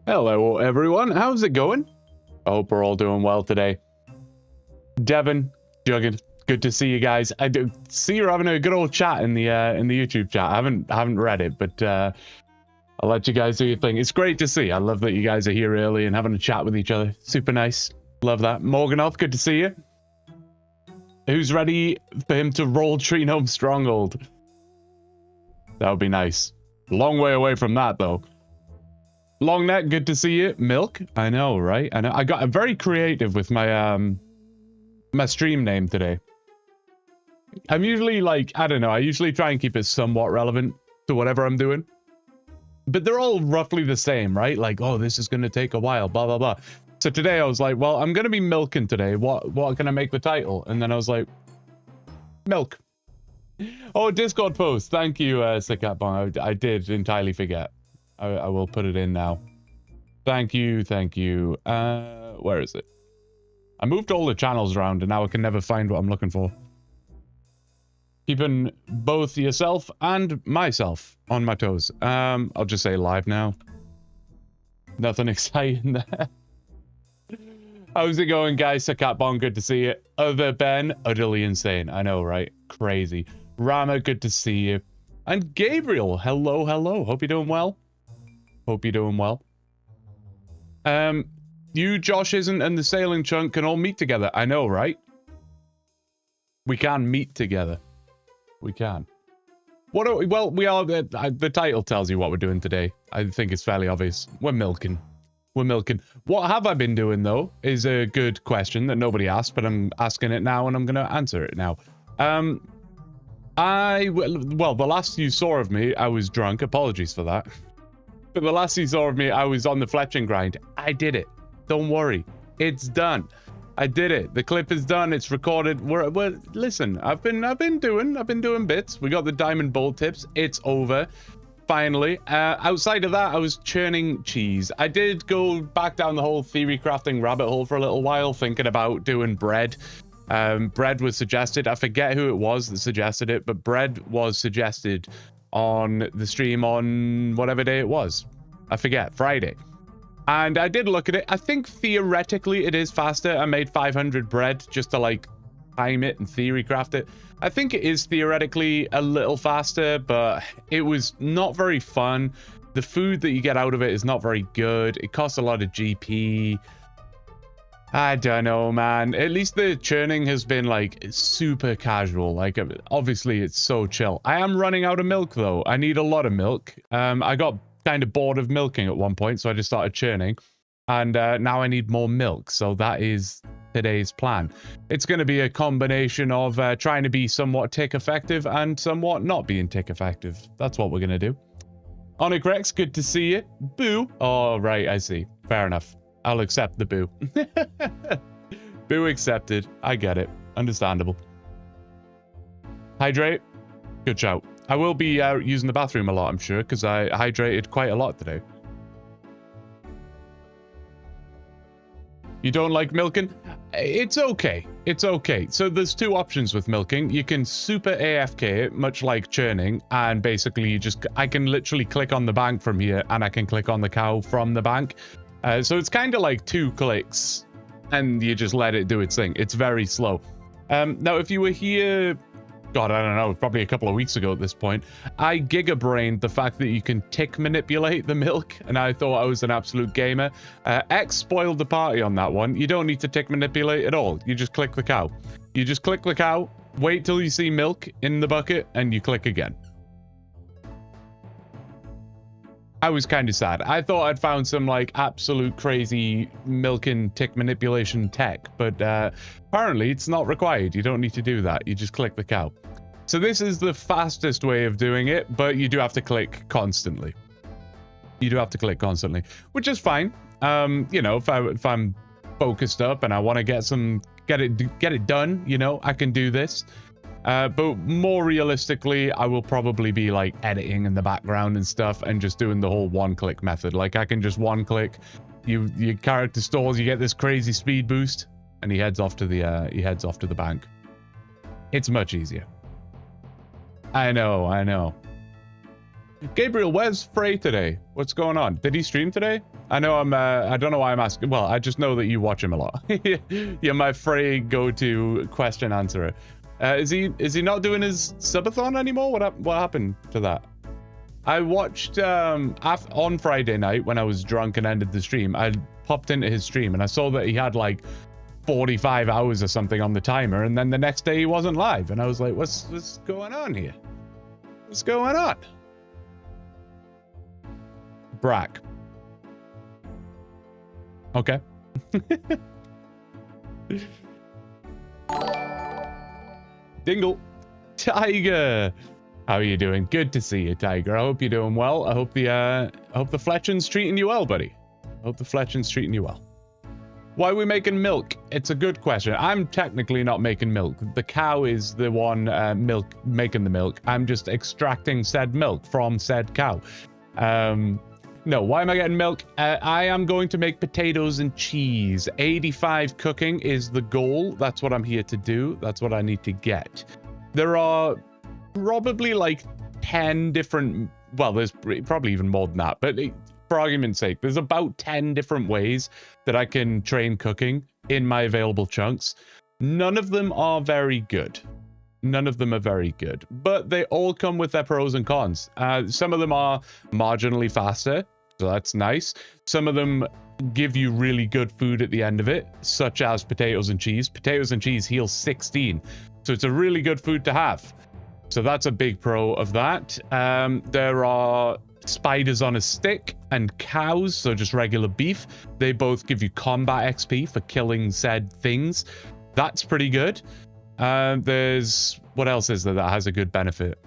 Hello, everyone. How's it going? I hope we're all doing well today. Devin, Jugged, good to see you guys. I do see you're having a good old chat in the YouTube chat. I haven't read it, but I'll let you guys do your thing. It's great to see. I love that you guys are here early and having a chat with each other. Super nice. Love that. Morganoth, good to see you. Who's ready for him to roll Tree Gnome Stronghold? That would be nice. Long way away from that, though. Longneck, good to see you. Milk, I know, right? I know. I got very creative with my my stream name today. I'm usually like, I don't know, I usually try and keep it somewhat relevant to whatever I'm doing. But they're all roughly the same, right? Like, oh, this is going to take a while, blah, blah, blah. So today I was like, well, I'm going to be milking today. What can I make the title? And then I was like, milk. Oh, Discord post. Thank you, Sikatbong. I did entirely forget. I will put it in now. Thank you, thank you. Where is it? I moved all the channels around and now I can never find what I'm looking for. Keeping both yourself and myself on my toes. I'll just say live now. Nothing exciting there. How's it going, guys? Sikatbong, good to see you. Other Ben, utterly insane. I know, right? Crazy. Rama, good to see you. And Gabriel, hello, hello. Hope you're doing well. Hope you're doing well. You, Josh Isn't, and the Sailing Chunk can all meet together. I know, right? We can meet together. We can. What are we? Well, we are. The title tells you what we're doing today. I think it's fairly obvious. We're milking. We're milking. What have I been doing, though, is a good question that nobody asked, but I'm asking it now, and I'm going to answer it now. Well, the last you saw of me, I was drunk. Apologies for that. But the last you saw of me, I was on the fletching grind. I did it. Don't worry. It's done. I did it. The clip is done. It's recorded. We're listen, I've been doing bits. We got the diamond bowl tips. It's over. Finally. Outside of that, I was churning cheese. I did go back down the whole theory crafting rabbit hole for a little while, thinking about doing bread. Bread was suggested. I forget who it was that suggested it, but bread was suggested on the stream on whatever day it was. I forget. Friday. And I did look at it. I think theoretically it is faster. I made 500 bread just to like time it and theory craft it. I think it is theoretically a little faster, but it was not very fun. The food that you get out of it is not very good. It costs a lot of GP. I don't know, man. At least the churning has been like super casual. Like obviously it's so chill. I am running out of milk though. I need a lot of milk. I got kind of bored of milking at one point, so I just started churning. And now I need more milk. So that is today's plan. It's going to be a combination of trying to be somewhat tick effective and somewhat not being tick effective. That's what we're going to do. Onyx, good to see you. Boo. Oh, right. I see. Fair enough. I'll accept the boo. Boo accepted. I get it. Understandable. Hydrate. Good shout. I will be using the bathroom a lot, I'm sure, because I hydrated quite a lot today. You don't like milking? It's okay. It's okay. So there's two options with milking. You can super AFK it, much like churning, and basically I can literally click on the bank from here, and I can click on the cow from the bank. So it's kind of like 2 clicks, and you just let it do its thing. It's very slow. Now, if you were here, God, I don't know, probably a couple of weeks ago at this point, I giga-brained the fact that you can tick manipulate the milk, and I thought I was an absolute gamer. X spoiled the party on that one. You don't need to tick manipulate at all. You just click the cow. You just click the cow, wait till you see milk in the bucket, and you click again. I was kind of sad. I thought I'd found some like absolute crazy milk and tick manipulation tech, but apparently it's not required. You don't need to do that. You just click the cow. So this is the fastest way of doing it, but you do have to click constantly. You do have to click constantly, which is fine. You know, if I'm focused up and I want to get it done, you know, I can do this. But more realistically, I will probably be like editing in the background and stuff and just doing the whole one-click method. Like I can just one-click, your character stalls, you get this crazy speed boost, and he heads off to the bank. It's much easier. I know. Gabriel, where's Frey today? What's going on? Did he stream today? I know I don't know why I'm asking. Well, I just know that you watch him a lot. You're my Frey go-to question answerer. Is he not doing his subathon anymore? What happened to that? I watched on Friday night when I was drunk and ended the stream. I popped into his stream and I saw that he had like 45 hours or something on the timer, and then the next day he wasn't live, and I was like, what's going on here? What's going on? Brack. Okay. Dingle. Tiger. How are you doing? Good to see you, Tiger. I hope you're doing well. I hope the Fletchen's treating you well, buddy. I hope the Fletchen's treating you well. Why are we making milk? It's a good question. I'm technically not making milk. The cow is the one making the milk. I'm just extracting said milk from said cow. No, why am I getting milk? I am going to make potatoes and cheese. 85 cooking is the goal. That's what I'm here to do. That's what I need to get. There are probably like 10 different... Well, there's probably even more than that. But for argument's sake, there's about 10 different ways that I can train cooking in my available chunks. None of them are very good. None of them are very good. But they all come with their pros and cons. Some of them are marginally faster. So that's nice. Some of them give you really good food at the end of it, such as potatoes and cheese. Potatoes and cheese heal 16. So it's a really good food to have. So that's a big pro of that. There are spiders on a stick and cows, so just regular beef. They both give you combat XP for killing said things. That's pretty good. There's... What else is there that has a good benefit?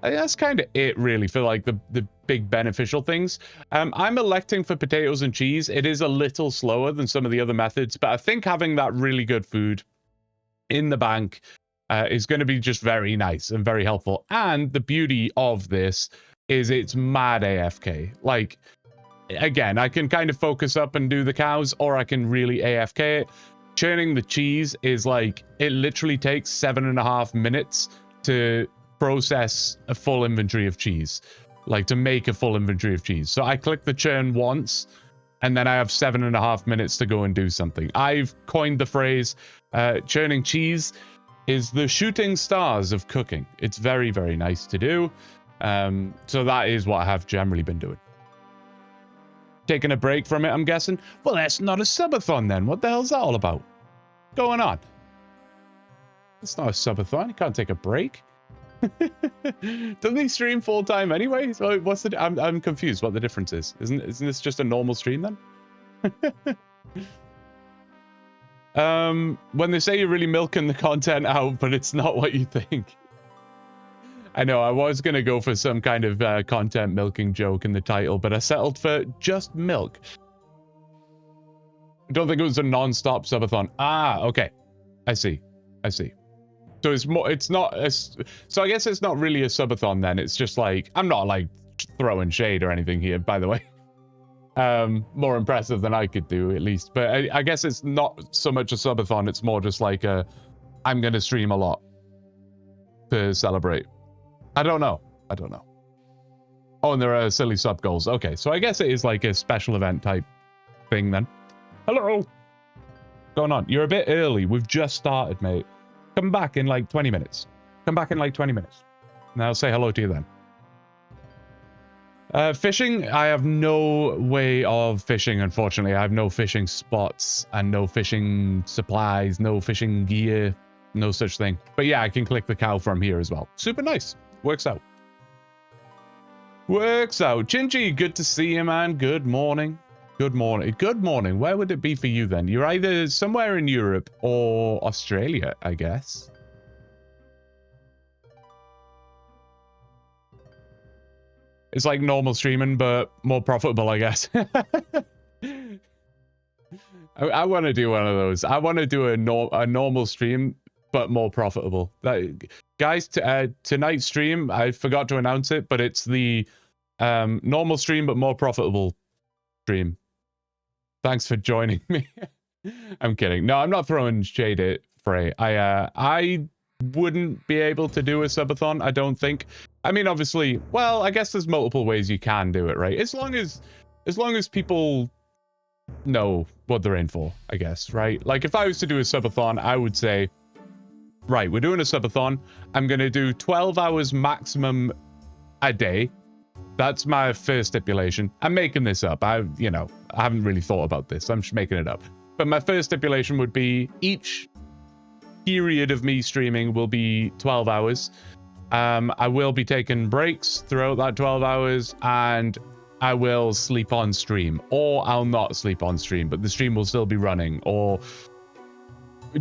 I think that's kind of it, really, for like the big beneficial things. I'm electing for potatoes and cheese. It is a little slower than some of the other methods, but I think having that really good food in the bank is going to be just very nice and very helpful. And the beauty of this is it's mad AFK. Like, again, I can kind of focus up and do the cows, or I can really AFK it. Churning the cheese is like, it literally takes 7.5 minutes to process a full inventory of cheese, like to make a full inventory of cheese. So I click the churn once, and then I have 7.5 minutes to go and do something. I've coined the phrase, churning cheese is the shooting stars of cooking. It's very, very nice to do. So that is what I have generally been doing. Taking a break from it, I'm guessing. Well, that's not a subathon then. What the hell's that all about? What's going on? It's not a subathon. You can't take a break. Doesn't he stream full time anyway? So what's the? I'm confused. What the difference is? Isn't this just a normal stream then? When they say you're really milking the content out, but it's not what you think. I know I was gonna go for some kind of content milking joke in the title, but I settled for just milk. I don't think it was a non-stop subathon. Ah, okay. I see. So it's more, it's not, so I guess it's not really a subathon then. It's just like, I'm not like throwing shade or anything here, by the way. More impressive than I could do, at least. But I guess it's not so much a subathon. It's more just like I'm going to stream a lot to celebrate. I don't know. Oh, and there are silly sub goals. Okay, so I guess it is like a special event type thing then. Hello. What's going on? You're a bit early. We've just started, mate. Come back in like 20 minutes. And I'll say hello to you then. Fishing, I have no way of fishing, unfortunately. I have no fishing spots and no fishing supplies, no fishing gear, no such thing. But yeah, I can click the cow from here as well. Super nice. Works out. Chinchi, good to see you, man. Good morning. Where would it be for you then? You're either somewhere in Europe or Australia, I guess. It's like normal streaming, but more profitable, I guess. I want to do one of those. I want to do a normal stream, but more profitable. Guys, tonight's stream, I forgot to announce it, but it's the normal stream, but more profitable stream. Thanks for joining me. I'm kidding. No, I'm not throwing shade at Frey. I wouldn't be able to do a subathon, I don't think. I mean, obviously, well, I guess there's multiple ways you can do it, right? As long as people know what they're in for, I guess, right? Like if I was to do a subathon, I would say, right, we're doing a subathon. I'm going to do 12 hours maximum a day. That's my first stipulation. I'm making this up. I haven't really thought about this. I'm just making it up. But my first stipulation would be each period of me streaming will be 12 hours. I will be taking breaks throughout that 12 hours, and I will sleep on stream, or I'll not sleep on stream, but the stream will still be running, or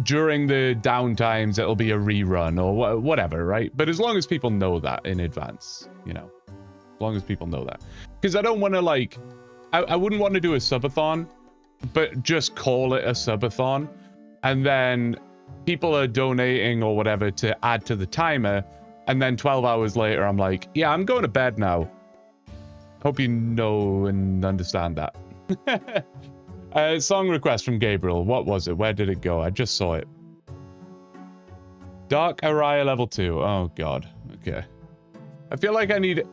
during the downtimes, it'll be a rerun, or whatever, right? But as long as people know that in advance, as long as people know that. Because I don't want to, like, I wouldn't want to do a subathon, but just call it a subathon, and then people are donating or whatever to add to the timer, and then 12 hours later, I'm like, yeah, I'm going to bed now. Hope you know and understand that. Song request from Gabriel. What was it? Where did it go? I just saw it. Dark Araya level 2. Oh, God. Okay. I feel like I need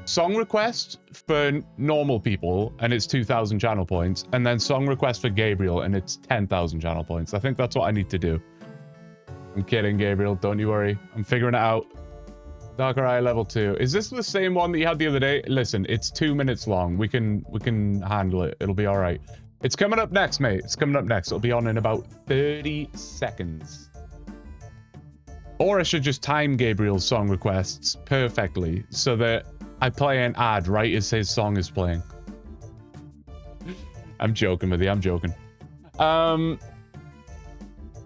song request for normal people, and it's 2,000 channel points, and then song request for Gabriel, and it's 10,000 channel points. I think that's what I need to do. I'm kidding, Gabriel. Don't you worry. I'm figuring it out. Dark Araya level 2. Is this the same one that you had the other day? Listen, it's 2 minutes long. We can handle it. It'll be all right. It's coming up next, mate. It's coming up next. It'll be on in about 30 seconds. Or I should just time Gabriel's song requests perfectly so that I play an ad right as his song is playing. I'm joking with you. I'm joking.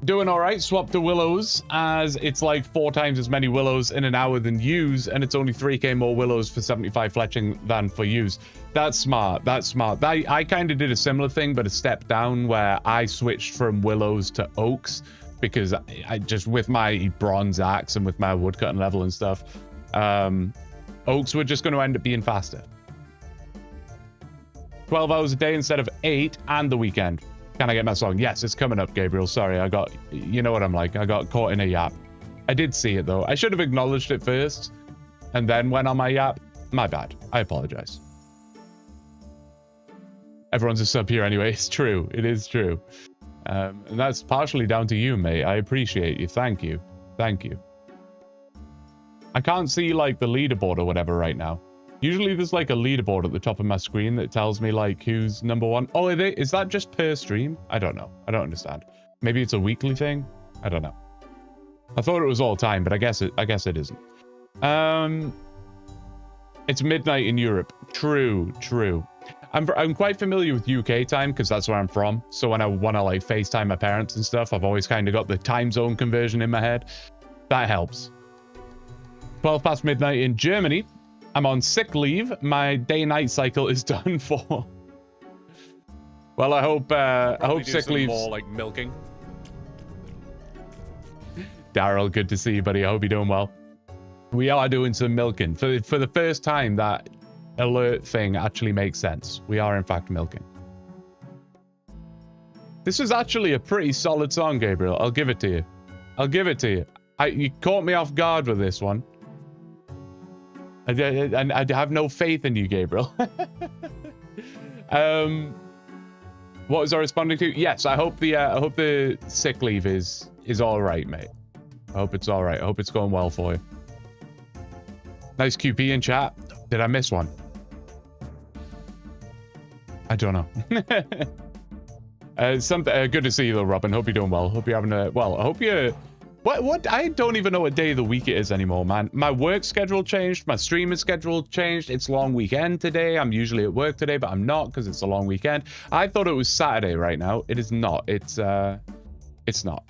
Doing all right. Swap to Willows, as it's like 4 times as many Willows in an hour than use, and it's only 3k more Willows for 75 fletching than for use. That's smart. That's smart. I kind of did a similar thing, but a step down, where I switched from Willows to Oaks because I just, with my bronze axe and with my woodcutting level and stuff, Oaks were just going to end up being faster. 12 hours a day instead of 8, and the weekend. Can I get my song? Yes, it's coming up, Gabriel. Sorry, you know what I'm like. I got caught in a yap. I did see it, though. I should have acknowledged it first and then went on my yap. My bad. I apologize. Everyone's a sub here anyway. It's true. It is true. And that's partially down to you, mate. I appreciate you. Thank you. Thank you. I can't see, like, the leaderboard or whatever right now. Usually there's like a leaderboard at the top of my screen that tells me like who's number 1. Oh, is that just per stream? I don't know. I don't understand. Maybe it's a weekly thing. I don't know. I thought it was all time, but I guess it isn't. It's midnight in Europe. True. I'm quite familiar with UK time because that's where I'm from. So when I want to like FaceTime my parents and stuff, I've always kind of got the time zone conversion in my head. That helps. 12 past midnight in Germany. I'm on sick leave. My day-night cycle is done for. Well, I hope sick leave. More like milking. Daryl, good to see you, buddy. I hope you're doing well. We are doing some milking. For the first time, that alert thing actually makes sense. We are, in fact, milking. This is actually a pretty solid song, Gabriel. I'll give it to you. I'll give it to you. You caught me off guard with this one. I have no faith in you, Gabriel. What was I responding to? Yes, I hope the sick leave is all right, mate. I hope it's all right. I hope it's going well for you. Nice QP in chat. Did I miss one? I don't know. Good to see you though, Robin. Hope you're doing well. Hope you're having a well. I hope you're. What? I don't even know what day of the week it is anymore, man. My work schedule changed. My streaming schedule changed. It's long weekend today. I'm usually at work today, but I'm not because it's a long weekend. I thought it was Saturday right now. It is not. It's not.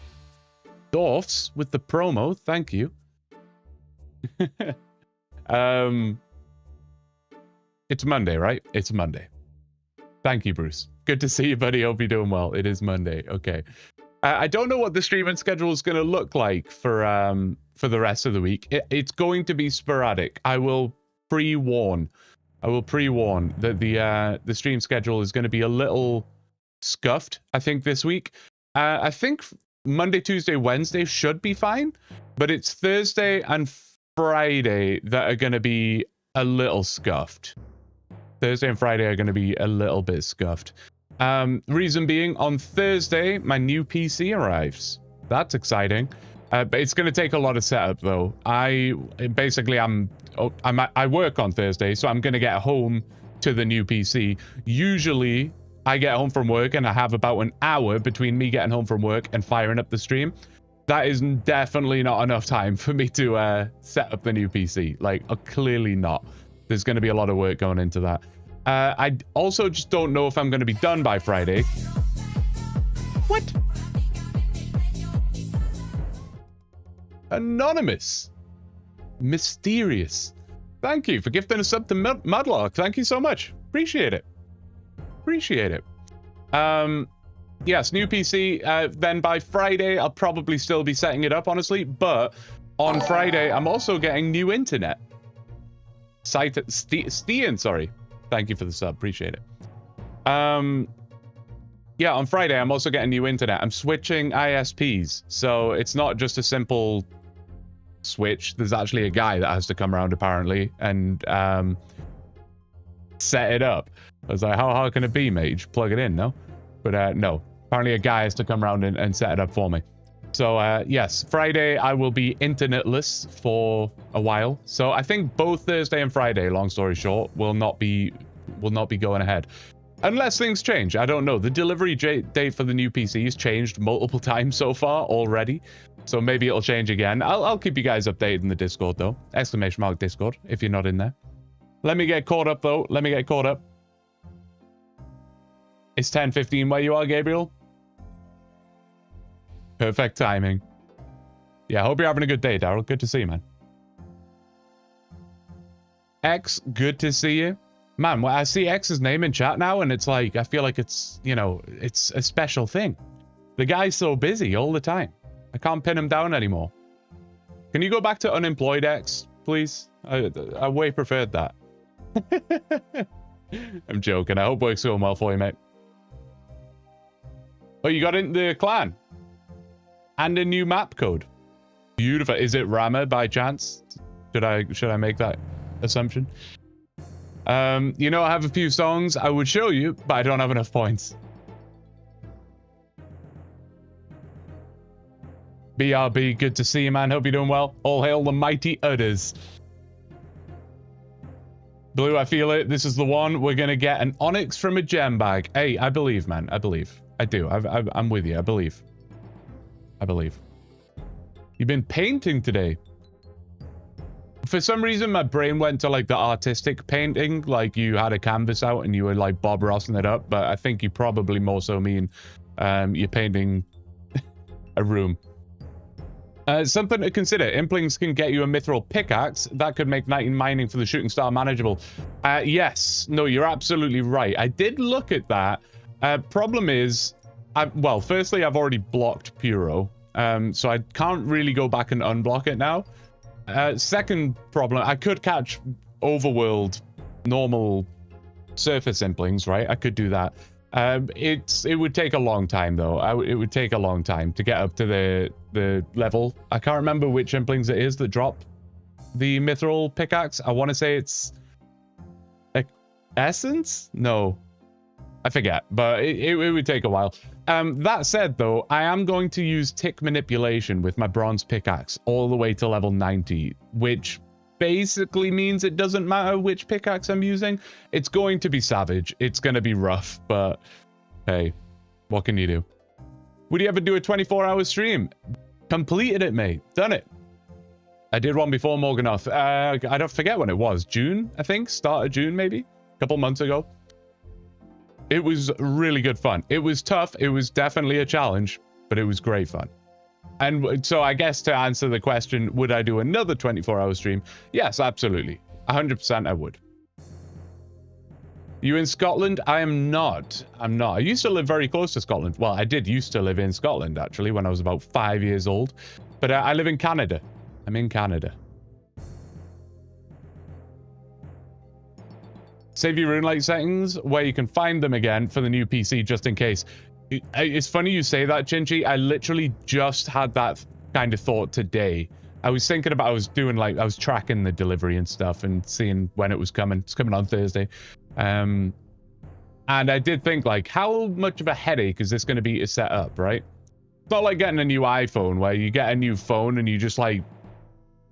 Dorfs with the promo. Thank you. It's Monday, right? It's Monday. Thank you, Bruce. Good to see you, buddy. Hope you're doing well. It is Monday. Okay. I don't know what the streaming schedule is going to look like for the rest of the week. It's going to be sporadic. I will pre-warn that the stream schedule is going to be a little scuffed, I think, this week. I think Monday, Tuesday, Wednesday should be fine, but it's Thursday and Friday that are going to be a little scuffed. Thursday and Friday are going to be a little bit scuffed. Reason being, on Thursday, my new PC arrives. That's exciting. But it's going to take a lot of setup, though. I work on Thursday, so I'm going to get home to the new PC. Usually, I get home from work and I have about an hour between me getting home from work and firing up the stream. That is definitely not enough time for me to set up the new PC. Like, clearly not. There's going to be a lot of work going into that. I also just don't know if I'm going to be done by Friday. What? Anonymous. Mysterious. Thank you for gifting a sub to Mudlock. Thank you so much. Appreciate it. Appreciate it. Yes, new PC. Then by Friday, I'll probably still be setting it up, honestly. But on Friday, I'm also getting new internet. Stian, sorry. Thank you for the sub. Appreciate it. Yeah, on Friday, I'm also getting new internet. I'm switching ISPs. So it's not just a simple switch. There's actually a guy that has to come around, apparently, and set it up. I was like, how hard can it be, mate? You just plug it in, no? But no. Apparently a guy has to come around and set it up for me. So yes, Friday I will be internetless for a while. So I think both Thursday and Friday, long story short, will not be going ahead. Unless things change. I don't know. The delivery date for the new PC has changed multiple times so far already. So maybe it'll change again. I'll keep you guys updated in the Discord though. ! Discord if you're not in there. Let me get caught up though. Let me get caught up. It's 10:15 where you are, Gabriel. Perfect timing. Yeah, hope you're having a good day, Daryl. Good to see you, man. X, good to see you. Man, I see X's name in chat now, and it's like, I feel like it's, you know, it's a special thing. The guy's so busy all the time. I can't pin him down anymore. Can you go back to unemployed X, please? I way preferred that. I'm joking. I hope work's going well for you, mate. Oh, you got into the clan? And a new map code. Beautiful. Is it Rama by chance? Should I make that assumption? You know, I have a few songs I would show you, but I don't have enough points. BRB, good to see you, man. Hope you're doing well. All hail the mighty Udders. Blue, I feel it. This is the one. We're going to get an Onyx from a gem bag. Hey, I believe, man. I believe. I do. I'm with you. I believe. I believe. You've been painting today. For some reason, my brain went to like the artistic painting, like you had a canvas out and you were like Bob Rossing it up, but I think you probably more so mean you're painting a room. Something to consider. Implings can get you a mithril pickaxe. That could make night mining for the shooting star manageable. Yes. No, you're absolutely right. I did look at that. Problem is, well, firstly, I've already blocked Puro, so I can't really go back and unblock it now. Second problem, I could catch overworld normal surface implings, right? I could do that. It would take a long time though. It would take a long time to get up to the level. I can't remember which implings it is that drop the mithril pickaxe. I want to say it's Essence? No. I forget, but it would take a while. That said, though, I am going to use tick manipulation with my bronze pickaxe all the way to level 90, which basically means it doesn't matter which pickaxe I'm using. It's going to be savage. It's going to be rough, but hey, what can you do? Would you ever do a 24-hour stream? Completed it, mate. Done it. I did one before Morganoth. I don't forget when it was. June, I think. Start of June, maybe. A couple months ago. It was really good fun. It was tough. It was definitely a challenge, but it was great fun. And so I guess to answer the question, would I do another 24-hour stream? Yes, absolutely. 100% I would. You in Scotland? I am not. I'm not. I used to live very close to Scotland. Well, I did used to live in Scotland, actually, when I was about 5 years old. But I live in Canada. I'm in Canada. Save your RuneLite settings, where you can find them again for the new PC, just in case. It's funny you say that, Chinchi. I literally just had that kind of thought today. I was thinking about, I was tracking the delivery and stuff and seeing when it was coming. It's coming on Thursday. And I did think, like, how much of a headache is this going to be to set up, right? It's not like getting a new iPhone where you get a new phone and you just, like,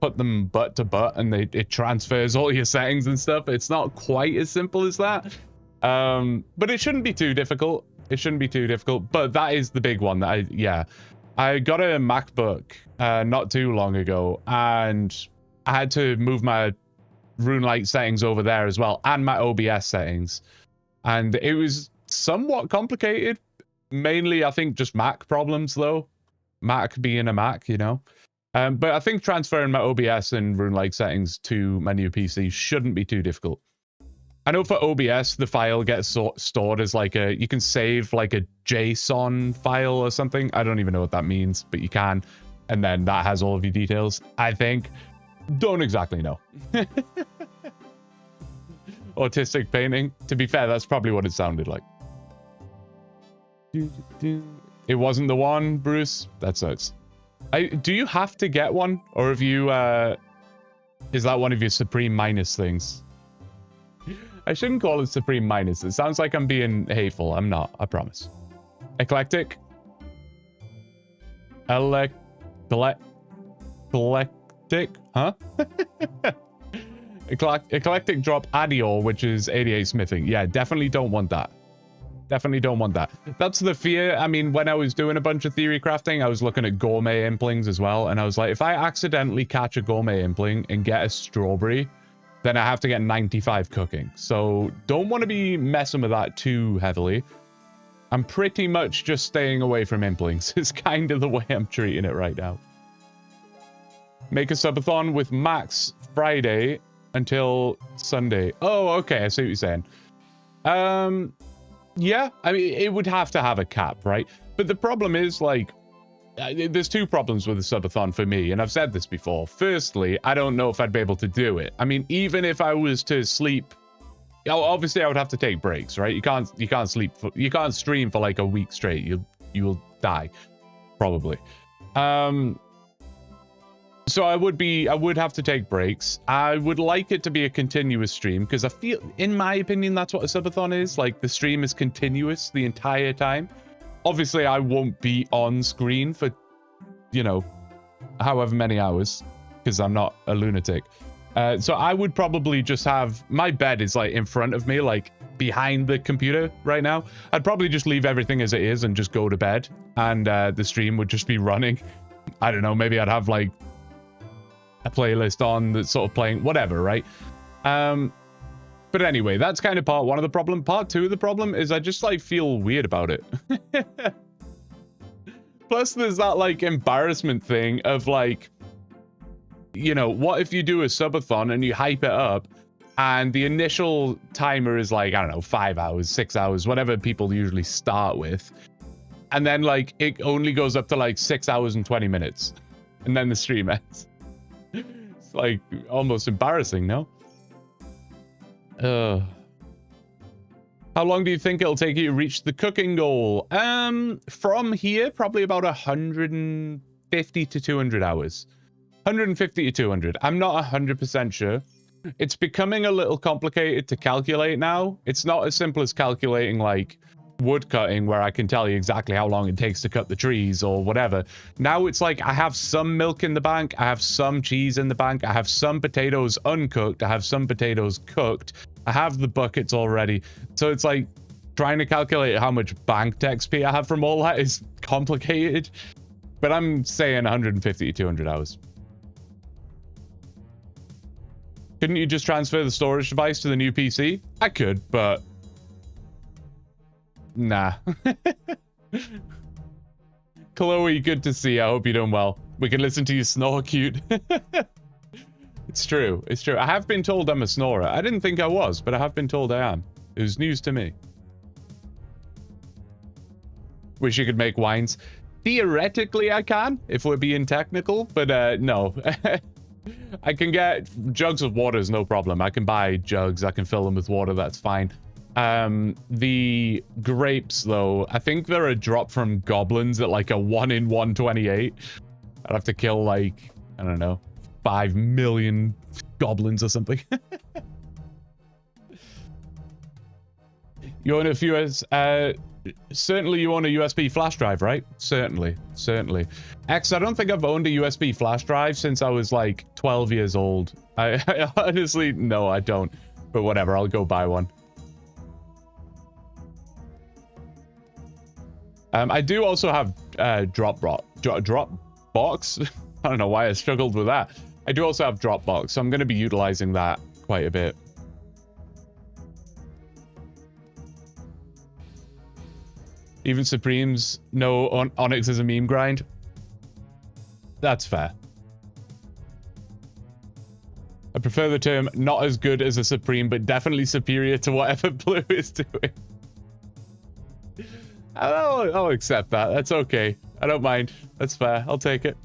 put them butt to butt and it transfers all your settings and stuff. It's not quite as simple as that. But it shouldn't be too difficult. It shouldn't be too difficult. But that is the big one that I got a MacBook not too long ago, and I had to move my RuneLite settings over there as well, and my OBS settings. And it was somewhat complicated. Mainly, I think, just Mac problems, though. Mac being a Mac, you know. But I think transferring my OBS and RuneLite settings to my new PC shouldn't be too difficult. I know for OBS, the file gets stored as like you can save like a JSON file or something. I don't even know what that means, but you can. And then that has all of your details, I think. Don't exactly know. Autistic painting. To be fair, that's probably what it sounded like. It wasn't the one, Bruce. That sucks. Do you have to get one? Or have you, is that one of your Supreme Minus things? I shouldn't call it Supreme Minus. It sounds like I'm being hateful. I'm not, I promise. Eclectic? Eclectic? Huh? Eclectic drop Adior, which is 88 smithing. Yeah, definitely don't want that. Definitely don't want that. That's the fear. I mean, when I was doing a bunch of theory crafting, I was looking at gourmet implings as well. And I was like, if I accidentally catch a gourmet impling and get a strawberry, then I have to get 95 cooking. So don't want to be messing with that too heavily. I'm pretty much just staying away from implings. It's kind of the way I'm treating it right now. Make a subathon with Max Friday until Sunday. Oh, okay. I see what you're saying. Yeah, I mean, it would have to have a cap, right? But the problem is, like, there's two problems with the subathon for me, and I've said this before. Firstly, I don't know if I'd be able to do it. I mean, even if I was to sleep, obviously I would have to take breaks, right? You can't sleep you can't stream for like a week straight. You will die, probably. So I would have to take breaks. I would like it to be a continuous stream because I feel, in my opinion, that's what a subathon is. Like, the stream is continuous the entire time. Obviously, I won't be on screen for, you know, however many hours because I'm not a lunatic. So I would probably just have, my bed is like in front of me, like behind the computer right now. I'd probably just leave everything as it is and just go to bed, and the stream would just be running. I don't know, maybe I'd have like a playlist on that's sort of playing, whatever, right? But anyway, that's kind of part one of the problem. Part two of the problem is I just like feel weird about it. Plus there's that like embarrassment thing of like, you know, what if you do a subathon and you hype it up and the initial timer is like, I don't know, 5 hours, 6 hours, whatever people usually start with. And then like it only goes up to like 6 hours and 20 minutes. And then the stream ends. It's like almost embarrassing, no? How long do you think it'll take you to reach the cooking goal? From here, probably about 150 to 200 hours. 150 to 200. I'm not 100% sure. It's becoming a little complicated to calculate now. It's not as simple as calculating like wood cutting where I can tell you exactly how long it takes to cut the trees or whatever. Now it's like I have some milk in the bank, I have some cheese in the bank, I have some potatoes uncooked, I have some potatoes cooked, I have the buckets already. So it's like trying to calculate how much banked XP I have from all that is complicated. But I'm saying 150 to 200 hours. Couldn't you just transfer the storage device to the new PC? I could, but nah. Chloe, good to see you. I hope you're doing well. We can listen to you snore cute. It's true. It's true. I have been told I'm a snorer. I didn't think I was, but I have been told I am. It was news to me. Wish you could make wines. Theoretically, I can, if we're being technical, but no. I can get jugs of water is no problem. I can buy jugs. I can fill them with water. That's fine. The grapes, though, I think they're a drop from goblins at like a 1 in 128. I'd have to kill like I don't know, 5 million goblins or something. You own a few certainly you own a USB flash drive, right? Certainly. X, I don't think I've owned a USB flash drive since I was like 12 years old. I honestly, no, I don't. But whatever, I'll go buy one. I do also have Dropbox. I don't know why I struggled with that. I do also have Dropbox, so I'm going to be utilizing that quite a bit. Even Supremes know Onyx is a meme grind. That's fair. I prefer the term not as good as a Supreme, but definitely superior to whatever Blue is doing. I'll accept that. That's okay. I don't mind. That's fair. I'll take it.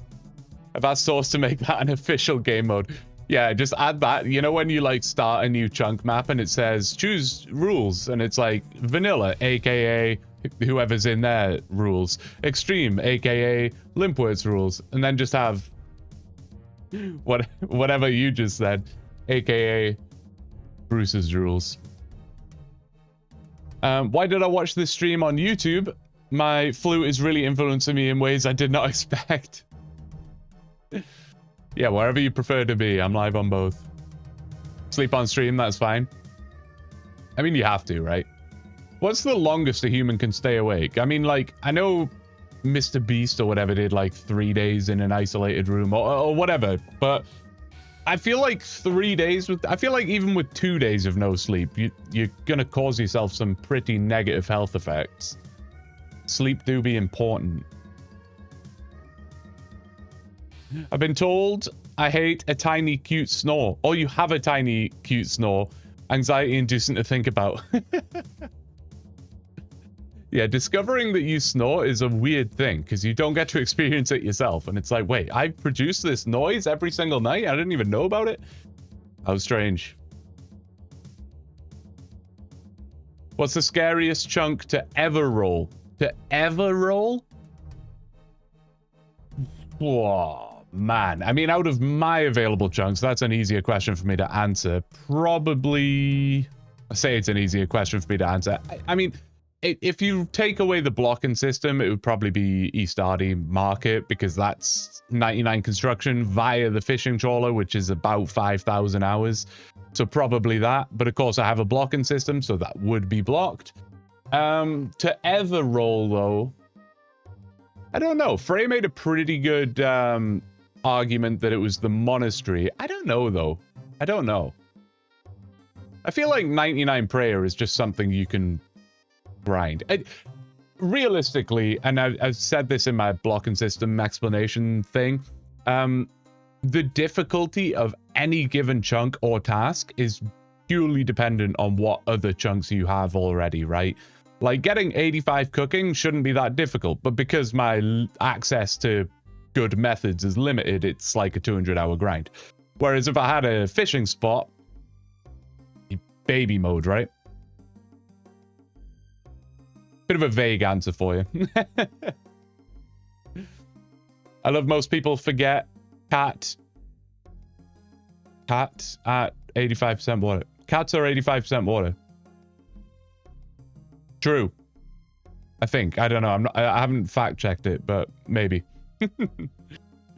I've asked Source to make that an official game mode. Yeah, just add that. You know when you like start a new chunk map and it says choose rules and it's like vanilla, aka whoever's in there rules, extreme, aka Limpwords rules, and then just have whatever you just said, aka Bruce's rules. Why did I watch this stream on YouTube? My flu is really influencing me in ways I did not expect. Yeah, wherever you prefer to be, I'm live on both. Sleep on stream, that's fine. I mean, you have to, right? What's the longest a human can stay awake? I mean, like, I know Mr. Beast or whatever did like 3 days in an isolated room or whatever, but I feel like 3 days I feel like even with 2 days of no sleep, you're gonna cause yourself some pretty negative health effects. Sleep do be important. I've been told I hate a tiny cute snore. Oh, you have a tiny cute snore. Anxiety inducing to think about. Yeah, discovering that you snore is a weird thing because you don't get to experience it yourself. And it's like, wait, I produce this noise every single night? I didn't even know about it? How strange. What's the scariest chunk to ever roll? To ever roll? Whoa. Man, I mean, out of my available chunks, that's an easier question for me to answer. Probably... I say it's an easier question for me to answer. I mean, if you take away the blocking system, it would probably be East Ardey Market, because that's 99 construction via the fishing trawler, which is about 5,000 hours. So probably that. But of course, I have a blocking system, so that would be blocked. To ever roll, though... I don't know. Frey made a pretty good... argument that it was the monastery. I don't know, though. I don't know. I feel like 99 prayer is just something you can grind. Realistically, and I've said this in my blocking system explanation thing, the difficulty of any given chunk or task is purely dependent on what other chunks you have already, right? Like, getting 85 cooking shouldn't be that difficult, but because my access to good methods is limited, it's like a 200-hour grind. Whereas if I had a fishing spot, baby mode, right? Bit of a vague answer for you. I love most people forget cat at 85% water. Cats are 85% water. True. I think. I don't know. I haven't fact checked it, but maybe.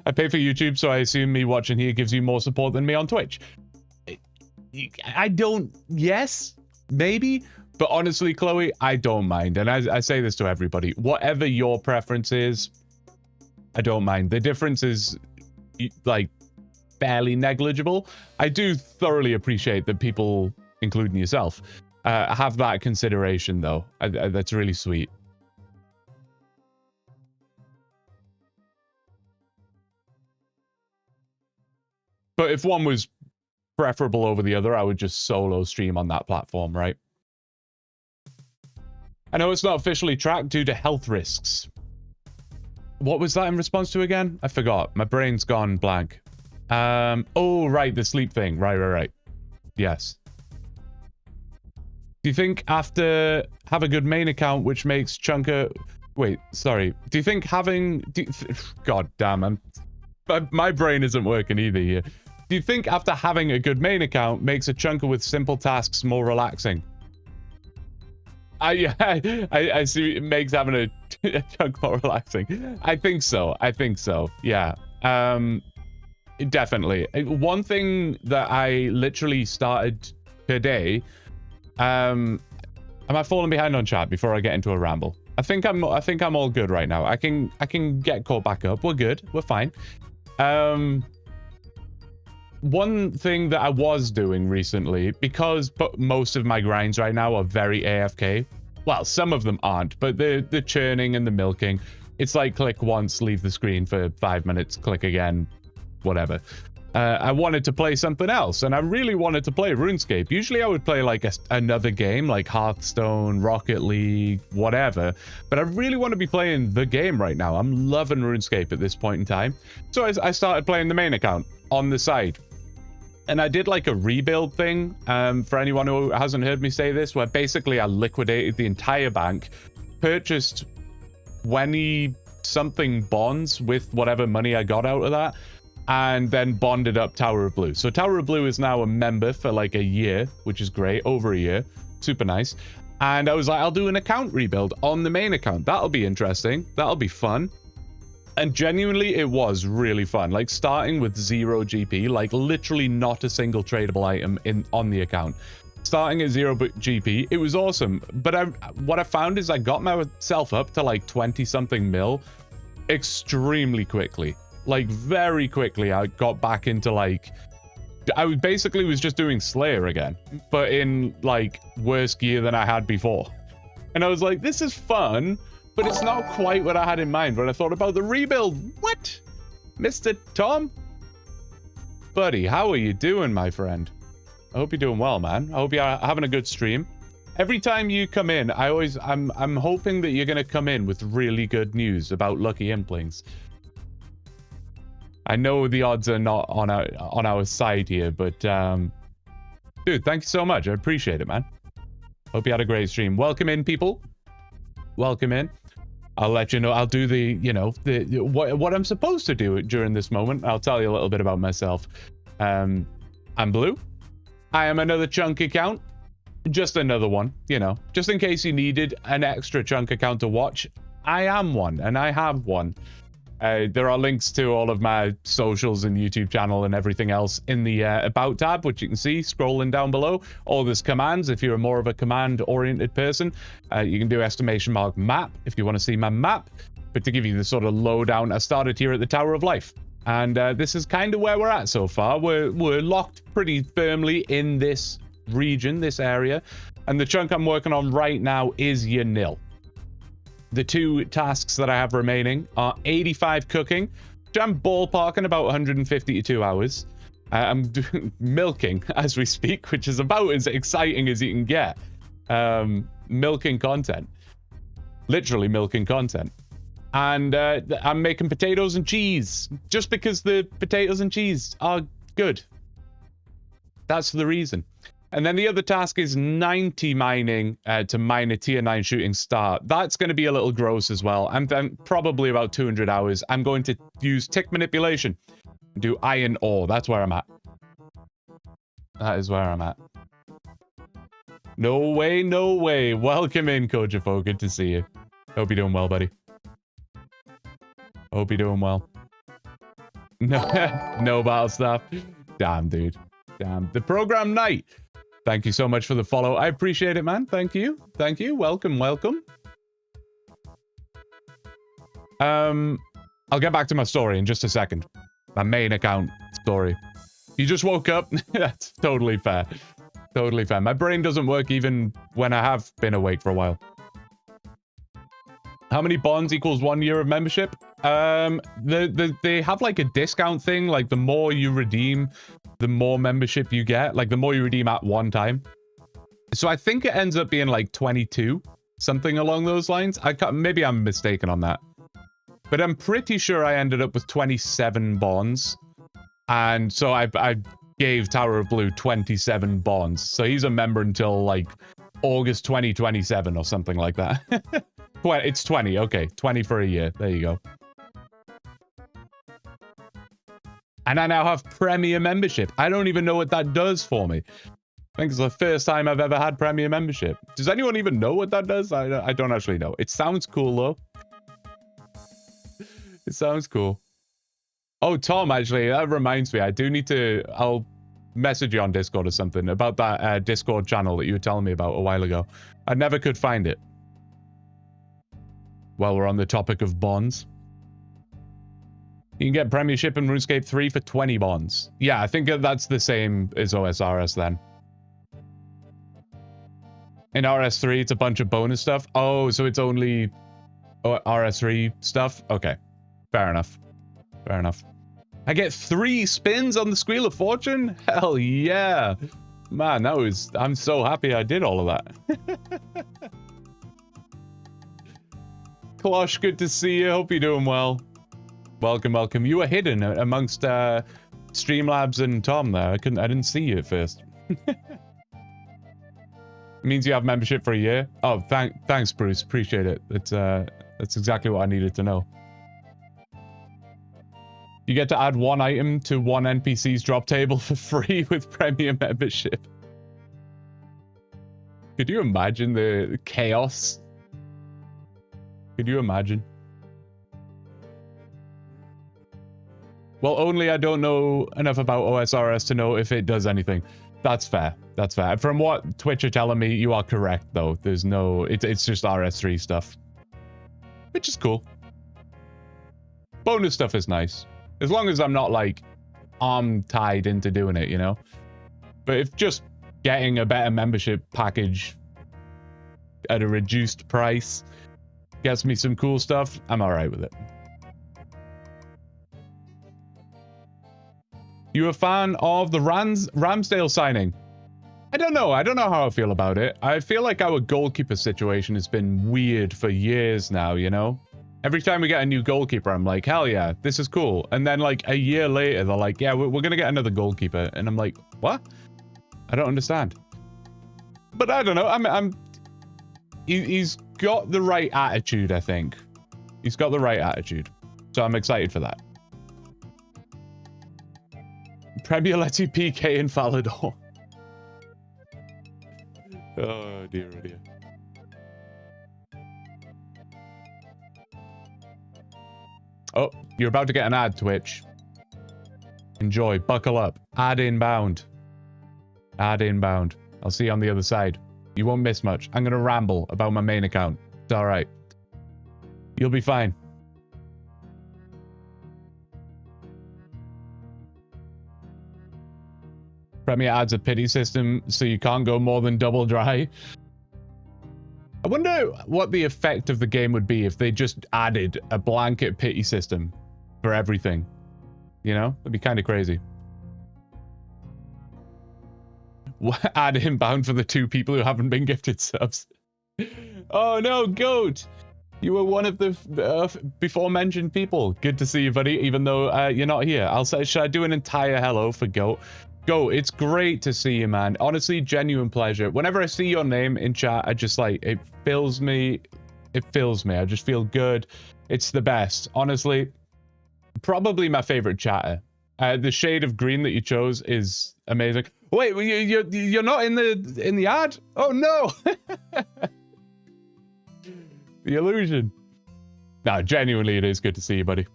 I pay for YouTube, so I assume me watching here gives you more support than me on Twitch. I don't... Yes, maybe. But honestly, Chloe, I don't mind. And I say this to everybody. Whatever your preference is, I don't mind. The difference is, like, fairly negligible. I do thoroughly appreciate that people, including yourself, have that consideration, though. That's really sweet. But if one was preferable over the other, I would just solo stream on that platform, right? I know it's not officially tracked due to health risks. What was that in response to again? I forgot. My brain's gone blank. Oh, right, the sleep thing. Right. Yes. Do you think after have a good main account, which makes Chunker... Wait, sorry. Do you think having... God damn, My brain isn't working either here. Do you think after having a good main account makes a chunker with simple tasks more relaxing? I see it makes having a chunk more relaxing. I think so. Yeah. Definitely. One thing that I literally started today. Am I falling behind on chat before I get into a ramble? I think I'm all good right now. I can get caught back up. We're good. We're fine. One thing that I was doing recently, because most of my grinds right now are very AFK. Well, some of them aren't, but the churning and the milking, it's like click once, leave the screen for 5 minutes, click again, whatever. I wanted to play something else, and I really wanted to play RuneScape. Usually I would play like another game, like Hearthstone, Rocket League, whatever, but I really want to be playing the game right now. I'm loving RuneScape at this point in time. So I started playing the main account on the side. And I did like a rebuild thing, for anyone who hasn't heard me say this, where basically I liquidated the entire bank, purchased 20-something bonds with whatever money I got out of that, and then bonded up Tower of Blue. So Tower of Blue is now a member for like a year, which is great, over a year, super nice. And I was like, I'll do an account rebuild on the main account. That'll be interesting. That'll be fun. And genuinely, it was really fun. Like starting with 0 GP, like literally not a single tradable item on the account. Starting at 0 GP, it was awesome. But what I found is I got myself up to like 20-something mil extremely quickly. Like very quickly, I got back into like... I basically was just doing Slayer again, but in like worse gear than I had before. And I was like, this is fun. But it's not quite what I had in mind when I thought about the rebuild. What? Mr. Tom? Buddy, how are you doing, my friend? I hope you're doing well, man. I hope you're having a good stream. Every time you come in, I'm hoping that you're going to come in with really good news about Lucky Implings. I know the odds are not on our side here, but dude, thank you so much. I appreciate it, man. Hope you had a great stream. Welcome in, people. Welcome in. I'll let you know. I'll do the, you know, what I'm supposed to do during this moment. I'll tell you a little bit about myself. I'm Blue. I am another chunk account. Just another one, you know. Just in case you needed an extra chunk account to watch, I am one, and I have one. There are links to all of my socials and YouTube channel and everything else in the About tab, which you can see scrolling down below. All there's commands. If you're more of a command-oriented person, you can do !map if you want to see my map. But to give you the sort of lowdown, I started here at the Tower of Life. And this is kind of where we're at so far. We're locked pretty firmly in this region, this area. And the chunk I'm working on right now is Yanil. The two tasks that I have remaining are 85 cooking, which I'm ballparking about 150 to 2 hours. I'm doing milking as we speak, which is about as exciting as you can get. Milking content. Literally milking content. And I'm making potatoes and cheese, just because the potatoes and cheese are good. That's the reason. And then the other task is 90 mining to mine a tier 9 shooting star. That's going to be a little gross as well. I'm probably about 200 hours. I'm going to use tick manipulation. Do iron ore. That's where I'm at. That is where I'm at. No way, no way. Welcome in, Kojafo. Good to see you. Hope you're doing well, buddy. Hope you're doing well. No, no battle stuff. Damn, dude. Damn. The program night. Thank you so much for the follow. I appreciate it, man. Thank you. Thank you. Welcome, welcome. I'll get back to my story in just a second. My main account story. You just woke up? That's totally fair. Totally fair. My brain doesn't work even when I have been awake for a while. How many bonds equals 1 year of membership? They have like a discount thing. Like the more you redeem, the more membership you get. Like the more you redeem at one time. So I think it ends up being like 22, something along those lines. Maybe I'm mistaken on that. But I'm pretty sure I ended up with 27 bonds. And so I gave Tower of Blue 27 bonds. So he's a member until like August 2027 or something like that. It's 20. Okay, 20 for a year. There you go. And I now have Premier membership. I don't even know what that does for me. I think it's the first time I've ever had Premier membership. Does anyone even know what that does? I don't actually know. It sounds cool, though. It sounds cool. Oh, Tom, actually, that reminds me. I do need to... I'll message you on Discord or something about that Discord channel that you were telling me about a while ago. I never could find it. While we're on the topic of bonds. You can get Premiership in RuneScape 3 for 20 bonds. Yeah, I think that's the same as OSRS then. In RS3, it's a bunch of bonus stuff. Oh, so it's only RS3 stuff? Okay. Fair enough. Fair enough. I get 3 spins on the Squeal of Fortune? Hell yeah. Man, that was... I'm so happy I did all of that. Klosh, good to see you. Hope you're doing well. Welcome, welcome. You were hidden amongst Streamlabs and Tom there. I didn't see you at first. It means you have membership for a year. Oh, thanks, Bruce. Appreciate it. That's exactly what I needed to know. You get to add 1 item to 1 NPC's drop table for free with Premier membership. Could you imagine the chaos? Could you imagine? Well, only I don't know enough about OSRS to know if it does anything. That's fair. That's fair. From what Twitch are telling me, you are correct, though. There's no... It's just RS3 stuff. Which is cool. Bonus stuff is nice. As long as I'm not, like, arm-tied into doing it, you know? But if just getting a better membership package at a reduced price gets me some cool stuff, I'm alright with it. You a fan of the Ramsdale signing? I don't know. I don't know how I feel about it. I feel like our goalkeeper situation has been weird for years now, you know? Every time we get a new goalkeeper, I'm like, hell yeah, this is cool. And then like a year later, they're like, yeah, we're going to get another goalkeeper. And I'm like, what? I don't understand. But I don't know. He's got the right attitude, I think. He's got the right attitude. So I'm excited for that. Premier lets you PK in Falador. Oh dear, oh dear. Oh, you're about to get an ad, Twitch. Enjoy. Buckle up. Ad inbound. Ad inbound. I'll see you on the other side. You won't miss much. I'm going to ramble about my main account. It's all right. You'll be fine. Premier adds a pity system so you can't go more than double dry. I wonder what the effect of the game would be if they just added a blanket pity system for everything. You know? It'd be kind of crazy. Add inbound for the 2 people who haven't been gifted subs. Oh no, Goat! You were one of the before mentioned people. Good to see you, buddy, even though you're not here. I'll say, should I do an entire hello for Goat? Goat, it's great to see you, man. Honestly, genuine pleasure. Whenever I see your name in chat, I just like, it fills me. It fills me. I just feel good. It's the best. Honestly, probably my favorite chatter. The shade of green that you chose is amazing. Wait, you're not in the ad? Oh no! The illusion. No, genuinely, it is good to see you, buddy.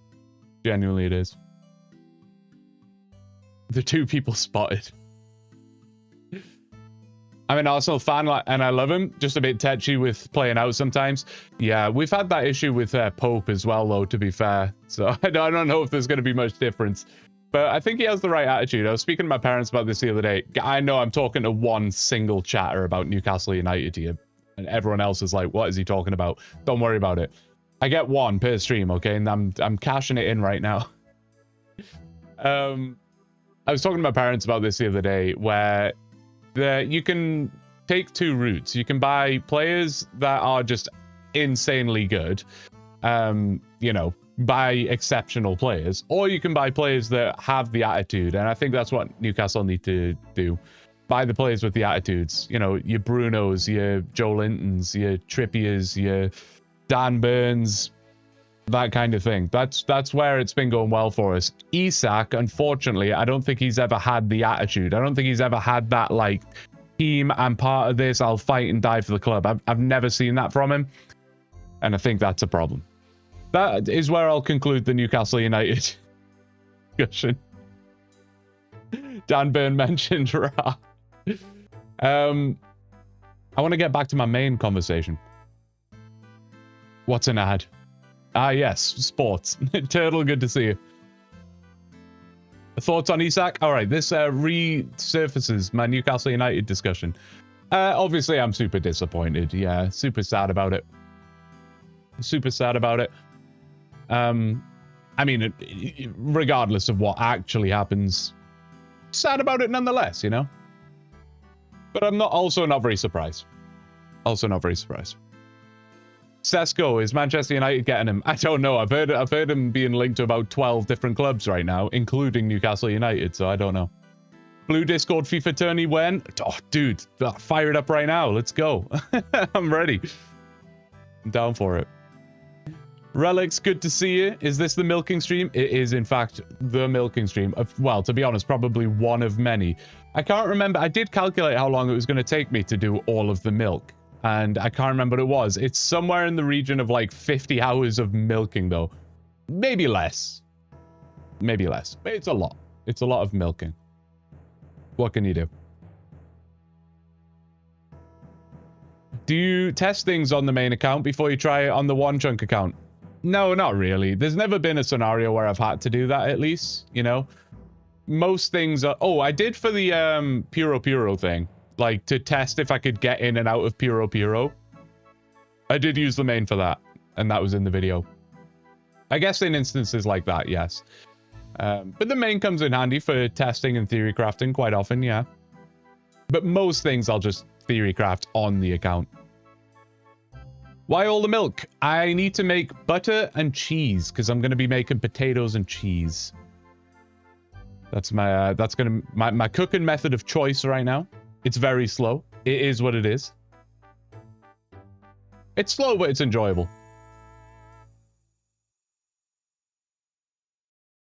Genuinely, it is. The 2 people spotted. I'm an Arsenal fan, and I love him. Just a bit tetchy with playing out sometimes. Yeah, we've had that issue with Pope as well, though, to be fair. So I don't know if there's going to be much difference. But I think he has the right attitude. I was speaking to my parents about this the other day. I know I'm talking to one single chatter about Newcastle United here. And everyone else is like, what is he talking about? Don't worry about it. I get 1 per stream, okay? And I'm cashing it in right now. I was talking to my parents about this the other day, where you can take 2 routes. You can buy players that are just insanely good, you know, buy exceptional players, or you can buy players that have the attitude. And I think that's what Newcastle need to do. Buy the players with the attitudes. You know, your Brunos, your Joe Lintons, your Trippiers, your Dan Burns, That kind of thing. That's where it's been going well for us. Isak, unfortunately, I don't think he's ever had the attitude. I don't think he's ever had that, like, team, I'm part of this, I'll fight and die for the club. I've never seen that from him. And I think that's a problem. That is where I'll conclude the Newcastle United discussion. Dan Burn mentioned Ra. I want to get back to my main conversation. What's an ad? Ah, yes, sports. Turtle, good to see you. Thoughts on Isak? All right, this resurfaces my Newcastle United discussion. Obviously, I'm super disappointed. Yeah, super sad about it. Super sad about it. I mean, regardless of what actually happens, sad about it nonetheless, you know? But I'm also not very surprised. Also not very surprised. Sesko, is Manchester United getting him? I don't know. I've heard him being linked to about 12 different clubs right now, including Newcastle United, so I don't know. Blue Discord FIFA tourney when? Oh, dude, fire it up right now. Let's go. I'm ready. I'm down for it. Relics, good to see you. Is this the milking stream? It is, in fact, the milking stream. Well, to be honest, probably one of many. I can't remember. I did calculate how long it was going to take me to do all of the milk. And I can't remember what it was. It's somewhere in the region of like 50 hours of milking, though. Maybe less. Maybe less. But it's a lot. It's a lot of milking. What can you do? Do you test things on the main account before you try it on the One Chunk account? No, not really. There's never been a scenario where I've had to do that, at least, you know? Most things are... Oh, I did for the Puro Puro thing. Like, to test if I could get in and out of Puro Puro. I did use the main for that, and that was in the video. I guess in instances like that, yes. But the main comes in handy for testing and theory crafting quite often, yeah. But most things I'll just theory craft on the account. Why all the milk? I need to make butter and cheese, because I'm going to be making potatoes and cheese. That's my, my cooking method of choice right now. It's very slow. It is what it is. It's slow, but it's enjoyable.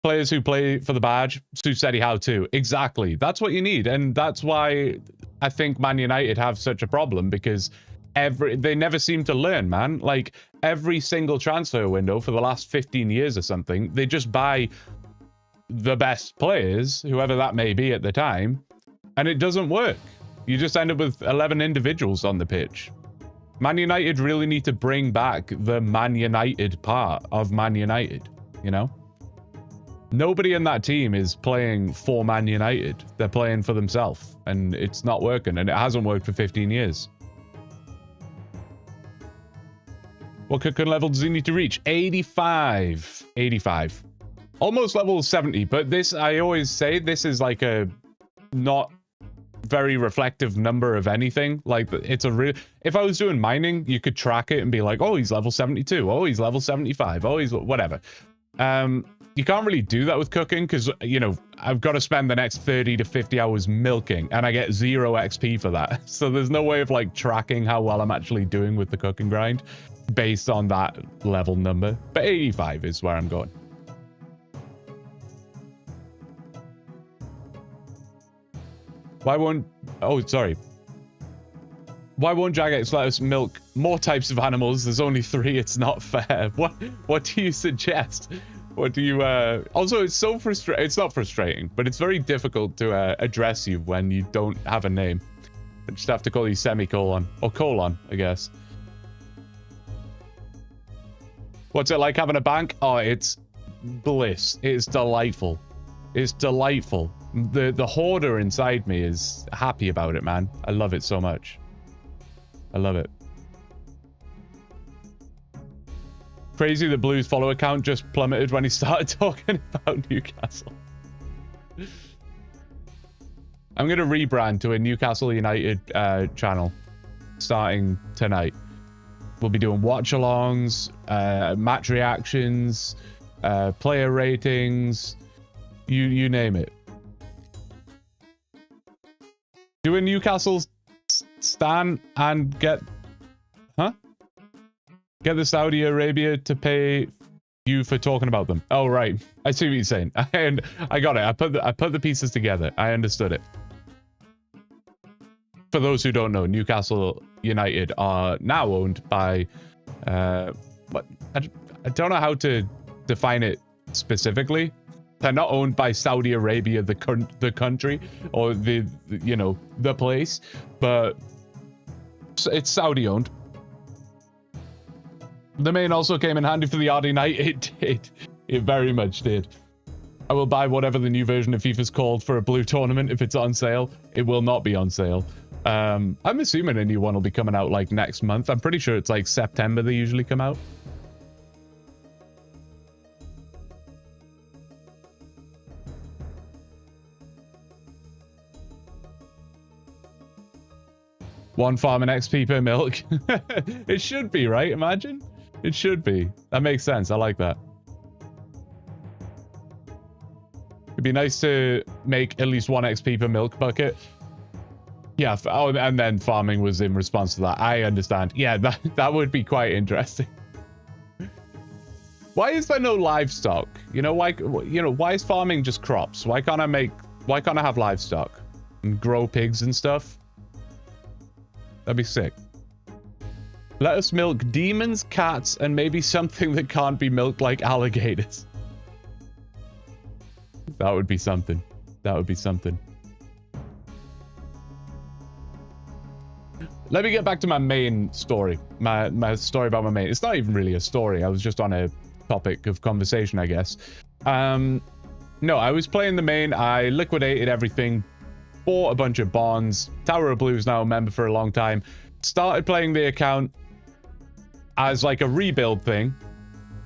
Players who play for the badge, Sue said how to. Exactly. That's what you need. And that's why I think Man United have such a problem, because they never seem to learn, man. Like, every single transfer window for the last 15 years or something, they just buy the best players, whoever that may be at the time, and it doesn't work. You just end up with 11 individuals on the pitch. Man United really need to bring back the Man United part of Man United, you know? Nobody in that team is playing for Man United. They're playing for themselves, and it's not working, and it hasn't worked for 15 years. What cooking level does he need to reach? 85. 85. Almost level 70, but this, I always say, this is like a not very reflective number of anything. Like, it's a real... If I was doing mining, you could track it and be like, oh, he's level 72. Oh, he's level 75. Oh, he's... whatever. You can't really do that with cooking because, you know, I've got to spend the next 30 to 50 hours milking and I get 0 XP for that. So there's no way of, like, tracking how well I'm actually doing with the cooking grind based on that level number. But 85 is where I'm going. Why won't... Oh, sorry. Why won't Jagex let us milk more types of animals? There's only 3. It's not fair. What do you suggest? What do you... Also, it's so frustrating. It's not frustrating, but it's very difficult to address you when you don't have a name. I just have to call you semicolon. Or colon, I guess. What's it like having a bank? Oh, it's bliss. It's delightful. It's delightful. The hoarder inside me is happy about it, man. I love it so much. I love it. Crazy the Blues follower count just plummeted when he started talking about Newcastle. I'm going to rebrand to a Newcastle United channel starting tonight. We'll be doing watch-alongs, match reactions, player ratings, you name it. Do a Newcastle stan and get... Huh? Get the Saudi Arabia to pay you for talking about them. Oh, right. I see what you're saying. And I got it. I put the pieces together. I understood it. For those who don't know, Newcastle United are now owned by, what? I don't know how to define it specifically. They're not owned by Saudi Arabia, the country, or the place, but it's Saudi owned. The main also came in handy for the RD Knight. It did. It very much did. I will buy whatever the new version of FIFA's called for a blue tournament if it's on sale. It will not be on sale. I'm assuming a new one will be coming out like next month. I'm pretty sure it's like September they usually come out. One farming XP per milk. It should be, right? Imagine. It should be. That makes sense. I like that. It'd be nice to make at least 1 XP per milk bucket. Yeah. Oh, and then farming was in response to that. I understand. Yeah, that would be quite interesting. Why is there no livestock? You know, why? You know, why is farming just crops? Why can't I have livestock and grow pigs and stuff? That'd be sick. Let us milk demons, cats, and maybe something that can't be milked like alligators. That would be something. That would be something. Let me get back to my main story. My story about my main. It's not even really a story. I was just on a topic of conversation, I guess. No, I was playing the main. I liquidated everything. Bought a bunch of bonds. Tower of Blue's now a member for a long time. Started playing the account as like a rebuild thing,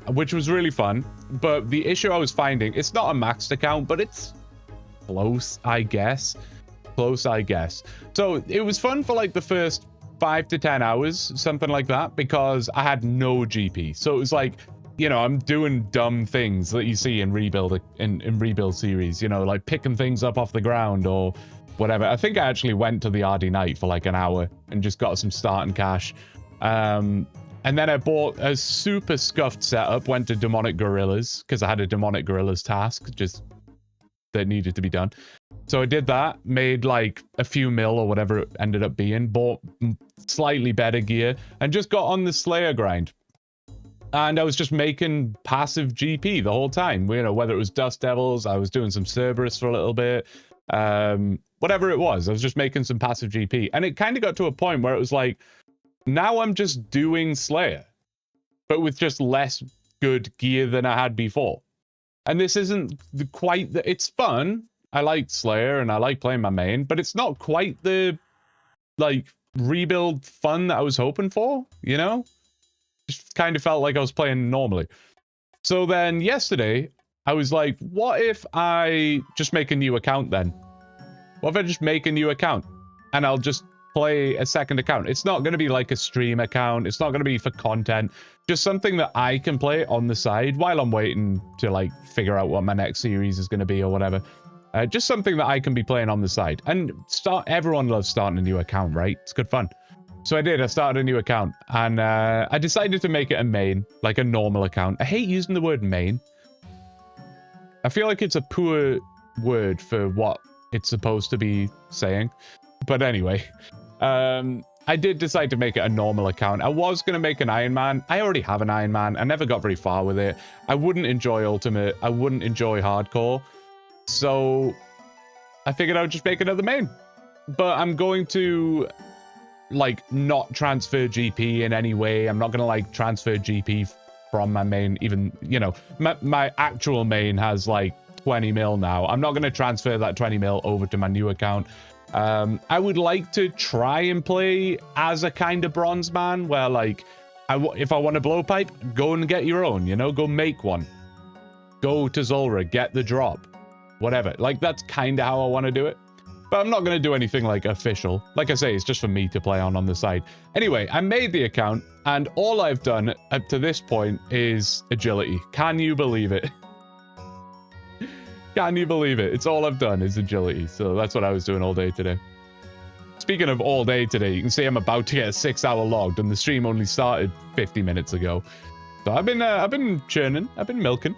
which was really fun. But the issue I was finding, it's not a maxed account, but it's close, I guess. Close, I guess. So it was fun for like the first 5 to 10 hours, something like that, because I had no GP. So it was like, you know, I'm doing dumb things that you see in rebuild series, you know, like picking things up off the ground or whatever. I think I actually went to the RD Knight for like an hour and just got some starting cash. And then I bought a super scuffed setup, went to Demonic Gorillas because I had a Demonic Gorillas task just that needed to be done. So I did that, made like a few mil or whatever it ended up being, bought slightly better gear, and just got on the Slayer grind. And I was just making passive GP the whole time. You know, whether it was Dust Devils, I was doing some Cerberus for a little bit. Whatever it was, I was just making some passive GP. And it kind of got to a point where it was like, now I'm just doing Slayer, but with just less good gear than I had before. And this isn't quite the... It's fun. I like Slayer and I like playing my main, but it's not quite the, like, rebuild fun that I was hoping for, you know? Just kind of felt like I was playing normally. So then yesterday, I was like, what if I just make a new account then? What if I just make a new account and I'll just play a second account? It's not going to be like a stream account. It's not going to be for content. Just something that I can play on the side while I'm waiting to like figure out what my next series is going to be or whatever. Just something that I can be playing on the side. And everyone loves starting a new account, right? It's good fun. So I did. I started a new account and I decided to make it a main, like a normal account. I hate using the word main. I feel like it's a poor word for what it's supposed to be saying. But anyway, I did decide to make it a normal account. I was going to make an Iron Man. I already have an Iron Man. I never got very far with it. I wouldn't enjoy Ultimate. I wouldn't enjoy Hardcore. So I figured I would just make another main. But I'm going to, like, not transfer GP in any way. I'm not going to, like, transfer GP from my main. Even, you know, my actual main has, like, 20 mil now. I'm not going to transfer that 20 mil over to my new account. I would like to try and play as a kind of bronze man where, like, if I want a blowpipe, go and get your own, you know? Go make one. Go to Zulrah, get the drop. Whatever. Like, that's kind of how I want to do it. But I'm not going to do anything, like, official. Like I say, it's just for me to play on the side. Anyway, I made the account, and all I've done up to this point is agility. Can you believe it? Can you believe it? It's all I've done is agility. So that's what I was doing all day today. Speaking of all day today, you can see I'm about to get a 6-hour logged, and the stream only started 50 minutes ago. So I've been churning, I've been milking.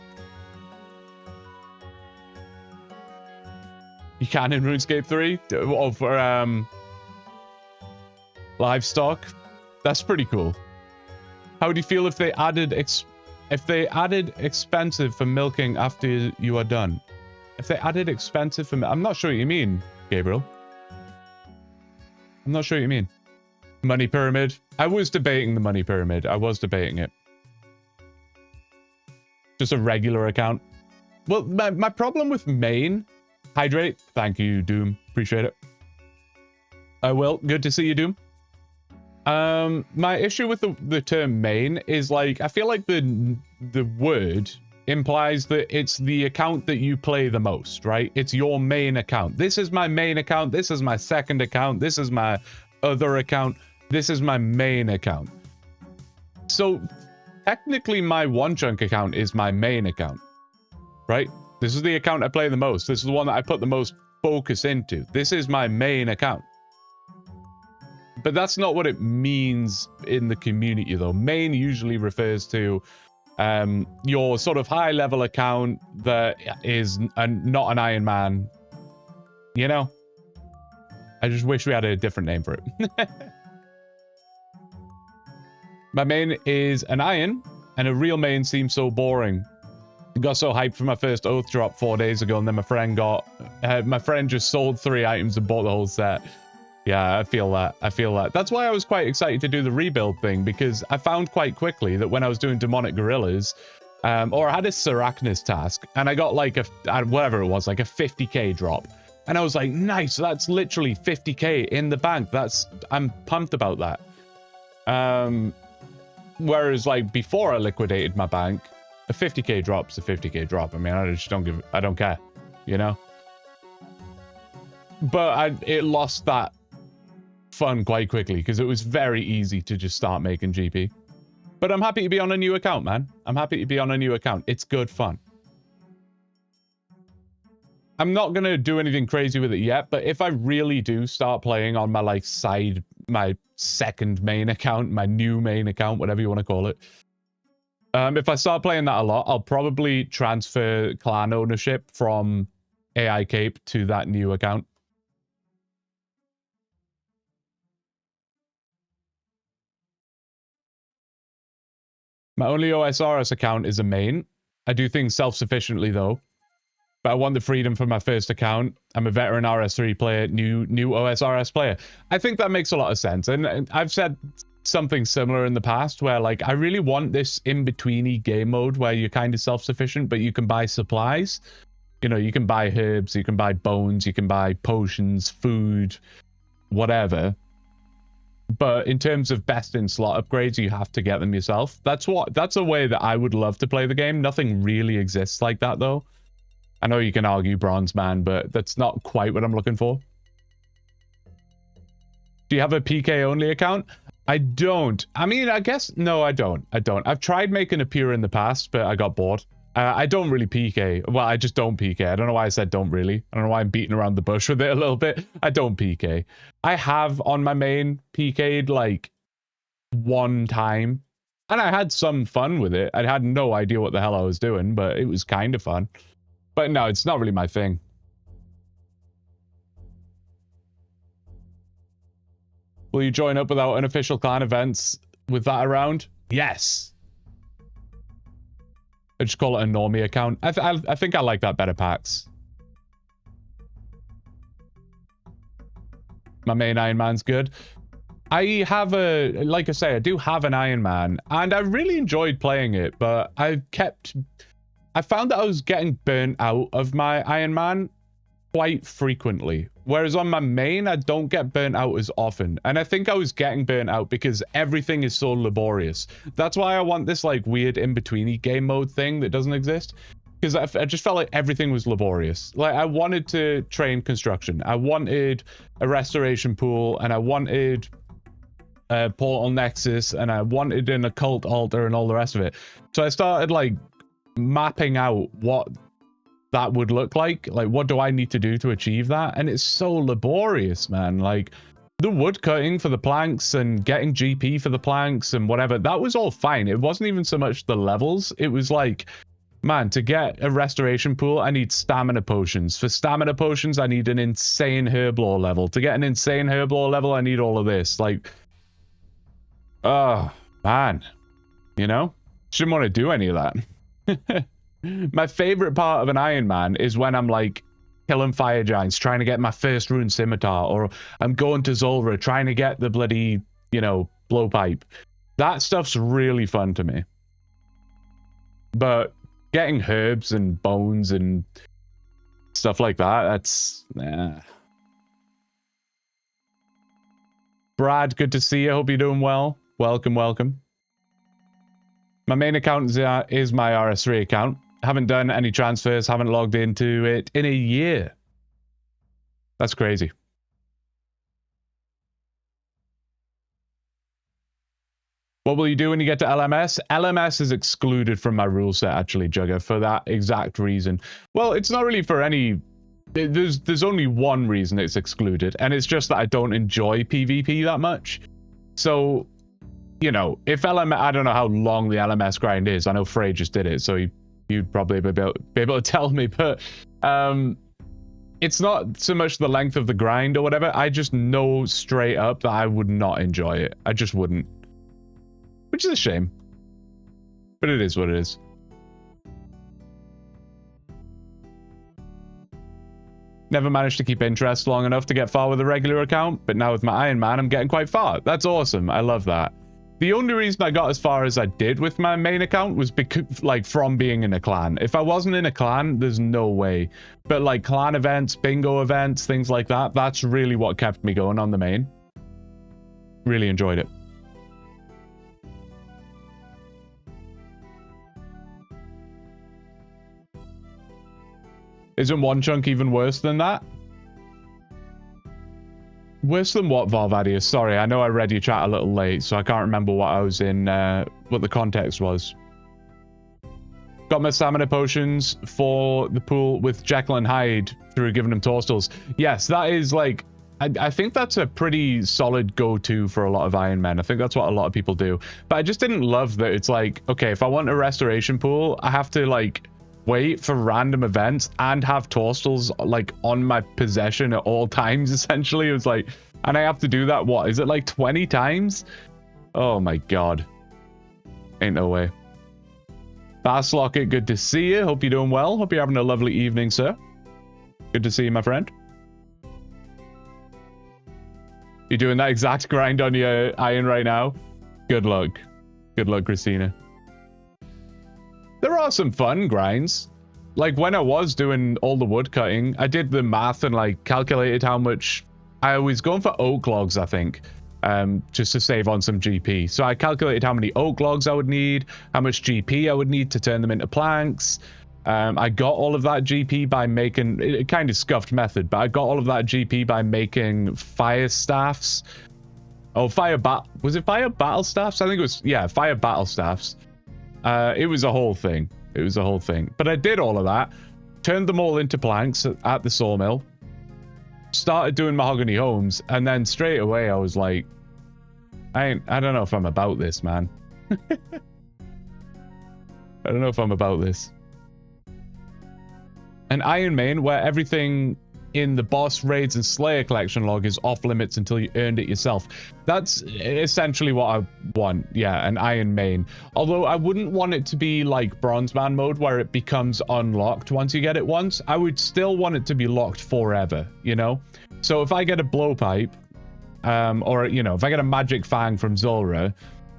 You can in RuneScape 3 for livestock. That's pretty cool. How would you feel if they added expensive for milking after you are done? If they added expensive for I'm not sure what you mean, Gabriel. I'm not sure what you mean. Money pyramid. I was debating the money pyramid. I was debating it. Just a regular account. Well, my problem with main... Hydrate. Thank you, Doom. Appreciate it. I will. Good to see you, Doom. My issue with the term main is like, I feel like the word implies that it's the account that you play the most, right? It's your main account. This is my main account. This is my second account. This is my other account. This is my main account. So technically my One Chunk account is my main account, right? This is the account I play the most. This is the one that I put the most focus into. This is my main account. But that's not what it means in the community, though. Main usually refers to your sort of high-level account that is not an Iron Man. You know? I just wish we had a different name for it. My main is an Iron, and a real main seems so boring. I got so hyped for my first Oath drop 4 days ago, and then my friend just sold 3 items and bought the whole set. Yeah, I feel that. I feel that. That's why I was quite excited to do the rebuild thing, because I found quite quickly that when I was doing Demonic Gorillas, or I had a Sarachnis task, and I got like whatever it was, like a 50k drop. And I was like, nice, that's literally 50k in the bank. I'm pumped about that. Whereas like before I liquidated my bank, a 50k drop's a 50k drop. I mean, I don't care, you know? But it lost that fun quite quickly because it was very easy to just start making GP. But I'm happy to be on a new account, man. I'm happy to be on a new account. It's good fun. I'm not going to do anything crazy with it yet, but if I really do start playing on my like my second main account, my new main account, whatever you want to call it, if I start playing that a lot, I'll probably transfer clan ownership from AI Cape to that new account. My only OSRS account is a main. I do things self-sufficiently though, but I want the freedom for my first account. I'm a veteran RS3 player, new OSRS player. I think that makes a lot of sense, and I've said something similar in the past where like I really want this in-betweeny game mode where you're kind of self-sufficient but you can buy supplies. You know, you can buy herbs, you can buy bones, you can buy potions, food, whatever. But in terms of best in slot upgrades, you have to get them yourself. That's a way that I would love to play the game. Nothing really exists like that though. I know you can argue Bronze Man, but that's not quite what I'm looking for. Do you have a PK only account? I don't. I mean, I guess, no, I don't. I've tried making a pure in the past, but I got bored. I don't really PK. Well, I just don't PK. I don't know why I said don't really. I don't know why I'm beating around the bush with it a little bit. I don't PK. I have on my main PK'd like one time, and I had some fun with it. I had no idea what the hell I was doing, but it was kind of fun. But no, it's not really my thing. Will you join up without unofficial clan events with that around? Yes. I just call it a normie account. I think I like that better, Pax. My main Iron Man's good. I have like I say, I do have an Iron Man, and I really enjoyed playing it, but I found that I was getting burnt out of my Iron Man quite frequently. Whereas on my main, I don't get burnt out as often. And I think I was getting burnt out because everything is so laborious. That's why I want this like weird in-betweeny game mode thing that doesn't exist. Because I just felt like everything was laborious. Like I wanted to train construction. I wanted a restoration pool, and I wanted a portal nexus, and I wanted an occult altar and all the rest of it. So I started like mapping out what that would look like what do I need to do to achieve that, and it's so laborious, man. Like the wood cutting for the planks and getting GP for the planks and whatever, that was all fine. It wasn't even so much the levels. It was like, man, to get a restoration pool, I need stamina potions. For stamina potions, I need an insane herblore level. To get an insane herblore level, I need all of this. Like, oh, man. You know? Shouldn't want to do any of that. My favorite part of an Iron Man is when I'm like killing fire giants, trying to get my first rune scimitar, or I'm going to Zulrah, trying to get the bloody, you know, blowpipe. That stuff's really fun to me. But getting herbs and bones and stuff like that, that's... Brad, good to see you. Hope you're doing well. Welcome, welcome. My main account is my RS3 account. Haven't done any transfers, haven't logged into it in a year. That's crazy. What will you do when you get to LMS? LMS is excluded from my rule set, actually, Jugger, for that exact reason. Well, it's not really for any... There's only one reason it's excluded, and it's just that I don't enjoy PvP that much. So, you know, if LMS... I don't know how long the LMS grind is. I know Frey just did it, so you'd probably be able to tell me, but... it's not so much the length of the grind or whatever. I just know straight up that I would not enjoy it. I just wouldn't. Which is a shame. But it is what it is. Never managed to keep interest long enough to get far with a regular account, but now with my Iron Man, I'm getting quite far. That's awesome. I love that. The only reason I got as far as I did with my main account was because, like, from being in a clan. If I wasn't in a clan, there's no way. But like clan events, bingo events, things like that, that's really what kept me going on the main. Really enjoyed it. Isn't one chunk even worse than that? Worse than what, Valvadius? Sorry, I know I read your chat a little late, so I can't remember what I was in, what the context was. Got my stamina potions for the pool with Jekyll and Hyde through giving them toastals. Yes, that is like, I think that's a pretty solid go-to for a lot of Iron Men. I think that's what a lot of people do. But I just didn't love that it's like, okay, if I want a restoration pool, I have to like wait for random events and have toastals like on my possession at all times, essentially. It was like, and I have to do that, what is it, like 20 times? Oh my god, ain't no way. Bass Locket, good to see you. Hope you're doing well. Hope you're having a lovely evening, sir. Good to see you, my friend. You're doing that exact grind on your iron right now? Good luck. Good luck, Christina. There are some fun grinds. Like when I was doing all the wood cutting, I did the math and like calculated how much... I was going for oak logs, I think, just to save on some GP. So I calculated how many oak logs I would need, how much GP I would need to turn them into planks. I got all of that GP by making... It kind of scuffed method, but I got all of that GP by making fire staffs. Oh, was it fire battle staffs? I think it was... Yeah, fire battle staffs. It was a whole thing. It was a whole thing. But I did all of that, turned them all into planks at the sawmill, started doing mahogany homes, and then straight away I was like, I don't know if I'm about this, man. I don't know if I'm about this. An Iron Main where everything in the boss, raids, and Slayer collection log is off limits until you earned it yourself. That's essentially what I want. Yeah, an Iron Main. Although I wouldn't want it to be like Bronze Man mode where it becomes unlocked once you get it once. I would still want it to be locked forever, you know? So if I get a blowpipe, or, you know, if I get a magic fang from Zulrah,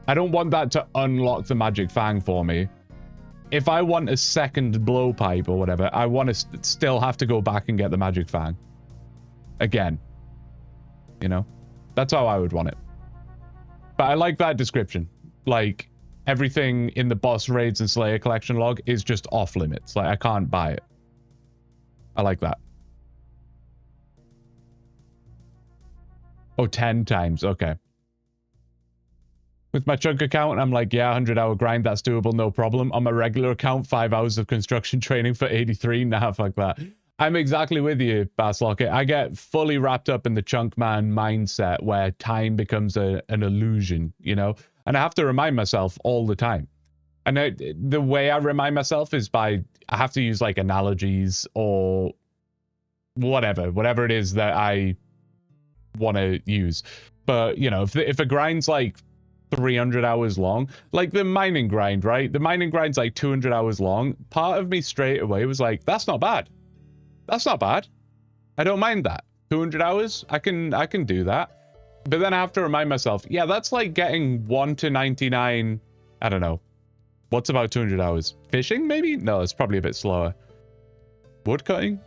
I don't want that to unlock the magic fang for me. If I want a second blowpipe or whatever, I want to still have to go back and get the magic fang. Again. You know? That's how I would want it. But I like that description. Like, everything in the boss, raids, and Slayer collection log is just off limits. Like, I can't buy it. I like that. Oh, 10 times. Okay. With my chunk account, I'm like, yeah, 100-hour grind, that's doable, no problem. On my regular account, 5 hours of construction training for 83. Nah, fuck that. I'm exactly with you, Basslocket. I get fully wrapped up in the chunk man mindset where time becomes an illusion, you know? And I have to remind myself all the time. And the way I remind myself is I have to use like analogies or whatever it is that I want to use. But, you know, if a grind's like 300 hours long, like the mining grind, right? The mining grind's like 200 hours long. Part of me straight away was like, that's not bad. That's not bad. I don't mind that. 200 hours, I can do that. But then I have to remind myself, yeah, that's like getting 1 to 99, I don't know. What's about 200 hours? Fishing, maybe? No, it's probably a bit slower. Woodcutting?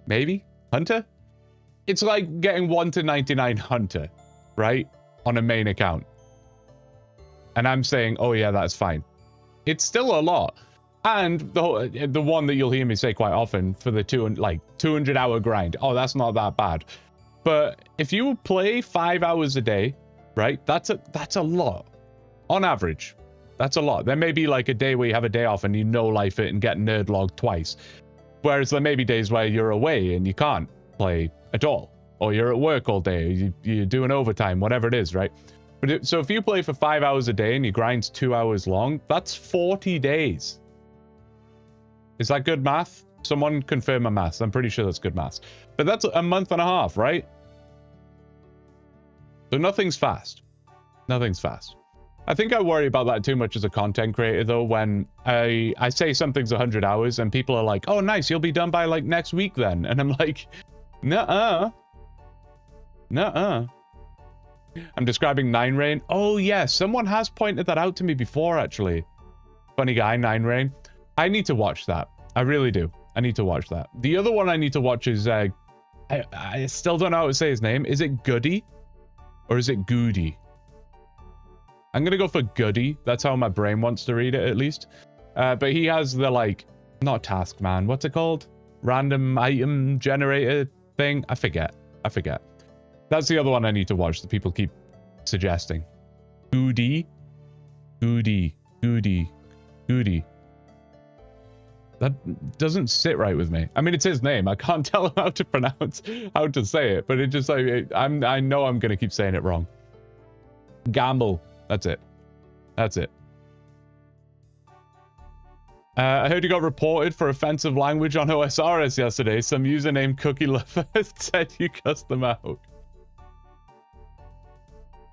Maybe? Hunter? It's like getting 1 to 99 hunter, right? On a main account. And I'm saying, oh yeah, that's fine. It's still a lot. And the one that you'll hear me say quite often for the 200 hour grind. Oh, that's not that bad. But if you play 5 hours a day, right? That's a lot. On average, that's a lot. There may be like a day where you have a day off and you no life it and get nerd logged twice. Whereas there may be days where you're away and you can't play at all. Or you're at work all day. You're doing overtime, whatever it is, right? But so if you play for 5 hours a day and your grind's 2 hours long, that's 40 days. Is that good math? Someone confirm my math. I'm pretty sure that's good math. But that's a month and a half, right? So nothing's fast. Nothing's fast. I think I worry about that too much as a content creator, though, when I say something's 100 hours and people are like, oh, nice, you'll be done by, like, next week then. And I'm like, nuh-uh. Nuh-uh. I'm describing Nine Rain. Oh, yeah, someone has pointed that out to me before, actually. Funny guy, Nine Rain. I need to watch that. I really do. I need to watch that. The other one I need to watch is, I still don't know how to say his name. Is it Goody? Or is it Goody? I'm going to go for Goody. That's how my brain wants to read it, at least. But he has the, like, not task, man. What's it called? Random item generator thing? I forget. That's the other one I need to watch that people keep suggesting. Goody? Goody. That doesn't sit right with me. I mean, it's his name. I can't tell him how to say it, but it just like, I know I'm going to keep saying it wrong. Gamble. That's it. I heard you got reported for offensive language on OSRS yesterday. Some user named Cookie Lover said you cussed them out.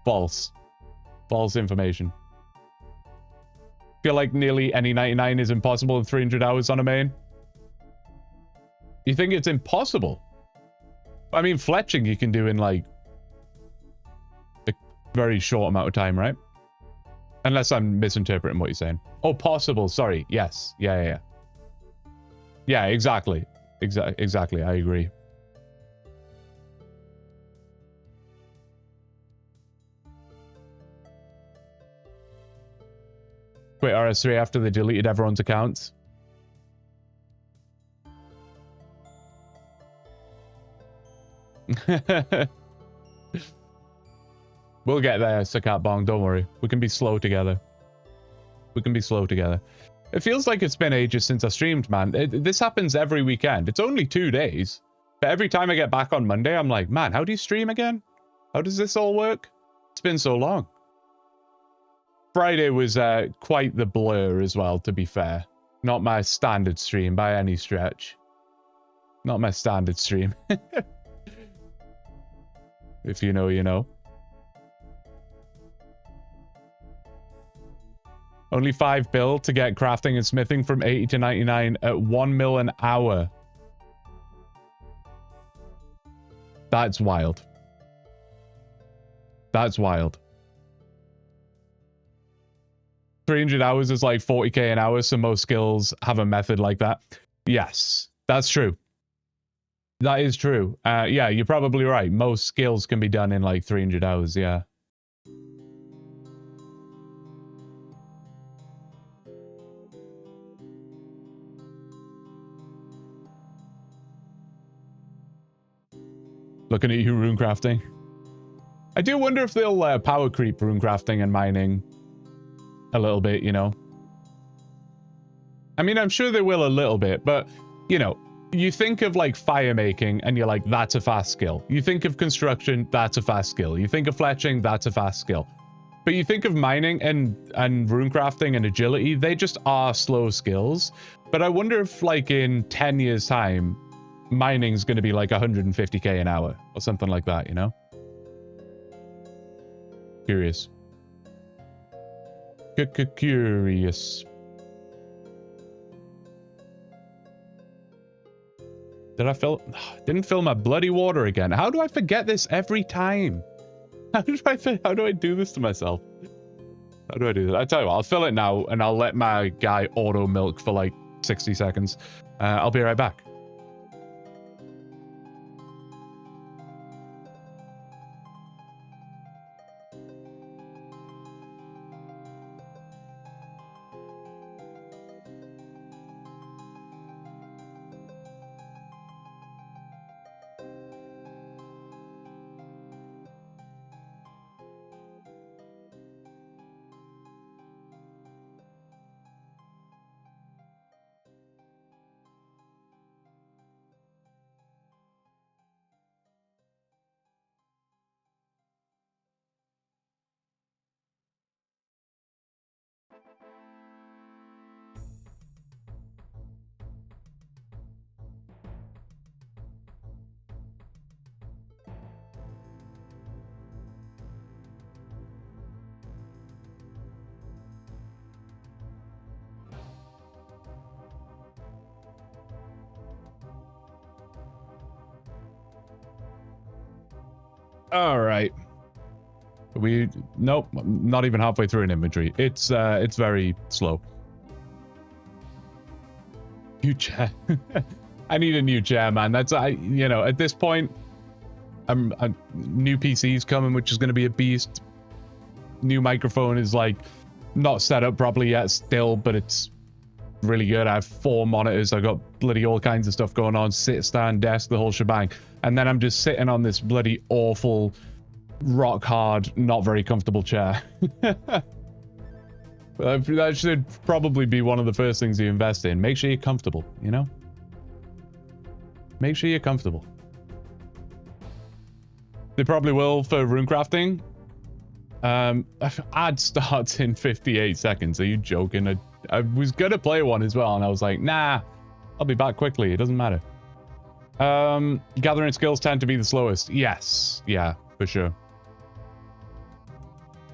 False information. Feel like nearly any 99 is impossible in 300 hours on a main. You think it's impossible? I mean, fletching you can do in like a very short amount of time, right? Unless I'm misinterpreting what you're saying. Oh, possible. Sorry. Yes. Yeah. Yeah, exactly. Exactly. I agree. Quit RS3 after they deleted everyone's accounts. We'll get there, Sakat Bong. Don't worry. We can be slow together. It feels like it's been ages since I streamed, man. This happens every weekend. It's only 2 days. But every time I get back on Monday, I'm like, man, how do you stream again? How does this all work? It's been so long. Friday was quite the blur as well, to be fair. Not my standard stream by any stretch. Not my standard stream. If you know, you know. Only 5 bill to get crafting and smithing from 80 to 99 at 1 mil an hour. That's wild. That's wild. 300 hours is like 40k an hour, so most skills have a method like that. Yes, that's true. That is true. Yeah, you're probably right. Most skills can be done in like 300 hours, yeah. Looking at you, runecrafting. I do wonder if they'll power creep runecrafting and mining a little bit, you know. I mean, I'm sure they will a little bit, but, you know, you think of like fire making and you're like, that's a fast skill. You think of construction, that's a fast skill. You think of fletching, that's a fast skill. But you think of mining and runecrafting and agility, they just are slow skills. But I wonder if like in 10 years time, mining's going to be like 150k an hour or something like that, you know? Curious. Curious. Did I fill? Didn't fill my bloody water again. How do I forget this every time? How do I do this to myself? How do I do that? I tell you what, I'll fill it now and I'll let my guy auto milk for like 60 seconds. I'll be right back. All right. Nope, not even halfway through an inventory. It's very slow. New chair. I need a new chair, man. You know, at this point, a new PC's coming, which is going to be a beast. New microphone is like not set up properly yet still, but it's really good. I have 4 monitors. I got bloody all kinds of stuff going on. Sit, stand, desk, the whole shebang. And then I'm just sitting on this bloody awful, rock hard, not very comfortable chair. That should probably be one of the first things you invest in. Make sure you're comfortable, you know? Make sure you're comfortable. They probably will for runecrafting. Ad starts in 58 seconds. Are you joking? I was gonna play one as well, and I was like, nah, I'll be back quickly. It doesn't matter. Gathering skills tend to be the slowest. Yes. Yeah, for sure.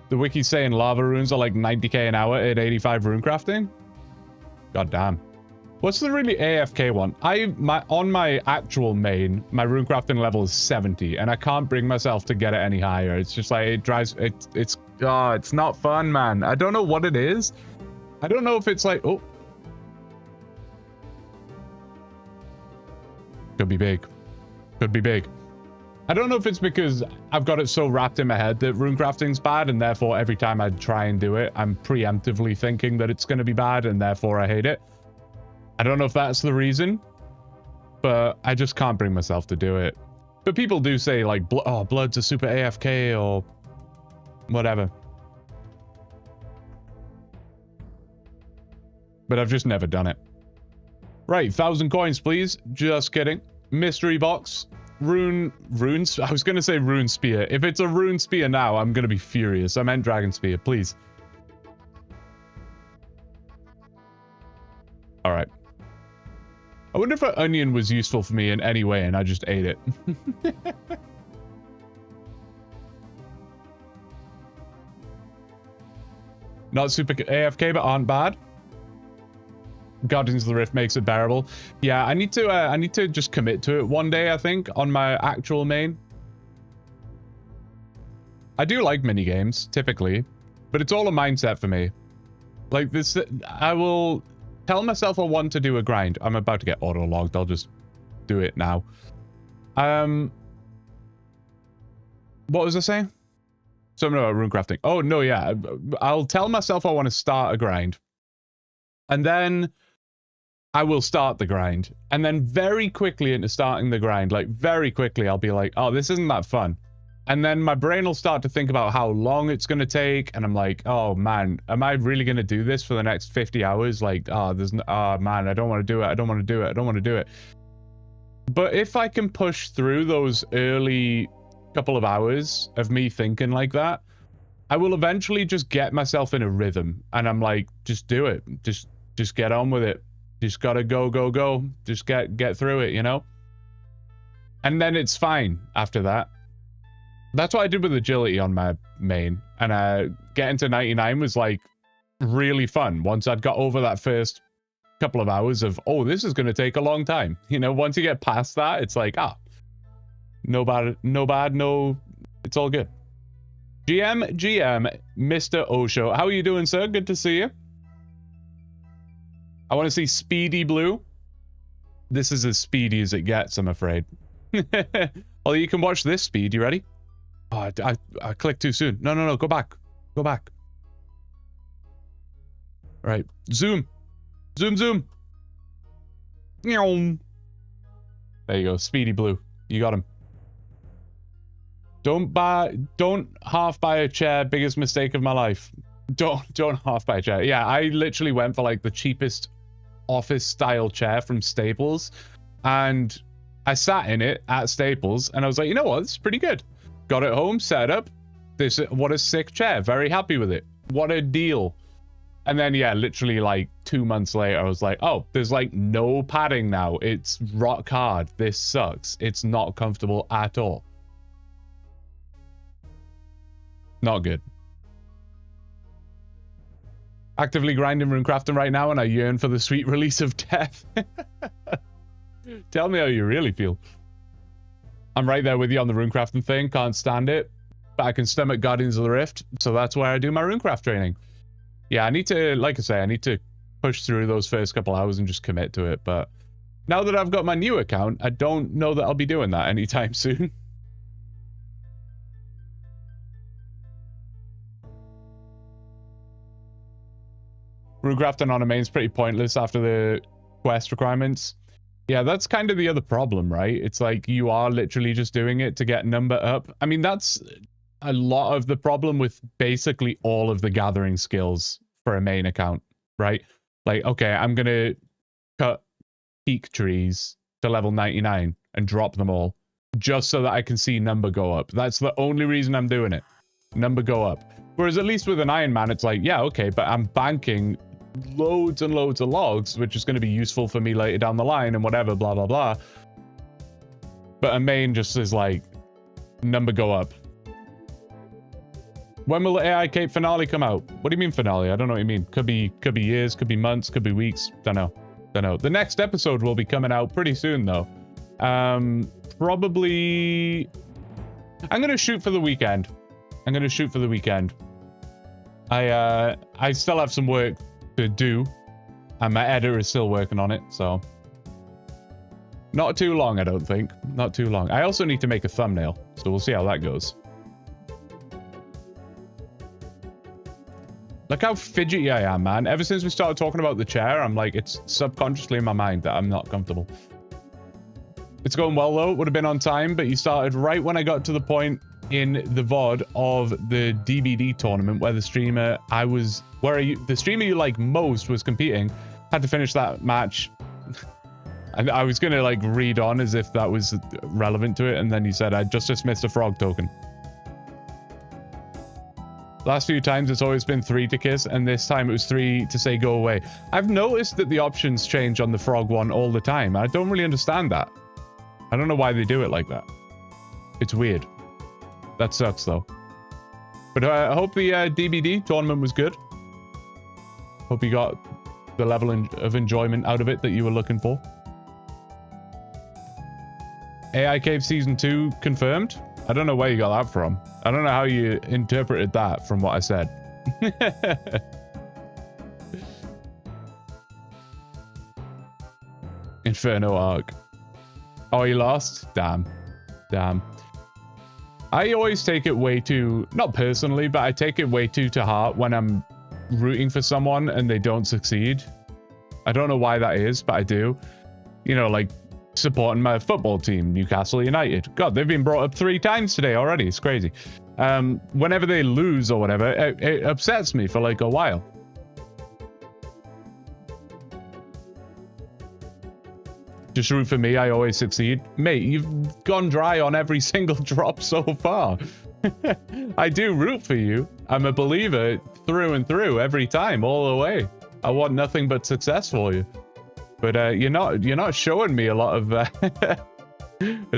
The wiki's saying lava runes are like 90k an hour at 85 runecrafting? God damn. What's the really AFK one? On my actual main, my runecrafting level is 70, and I can't bring myself to get it any higher. It's just like, it drives, it's not fun, man. I don't know what it is. I don't know if it's like, oh. Could be big. Could be big. I don't know if it's because I've got it so wrapped in my head that runecrafting's bad, and therefore every time I try and do it, I'm preemptively thinking that it's going to be bad, and therefore I hate it. I don't know if that's the reason, but I just can't bring myself to do it. But people do say, like, oh, Blood's a super AFK, or whatever. But I've just never done it. Right, 1,000 coins, please. Just kidding. Mystery box. Runes. I was going to say rune spear. If it's a rune spear now, I'm going to be furious. I meant dragon spear, please. All right. I wonder if an onion was useful for me in any way and I just ate it. Not super AFK, but aren't bad. Guardians of the Rift makes it bearable. Yeah, I need to just commit to it one day, I think, on my actual main. I do like minigames, typically, but it's all a mindset for me. Like this, I will tell myself I want to do a grind. I'm about to get auto-logged. I'll just do it now. What was I saying? Something about runecrafting. Oh, no, yeah. I'll tell myself I want to start a grind. And then I will start the grind. And then very quickly into starting the grind, like very quickly, I'll be like, oh, this isn't that fun. And then my brain will start to think about how long it's going to take. And I'm like, oh, man, am I really going to do this for the next 50 hours? Like, oh, man, I don't want to do it. I don't want to do it. I don't want to do it. But if I can push through those early couple of hours of me thinking like that, I will eventually just get myself in a rhythm. And I'm like, just do it. Just get on with it. Just gotta go. Just get through it, you know? And then it's fine after that. That's what I did with agility on my main. And getting to 99 was like really fun. Once I'd got over that first couple of hours of, oh, this is going to take a long time. You know, once you get past that, it's like, no bad, it's all good. GM, Mr. Osho. How are you doing, sir? Good to see you. I want to see Speedy Blue. This is as speedy as it gets, I'm afraid. Oh, you can watch this speed. You ready? Oh, I clicked too soon. No. Go back. Go back. Right. Zoom. Zoom. There you go. Speedy Blue. You got him. Don't half buy a chair. Biggest mistake of my life. Don't half buy a chair. Yeah, I literally went for like the cheapest office style chair from Staples, and I sat in it at Staples and I was like, you know what, this is pretty good. Got it home, set up. What a sick chair. Very happy with it. What a deal. And then, yeah, literally like 2 months later, I was like, oh, there's like no padding now. It's rock hard. This sucks. It's not comfortable at all. Not good. Actively grinding Runecrafting right now, and I yearn for the sweet release of death. Tell me how you really feel. I'm right there with you on the Runecrafting thing. Can't stand it. But I can stomach Guardians of the Rift, so that's where I do my Runecraft training. Yeah, I need to, like I say, I need to push through those first couple hours and just commit to it. But now that I've got my new account, I don't know that I'll be doing that anytime soon. Runecrafting on a main is pretty pointless after the quest requirements. Yeah, that's kind of the other problem, right? It's like you are literally just doing it to get number up. I mean, that's a lot of the problem with basically all of the gathering skills for a main account, right? Like, okay, I'm going to cut peak trees to level 99 and drop them all just so that I can see number go up. That's the only reason I'm doing it. Number go up. Whereas at least with an Iron Man, it's like, yeah, okay, but I'm banking loads and loads of logs, which is going to be useful for me later down the line and whatever, blah, blah, blah. But a main just is like, number go up. When will the AI Cape finale come out? What do you mean finale? I don't know what you mean. Could be years, could be months, could be weeks. Don't know. The next episode will be coming out pretty soon, though. Probably... I'm going to shoot for the weekend. I still have some work to do, and my editor is still working on it, so... Not too long, I don't think. Not too long. I also need to make a thumbnail, so we'll see how that goes. Look how fidgety I am, man. Ever since we started talking about the chair, I'm like, it's subconsciously in my mind that I'm not comfortable. It's going well, though. It would have been on time, but you started right when I got to the point in the VOD of the DBD tournament where the streamer the streamer you like most was competing. Had to finish that match. And I was going to like read on as if that was relevant to it, and then you said, I just dismissed a frog token. Last few times it's always been 3 to kiss, and this time it was 3 to say go away. I've noticed that the options change on the frog one all the time. I don't really understand that. I don't know why they do it like that. It's weird. That sucks though. But I hope the DBD tournament was good. Hope you got the level of enjoyment out of it that you were looking for. AI Cave Season 2 confirmed? I don't know where you got that from. I don't know how you interpreted that from what I said. Inferno Arc. Oh, you lost? Damn. I always take it way too, not personally, but I take it way too to heart when I'm rooting for someone and they don't succeed. I don't know why that is, but I do. You know, like supporting my football team, Newcastle United. God, they've been brought up 3 times today already. It's crazy. Whenever they lose or whatever, it upsets me for like a while. Just root for me, I always succeed. Mate, you've gone dry on every single drop so far. I do root for you. I'm a believer through and through every time, all the way. I want nothing but success for you. But you're not showing me a lot of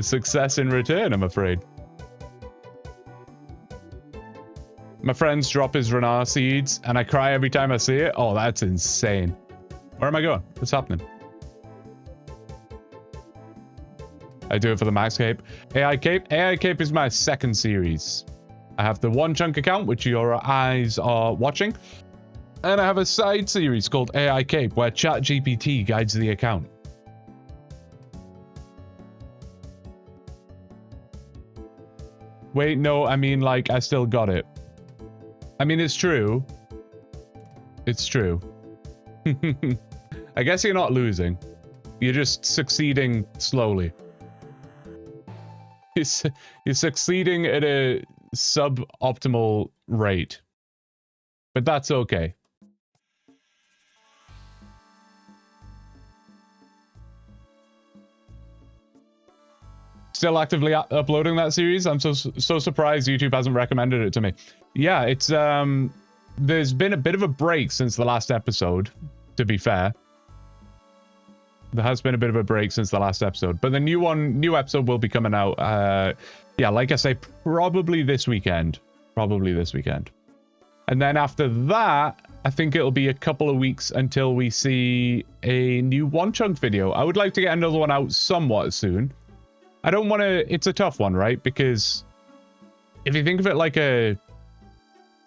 success in return, I'm afraid. My friends drop his Renar seeds, and I cry every time I see it. Oh, that's insane. Where am I going? What's happening? I do it for the max cape. AI cape. AI cape is my second series. I have the One Chunk account, which your eyes are watching. And I have a side series called AI cape, where ChatGPT guides the account. Wait, no, I mean, like, I still got it. I mean, it's true. It's true. I guess you're not losing. You're just succeeding slowly. You're succeeding at a suboptimal rate. But that's okay. Still actively uploading that series? I'm so surprised YouTube hasn't recommended it to me. Yeah, it's there's been a bit of a break since the last episode, to be fair. There has been a bit of a break since the last episode, but the new episode will be coming out, yeah, like I say, probably this weekend. Probably this weekend. And then after that, I think it'll be a couple of weeks until we see a new One Chunk video. I would like to get another one out somewhat soon. I don't want to... It's a tough one, right? Because if you think of it like a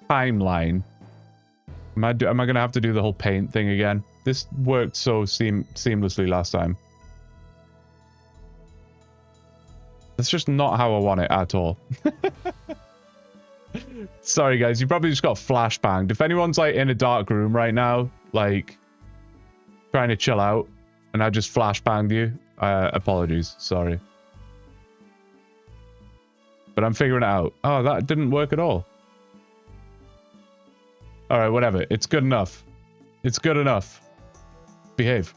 timeline... Am I going to have to do the whole paint thing again? This worked so seamlessly last time. That's just not how I want it at all. Sorry, guys. You probably just got flashbanged. If anyone's, like, in a dark room right now, like, trying to chill out, and I just flashbanged you, apologies. Sorry. But I'm figuring it out. Oh, that didn't work at all. Alright, whatever. It's good enough. It's good enough. Behave.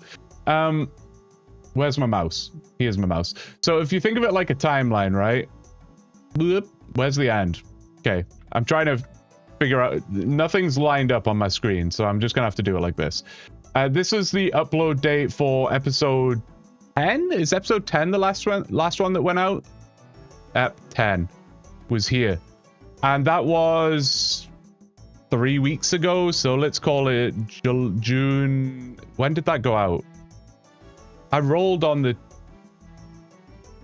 Where's my mouse? Here's my mouse. So if you think of it like a timeline, right? Where's the end? Okay. I'm trying to figure out... Nothing's lined up on my screen, so I'm just gonna have to do it like this. This is the upload date for episode 10? Is episode 10 the last one that went out? Ep 10 was here. And that was 3 weeks ago, so let's call it June. When did that go out? I rolled on the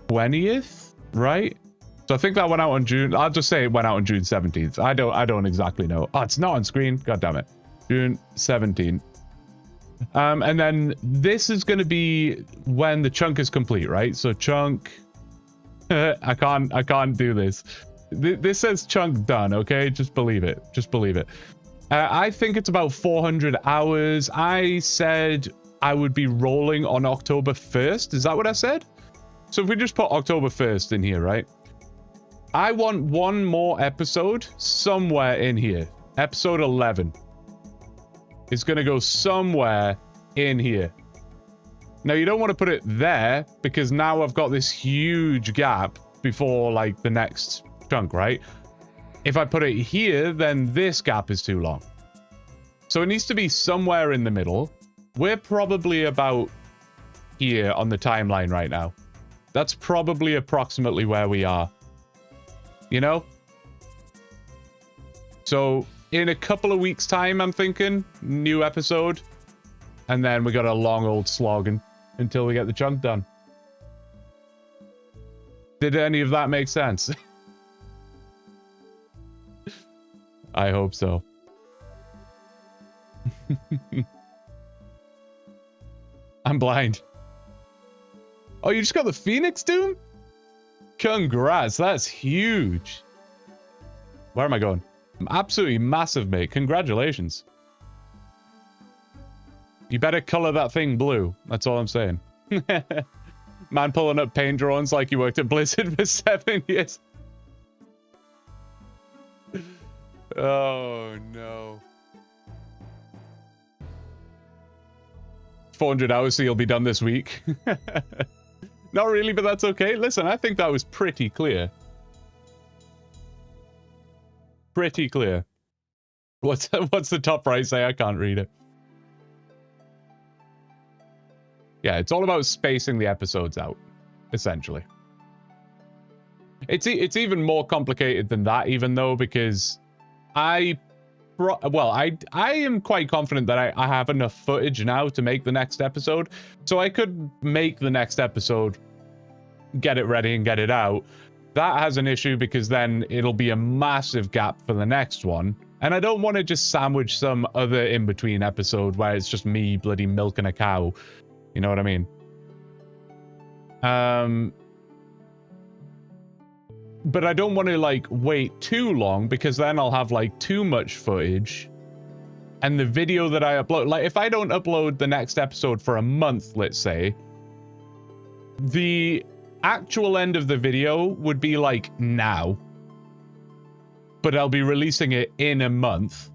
20th, right? So I think that went out on June. I'll just say it went out on June 17th. I don't exactly know. Oh, it's not on screen. God damn it. June 17th. And then this is going to be when the chunk is complete, right? So chunk. I can't do this. This says chunk done, okay? Just believe it. Just believe it. I think it's about 400 hours. I said I would be rolling on October 1st. Is that what I said? So if we just put October 1st in here, right? I want one more episode somewhere in here. Episode 11. It's going to go somewhere in here. Now, you don't want to put it there because now I've got this huge gap before, like, the next chunk, right? If I put it here, then this gap is too long. So it needs to be somewhere in the middle. We're probably about here on the timeline right now. That's probably approximately where we are. You know? So in a couple of weeks' time, I'm thinking, new episode. And then we got a long old slog until we get the chunk done. Did any of that make sense? I hope so. I'm blind. Oh, you just got the Phoenix Doom? Congrats, that's huge. Where am I going? I'm absolutely massive, mate. Congratulations. You better color that thing blue. That's all I'm saying. Man pulling up paint drawings like you worked at Blizzard for 7 years. Oh, no. 400 hours, so you'll be done this week. Not really, but that's okay. Listen, I think that was pretty clear. Pretty clear. What's the top right say? I can't read it. Yeah, it's all about spacing the episodes out, essentially. It's even more complicated than that, even though, because I am quite confident that I have enough footage now to make the next episode. So I could make the next episode, get it ready and get it out. That has an issue because then it'll be a massive gap for the next one. And I don't want to just sandwich some other in-between episode where it's just me bloody milking a cow. You know what I mean? But I don't want to, like, wait too long because then I'll have, like, too much footage. And the video that I upload... Like, if I don't upload the next episode for a month, let's say, the actual end of the video would be, like, now. But I'll be releasing it in a month.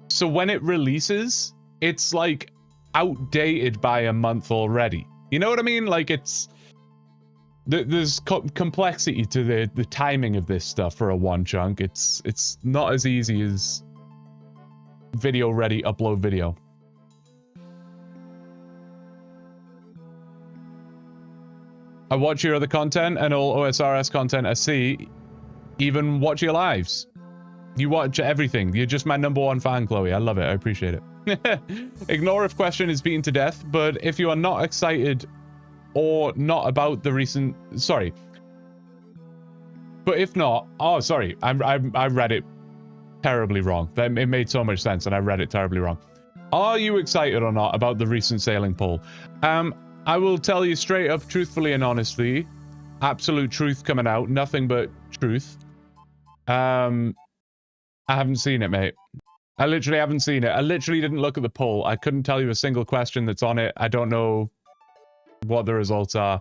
So when it releases, it's, like, outdated by a month already. You know what I mean? Like, it's... There's complexity to the timing of this stuff for a one chunk. It's not as easy as video ready, upload video. I watch your other content and all OSRS content I see, even watch your lives. You watch everything. You're just my #1 fan, Chloe. I love it. I appreciate it. Ignore if question is beaten to death, but if you are not excited or not about the recent... Sorry. But if not... Oh, sorry. I read it terribly wrong. It made so much sense, and I read it terribly wrong. Are you excited or not about the recent sailing poll? I will tell you straight up, truthfully and honestly. Absolute truth coming out. Nothing but truth. I haven't seen it, mate. I literally haven't seen it. I literally didn't look at the poll. I couldn't tell you a single question that's on it. I don't know what the results are.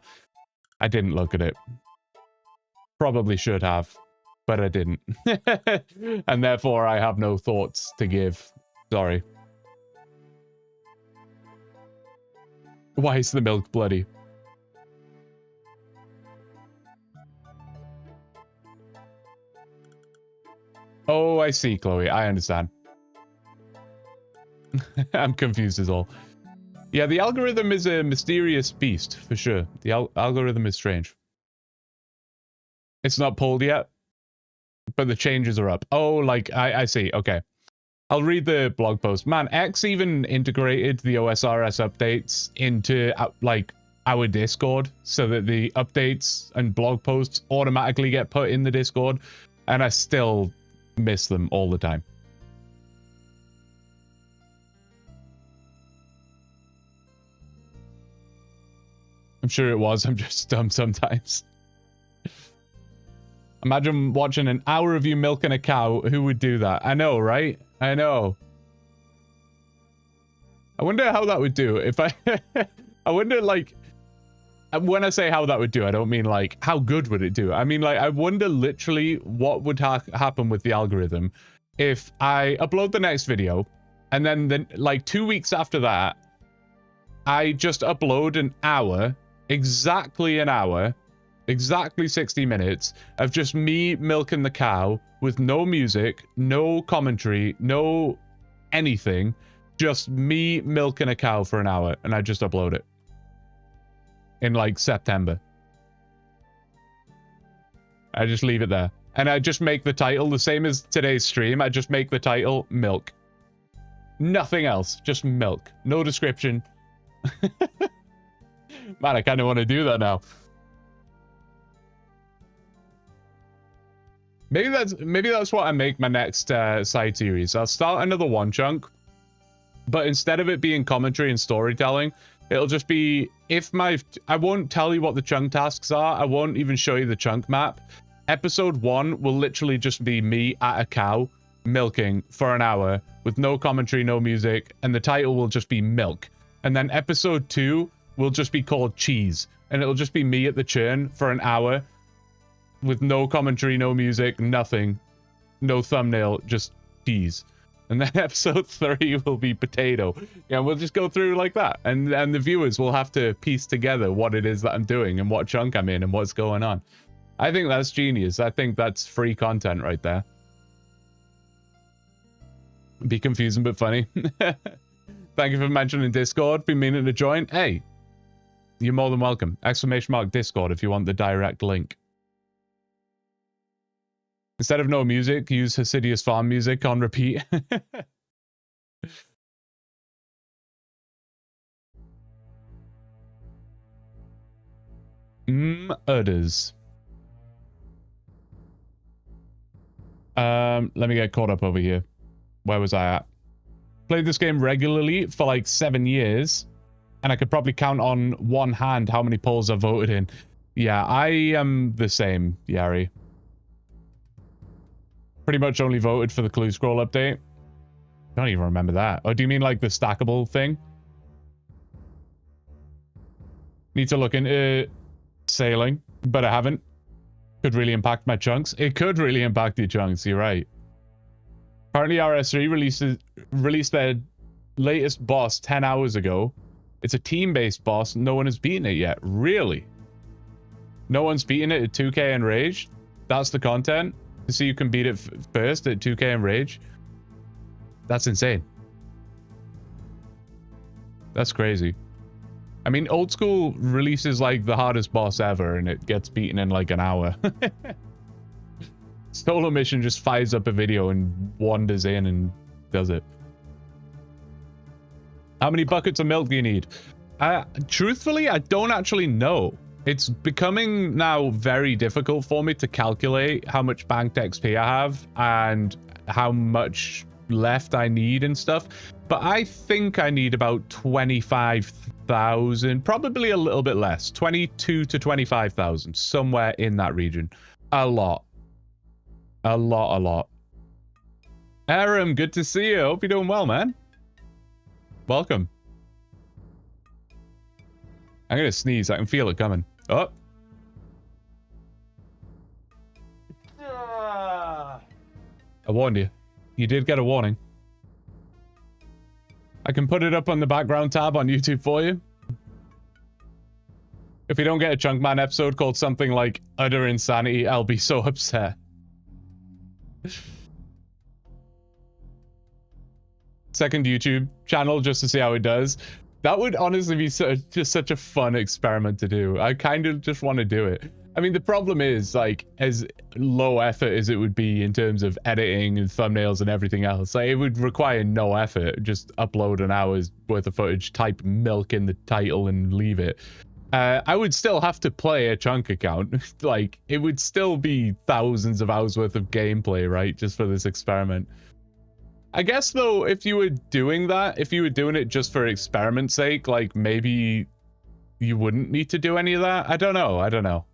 I didn't look at it. Probably should have, but I didn't. And therefore I have no thoughts to give. Sorry. Why is the milk bloody? Oh, I see, Chloe. I understand. I'm confused as all. Yeah, the algorithm is a mysterious beast, for sure. The algorithm is strange. It's not pulled yet, but the changes are up. Oh, like, I see. Okay. I'll read the blog post. Man, X even integrated the OSRS updates into, like, our Discord so that the updates and blog posts automatically get put in the Discord, and I still miss them all the time. I'm sure it was. I'm just dumb sometimes. Imagine watching an hour of you milking a cow. Who would do that? I know, right? I know. I wonder how that would do if I... I wonder, like... When I say how that would do, I don't mean, like, how good would it do? I mean, like, I wonder literally what would happen with the algorithm if I upload the next video, and then, like, 2 weeks after that, I just upload an hour... Exactly an hour, exactly 60 minutes of just me milking the cow with no music, no commentary, no anything, just me milking a cow for an hour, and I just upload it in like September. I just leave it there, and I just make the title the same as today's stream. I just make the title milk, nothing else, just milk, no description. Man, I kind of want to do that now. Maybe that's what I make my next side series. I'll start another one chunk, but instead of it being commentary and storytelling, it'll just be I won't tell you what the chunk tasks are. I won't even show you the chunk map. Episode 1 will literally just be me at a cow milking for an hour with no commentary, no music, and the title will just be milk. And then episode 2 will just be called cheese, and it'll just be me at the churn for an hour with no commentary, no music, nothing, no thumbnail, just cheese. And then episode 3 will be potato. Yeah, we'll just go through like that. And the viewers will have to piece together what it is that I'm doing and what chunk I'm in and what's going on. I think that's genius. I think that's free content right there. Be confusing but funny. Thank you for mentioning Discord. Been meaning to join. Hey, you're more than welcome. !Discord if you want the direct link. Instead of no music, use Hasidious Farm music on repeat. Udders. Let me get caught up over here. Where was I at? Played this game regularly for like 7 years, and I could probably count on one hand how many polls I voted in. Yeah, I am the same, Yari. Pretty much only voted for the clue scroll update. I don't even remember that. Or do you mean like the stackable thing? Need to look into sailing, but I haven't. Could really impact my chunks. It could really impact your chunks, you're right. Currently RS3 released their latest boss 10 hours ago. It's a team-based boss. No one has beaten it yet. Really? No one's beaten it at 2k Enraged? That's the content? To see you can beat it first at 2k Enraged? That's insane. That's crazy. I mean, old school releases like the hardest boss ever and it gets beaten in like an hour. Solo Mission just fires up a video and wanders in and does it. How many buckets of milk do you need? Truthfully, I don't actually know. It's becoming now very difficult for me to calculate how much banked XP I have and how much left I need and stuff. But I think I need about 25,000, probably a little bit less, 22 to 25,000, somewhere in that region. A lot. A lot. Aram, good to see you. Hope you're doing well, man. Welcome. I'm gonna sneeze. I can feel it coming. Oh. I warned you. You did get a warning. I can put it up on the background tab on YouTube for you. If we don't get a Chunkman episode called something like Utter Insanity, I'll be so upset. Second YouTube channel just to see how it does. That would honestly be just such a fun experiment to do. I kind of just want to do it. I mean, the problem is, like, as low effort as it would be in terms of editing and thumbnails and everything else, like, it would require no effort. Just upload an hour's worth of footage, type milk in the title and leave it. I would still have to play a chunk account. Like, it would still be thousands of hours worth of gameplay, right? Just for this experiment. I guess, though, if you were doing that, if you were doing it just for experiment's sake, like, maybe you wouldn't need to do any of that. I don't know.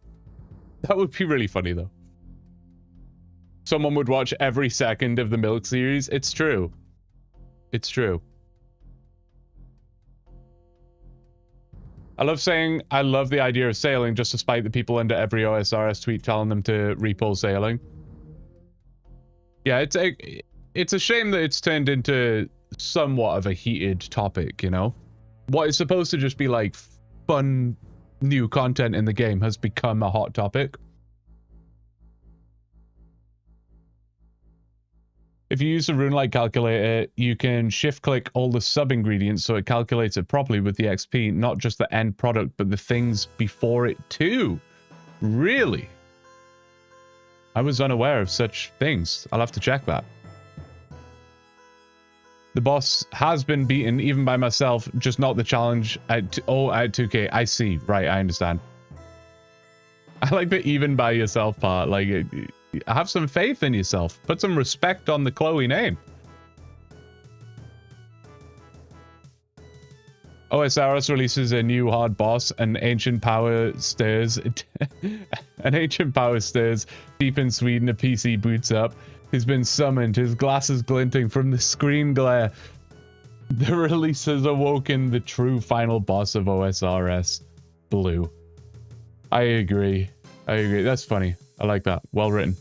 That would be really funny, though. Someone would watch every second of the Milk series. It's true. It's true. I love saying I love the idea of sailing just to spite the people under every OSRS tweet telling them to repull sailing. Yeah, it's a shame that it's turned into somewhat of a heated topic, you know? What is supposed to just be like fun new content in the game has become a hot topic. If you use the Runelite calculator, you can shift-click all the sub-ingredients so it calculates it properly with the XP, not just the end product, but the things before it too. Really? I was unaware of such things. I'll have to check that. The boss has been beaten, even by myself, just not the challenge at 2k. I see. Right, I understand. I like the even by yourself part. Like, have some faith in yourself. Put some respect on the Chloe name. OSRS releases a new hard boss, an ancient power stirs. An ancient power stirs. Deep in Sweden, a PC boots up. He's been summoned, his glasses glinting from the screen glare. The release has awoken the true final boss of OSRS, Blue. I agree. That's funny. I like that. Well written.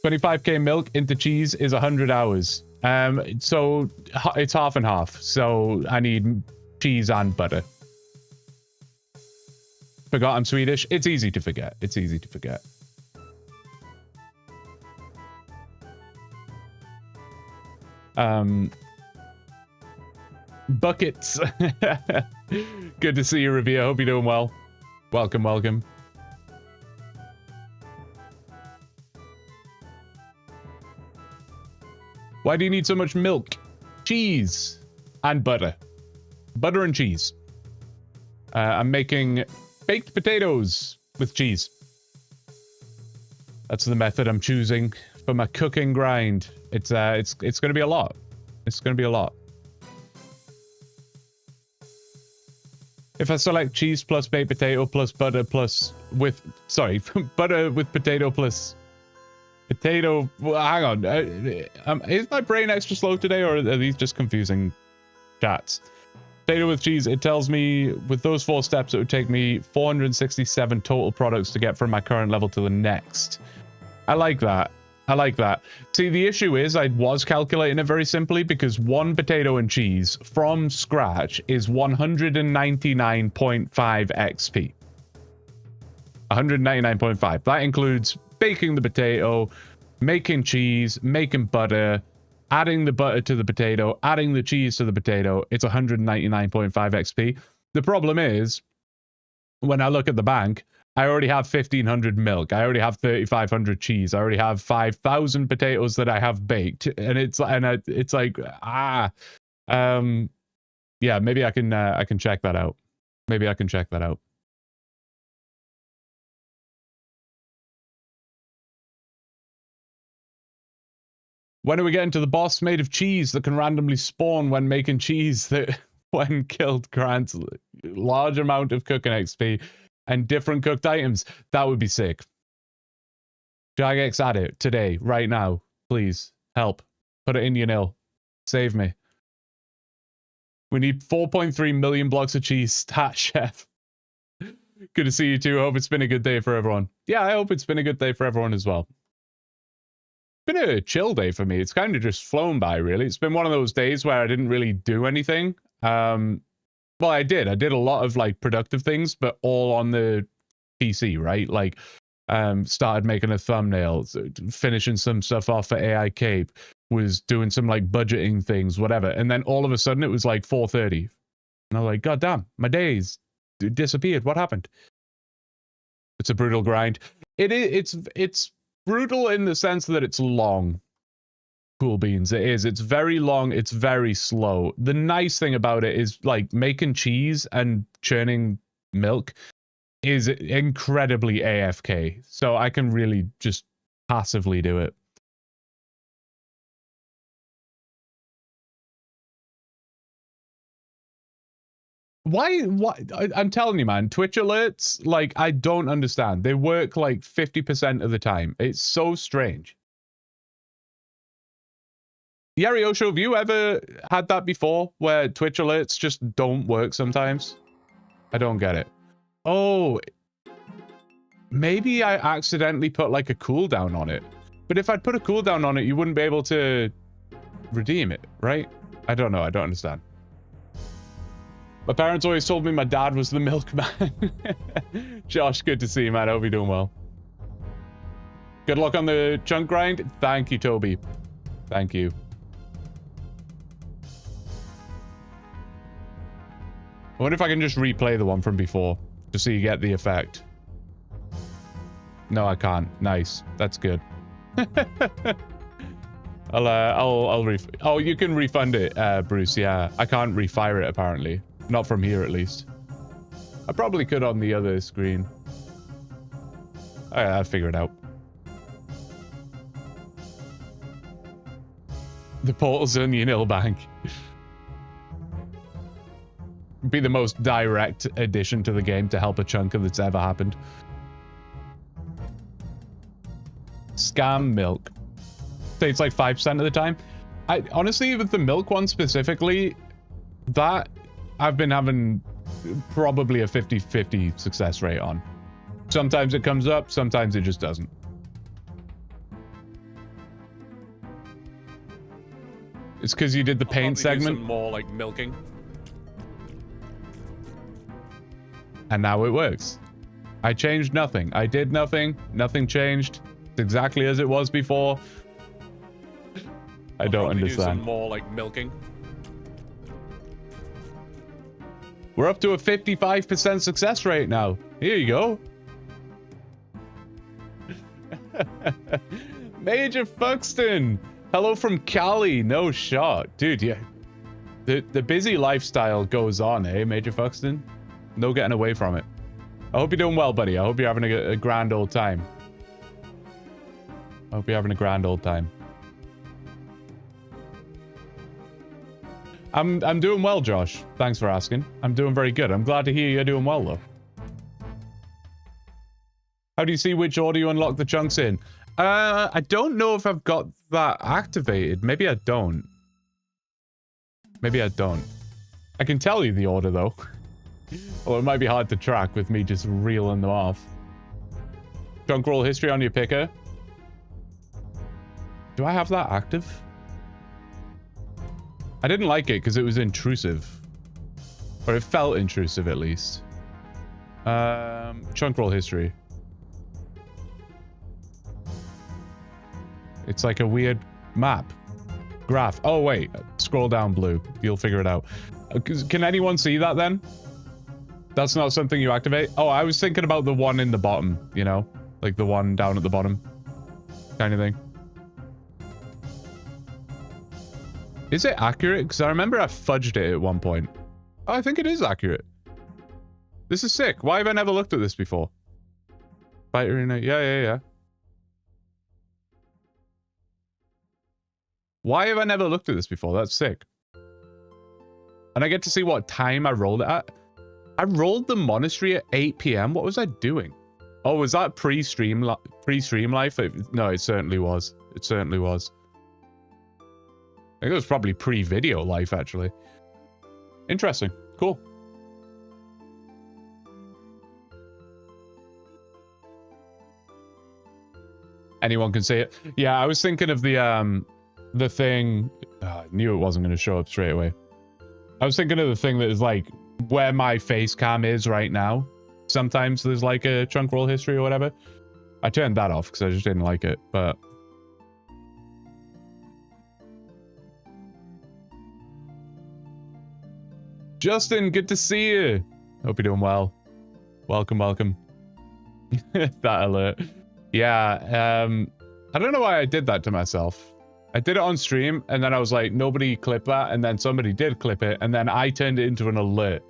25k milk into cheese is 100 hours. So it's half and half. So I need cheese and butter. Forgot I'm Swedish. It's easy to forget. It's easy to forget. Buckets. Good to see you, Revere. Hope you're doing well. Welcome, welcome. Why do you need so much milk? Cheese and butter. Butter and cheese. I'm making baked potatoes with cheese. That's the method I'm choosing for my cooking grind. It's going to be a lot. It's going to be a lot. If I select cheese plus baked potato plus butter plus with, sorry, butter with potato plus potato, well, hang on. Is my brain extra slow today, or are these just confusing chats? Potato with cheese, it tells me with those 4 steps, it would take me 467 total products to get from my current level to the next. I like that. I like that. See, the issue is I was calculating it very simply because 1 potato and cheese from scratch is 199.5 XP. 199.5. That includes baking the potato, making cheese, making butter, adding the butter to the potato, adding the cheese to the potato. It's 199.5 XP. The problem is, when I look at the bank, I already have 1,500 milk. I already have 3,500 cheese. I already have 5,000 potatoes that I have baked, and it's like yeah, maybe I can check that out. Maybe I can check that out. When are we getting to the boss made of cheese that can randomly spawn when making cheese that when killed grants large amount of cooking XP and different cooked items? That would be sick. Jagex, add it today, right now. Please, help. Put it in your nil. Save me. We need 4.3 million blocks of cheese. Stat chef. Good to see you too. Hope it's been a good day for everyone. Yeah, I hope it's been a good day for everyone as well. It's been a chill day for me. It's kind of just flown by, really. It's been one of those days where I didn't really do anything. Well, I did a lot of like productive things, but all on the PC, right? Like started making a thumbnail, finishing some stuff off for AI Cape, was doing some like budgeting things, whatever. And then all of a sudden it was like 4:30. And I was like, God damn, my days disappeared. What happened? It's a brutal grind. It's brutal in the sense that it's long. Cool beans, it is. It's very long, it's very slow. The nice thing about it is like making cheese and churning milk is incredibly AFK. So I can really just passively do it. Why? I'm telling you, man, Twitch alerts, like, I don't understand. They work like 50% of the time. It's so strange. Yariosho, have you ever had that before, where Twitch alerts just don't work sometimes? I don't get it. Oh, maybe I accidentally put like a cooldown on it. But if I'd put a cooldown on it, you wouldn't be able to redeem it, right? I don't know. I don't understand. My parents always told me my dad was the milkman. Josh, good to see you, man. I hope you're doing well. Good luck on the chunk grind. Thank you, Toby. Thank you. I wonder if I can just replay the one from before, just so you get the effect. No, I can't. Nice. That's good. I'll oh, you can refund it, Bruce. Yeah, I can't refire it apparently. Not from here, at least. I probably could on the other screen. I'll figure it out. The portal's in the Unil Bank. Be the most direct addition to the game to help a chunker that's ever happened. Scam milk. Say it's like 5% of the time. I honestly, with the milk one specifically, that I've been having probably a 50-50 success rate on. Sometimes it comes up, sometimes it just doesn't. It's because you did the paint segment. Some more like milking. And now it works. I changed nothing. I did nothing. Nothing changed. It's exactly as it was before. I don't understand. Some more like milking. We're up to a 55% success rate now. Here you go. Major Fuxton. Hello from Cali. No shot. Dude, yeah. The busy lifestyle goes on, eh, Major Fuxton? No getting away from it. I hope you're doing well, buddy. I hope you're having a grand old time. I hope you're having a grand old time. I'm doing well, Josh. Thanks for asking. I'm doing very good. I'm glad to hear you're doing well, though. How do you see which order you unlock the chunks in? I don't know if I've got that activated. Maybe I don't. Maybe I don't. I can tell you the order, though. Well, it might be hard to track with me just reeling them off. Chunk roll history on your picker. Do I have that active? I didn't like it because it was intrusive. Or it felt intrusive, at least. Chunk roll history. It's like a weird map. Graph. Oh, wait. Scroll down, Blue. You'll figure it out. Can anyone see that, then? That's not something you activate? Oh, I was thinking about the one in the bottom, you know? Like the one down at the bottom. Kind of thing. Is it accurate? Because I remember I fudged it at one point. Oh, I think it is accurate. This is sick. Why have I never looked at this before? Fight arena. Yeah. Why have I never looked at this before? That's sick. And I get to see what time I rolled it at. I rolled the monastery at 8 p.m. What was I doing? Oh, was that pre-stream life? No, it certainly was. It certainly was. I think it was probably pre-video life, actually. Interesting. Cool. Anyone can see it. Yeah, I was thinking of the thing. I knew it wasn't going to show up straight away. I was thinking of the thing that is like where my face cam is right now. Sometimes there's like a chunk roll history or whatever. I turned that off because I just didn't like it, but... Justin, good to see you. Hope you're doing well. Welcome. That alert. Yeah, I don't know why I did that to myself. I did it on stream, and then I was like, nobody clip that, and then somebody did clip it, and then I turned it into an alert.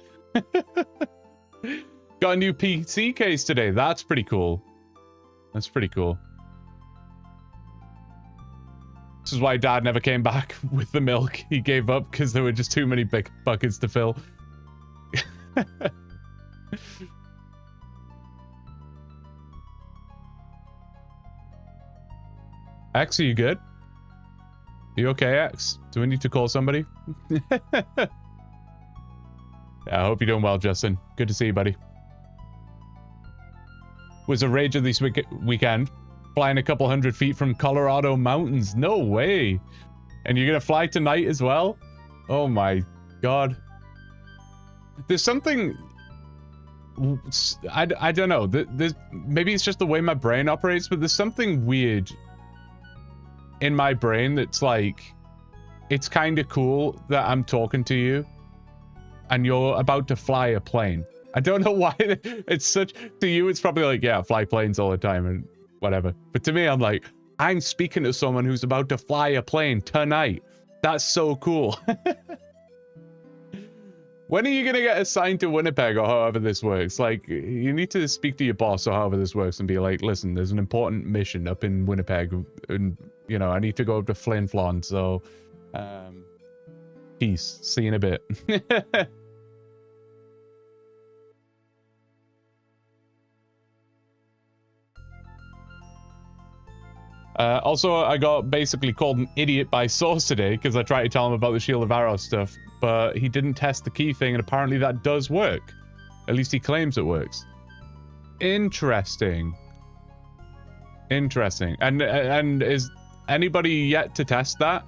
Got a new PC case today. That's pretty cool. That's pretty cool. This is why Dad never came back with the milk. He gave up because there were just too many big buckets to fill. X, are you good? You okay, X? Do we need to call somebody? Yeah, I hope you're doing well, Justin. Good to see you, buddy. Was a rager this weekend. Flying a couple 100 feet from Colorado mountains. No way. And you're gonna fly tonight as well? Oh my god. There's something... I don't know. There's, maybe it's just the way my brain operates, but there's something weird in my brain that's like... It's kind of cool that I'm talking to you and you're about to fly a plane. I don't know why. It's such... To you, it's probably like, yeah, fly planes all the time and whatever. But to me, I'm like, I'm speaking to someone who's about to fly a plane tonight. That's so cool. When are you going to get assigned to Winnipeg or however this works? Like, you need to speak to your boss or however this works and be like, listen, there's an important mission up in Winnipeg and, you know, I need to go up to Flin Flon, so, peace. See you in a bit. Also, I got basically called an idiot by Source today because I tried to tell him about the Shield of Aros stuff, but he didn't test the key thing, and apparently that does work. At least he claims it works. Interesting. Interesting. And is anybody yet to test that?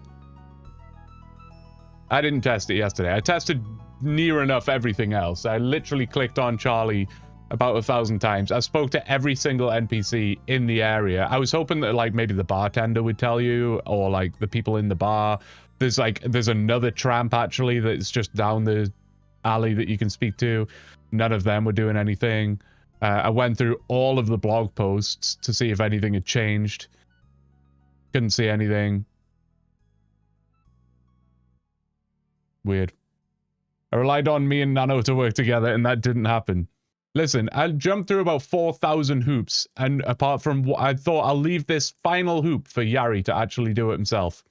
I didn't test it yesterday. I tested near enough everything else. I literally clicked on Charlie about 1,000 times. I spoke to every single NPC in the area. I was hoping that like maybe the bartender would tell you, or like the people in the bar. There's another tramp actually that's just down the alley that you can speak to. None of them were doing anything. I went through all of the blog posts to see if anything had changed. Couldn't see anything. Weird. I relied on me and Nano to work together, and that didn't happen. Listen, I jumped through about 4,000 hoops, and apart from what I thought, I'll leave this final hoop for Yari to actually do it himself.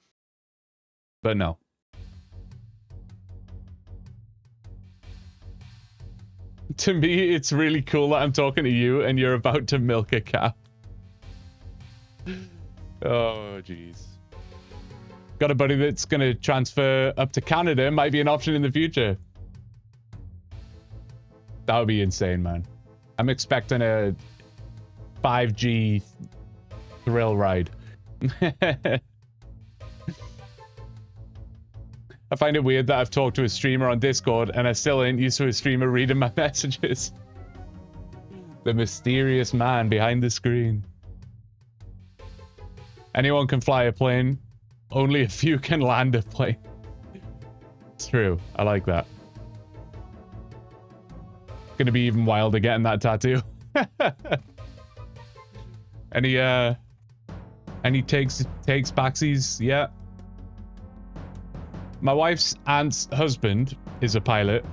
But no. To me, it's really cool that I'm talking to you and you're about to milk a cow. Oh, jeez. Got a buddy that's going to transfer up to Canada. Might be an option in the future. That would be insane, man. I'm expecting a 5G thrill ride. I find it weird that I've talked to a streamer on Discord and I still ain't used to a streamer reading my messages. The mysterious man behind the screen. Anyone can fly a plane. Only a few can land a plane. It's true. I like that. Gonna be even wilder getting that tattoo. Any takes backsies? Yeah. My wife's aunt's husband is a pilot.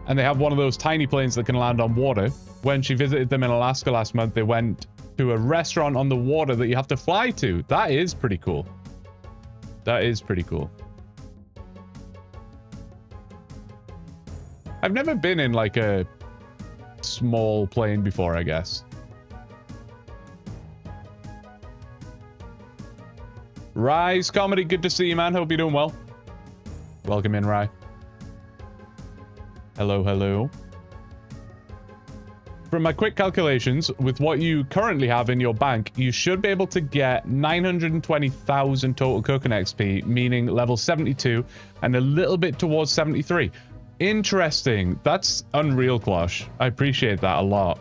And they have one of those tiny planes that can land on water. When she visited them in Alaska last month, they went to a restaurant on the water that you have to fly to. That is pretty cool. That is pretty cool. I've never been in like a small plane before, I guess. Rise Comedy, good to see you, man. Hope you're doing well. Welcome in, Rye. Hello, hello. From my quick calculations, with what you currently have in your bank, you should be able to get 920,000 total cooking XP, meaning level 72, and a little bit towards 73. Interesting. That's unreal, Klosh. I appreciate that a lot.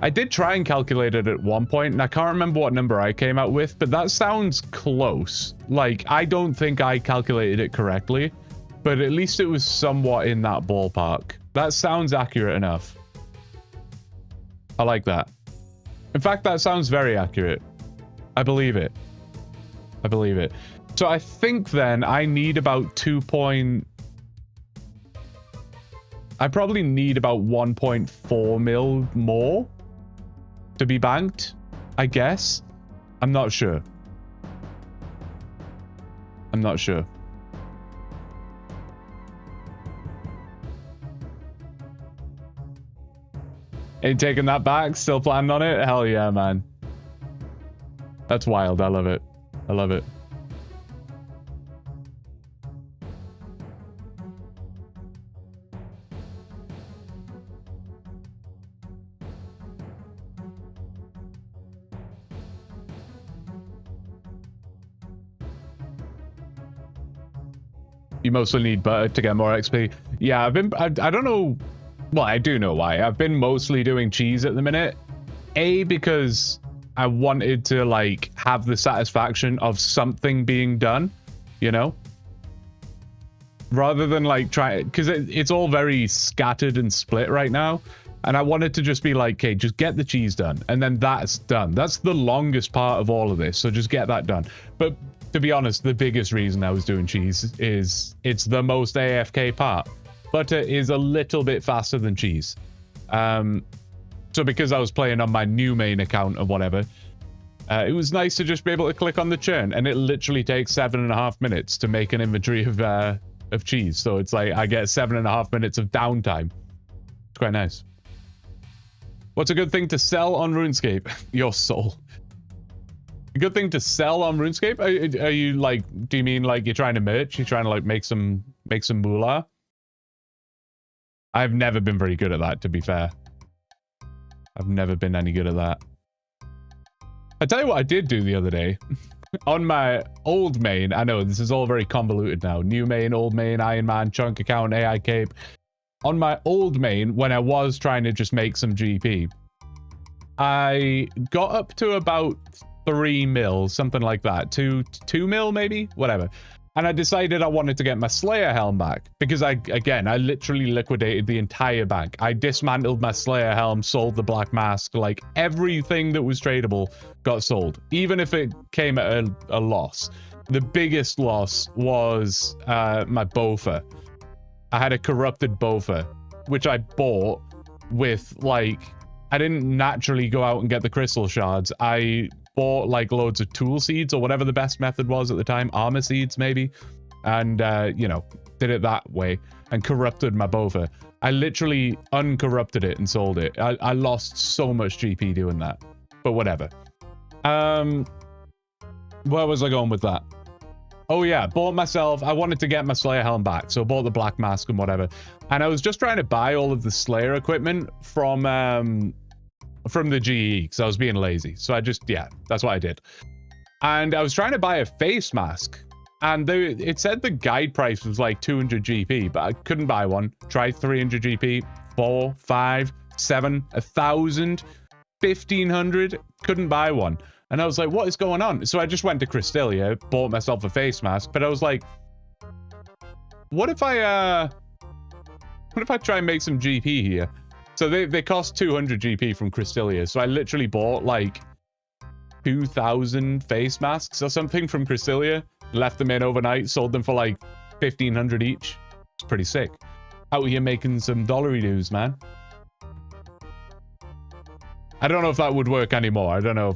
I did try and calculate it at one point, and I can't remember what number I came out with, but that sounds close. Like, I don't think I calculated it correctly, but at least it was somewhat in that ballpark. That sounds accurate enough. I like that. In fact, that sounds very accurate. I believe it. I believe it. So I think then I need about I probably need about 1.4 mil more to be banked, I guess. I'm not sure. I'm not sure. Ain't taking that back? Still planning on it? Hell yeah, man. That's wild. I love it. I love it. You mostly need butter to get more XP. Yeah, I don't know. Well, I do know why. I've been mostly doing cheese at the minute. A, because I wanted to, like, have the satisfaction of something being done, you know? Rather than, like, try... Because it's all very scattered and split right now. And I wanted to just be like, okay, just get the cheese done. And then that's done. That's the longest part of all of this. So just get that done. But to be honest, the biggest reason I was doing cheese is it's the most AFK part. Butter is a little bit faster than cheese. So because I was playing on my new main account or whatever, it was nice to just be able to click on the churn, and it literally takes 7.5 minutes to make an inventory of cheese. So it's like I get 7.5 minutes of downtime. It's quite nice. What's a good thing to sell on RuneScape? Your soul. A good thing to sell on RuneScape? Are you like, do you mean like you're trying to merch? You're trying to like make some moolah? I've never been very good at that, to be fair. I've never been any good at that. I tell you what I did do the other day. on my old main, I know this is all very convoluted now. New main, old main, Iron Man, chunk account, AI cape. On my old main, when I was trying to just make some GP, I got up to about 3 mil, something like that. 2 mil maybe? Whatever. And I decided I wanted to get my Slayer helm back because I literally liquidated the entire bank. I dismantled my Slayer helm, sold the black mask, like everything that was tradable got sold, even if it came at a loss. The biggest loss was my Bofa. I had a corrupted Bofa, which I bought with like, I didn't naturally go out and get the crystal shards. I bought like loads of tool seeds or whatever the best method was at the time, armor seeds maybe, and you know, did it that way and corrupted my Bofa. I literally uncorrupted it and sold it. I lost so much GP doing that, but whatever. Where was I going with that? Oh yeah, bought myself, I wanted to get my Slayer helm back, so bought the black mask and whatever. And I was just trying to buy all of the Slayer equipment from the GE, because I was being lazy. So I just, yeah, that's what I did. And I was trying to buy a face mask, and it said the guide price was like 200 GP, but I couldn't buy one. Tried 300 GP, 4, 5, 7, 1,000, 1,500, couldn't buy one. And I was like, what is going on? So I just went to Krystilia, bought myself a face mask, but I was like, what if I try and make some GP here? So they cost 200 GP from Krystilia. So I literally bought like 2,000 face masks or something from Krystilia, left them in overnight, sold them for like 1,500 each. It's pretty sick. Out here making some dollary dues, man. I don't know if that would work anymore. I don't know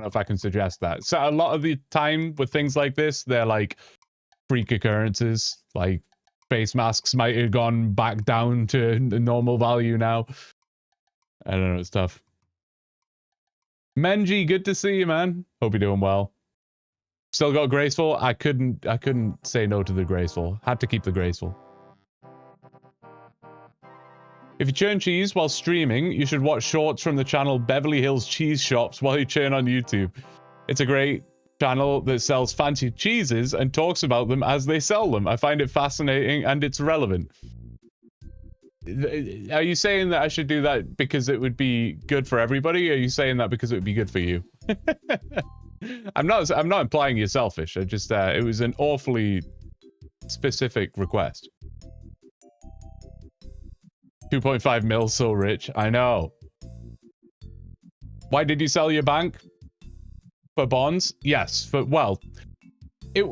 if I can suggest that. So a lot of the time with things like this, they're like freak occurrences. Like face masks might have gone back down to the normal value now. I don't know, it's tough. Menji, good to see you, man. Hope you're doing well. Still got graceful. I couldn't say no to the graceful. Had to keep the graceful. If you churn cheese while streaming, you should watch shorts from the channel Beverly Hills Cheese Shops while you churn on YouTube. It's a great channel that sells fancy cheeses and talks about them as they sell them. I find it fascinating and it's relevant. Are you saying that I should do that because it would be good for everybody? Or are you saying that because it would be good for you? I'm not implying you're selfish. I just it was an awfully specific request. 2.5 mil, so rich. I know. Why did you sell your bank? For bonds? Yes. For, well,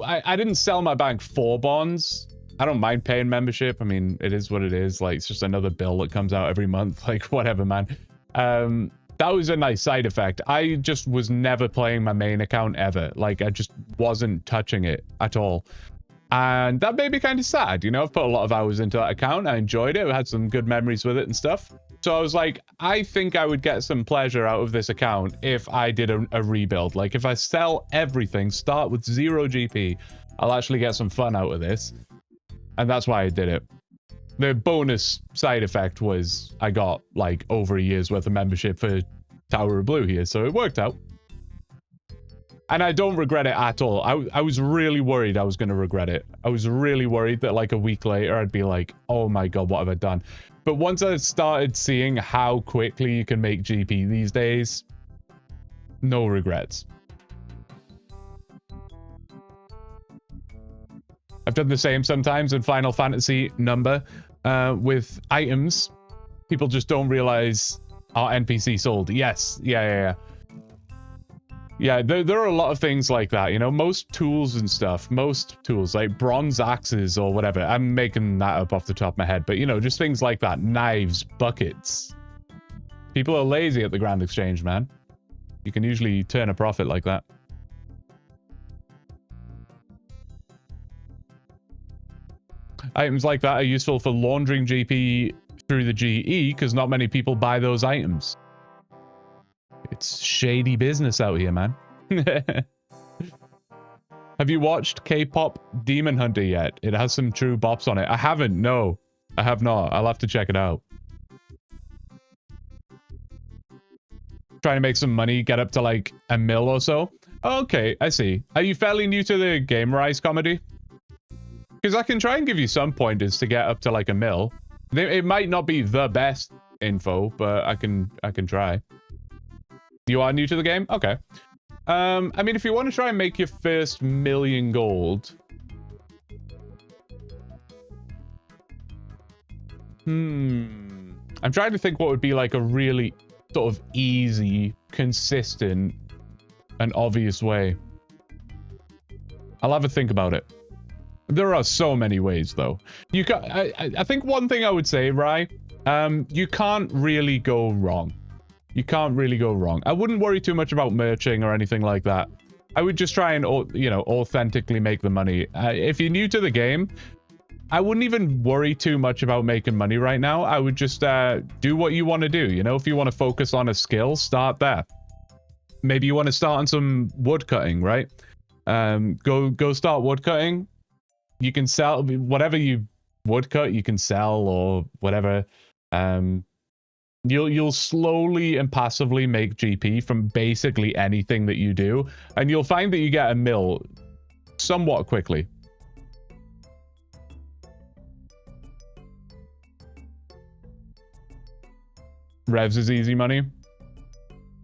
I didn't sell my bank for bonds. I don't mind paying membership. I mean, it is what it is. Like, it's just another bill that comes out every month. Like, whatever, man. That was a nice side effect. I just was never playing my main account ever. Like, I just wasn't touching it at all. And that made me kind of sad, you know? I've put a lot of hours into that account. I enjoyed it. I had some good memories with it and stuff. So I was like, I think I would get some pleasure out of this account if I did a rebuild. Like, if I sell everything, start with 0 GP, I'll actually get some fun out of this. And that's why I did it. The bonus side effect was I got, like, over a year's worth of membership for Tower of Blue here. So it worked out. And I don't regret it at all. I was really worried I was going to regret it. I was really worried that like a week later, I'd be like, oh my God, what have I done? But once I started seeing how quickly you can make GP these days, no regrets. I've done the same sometimes in Final Fantasy number with items. People just don't realize our NPC sold. Yes, yeah. Yeah, there are a lot of things like that, you know, most tools and stuff, most tools like bronze axes or whatever. I'm making that up off the top of my head, but you know, just things like that, knives, buckets. People are lazy at the Grand Exchange, man. You can usually turn a profit like that. Items like that are useful for laundering GP through the GE because not many people buy those items. It's shady business out here, man. Have you watched K-pop Demon Hunter yet? It has some true bops on it. I haven't, no. I have not. I'll have to check it out. Trying to make some money, get up to like 1 mil or so. Okay, I see. Are you fairly new to the Gamerise comedy? Because I can try and give you some pointers to get up to like a mil. It might not be the best info, but I can try. You are new to the game? Okay. I mean, if you want to try and make your first million gold. I'm trying to think what would be like a really sort of easy, consistent, and obvious way. I'll have a think about it. There are so many ways, though. You can, I think one thing I would say, right? You can't really go wrong. You can't really go wrong. I wouldn't worry too much about merching or anything like that. I would just try and, you know, authentically make the money. If you're new to the game, I wouldn't even worry too much about making money right now. I would just do what you want to do. You know, if you want to focus on a skill, start there. Maybe you want to start on some wood cutting, right? Go start wood cutting. You can sell whatever you wood cut, you can sell or whatever. You'll slowly and passively make GP from basically anything that you do, and you'll find that you get a mil somewhat quickly. Revs is easy money.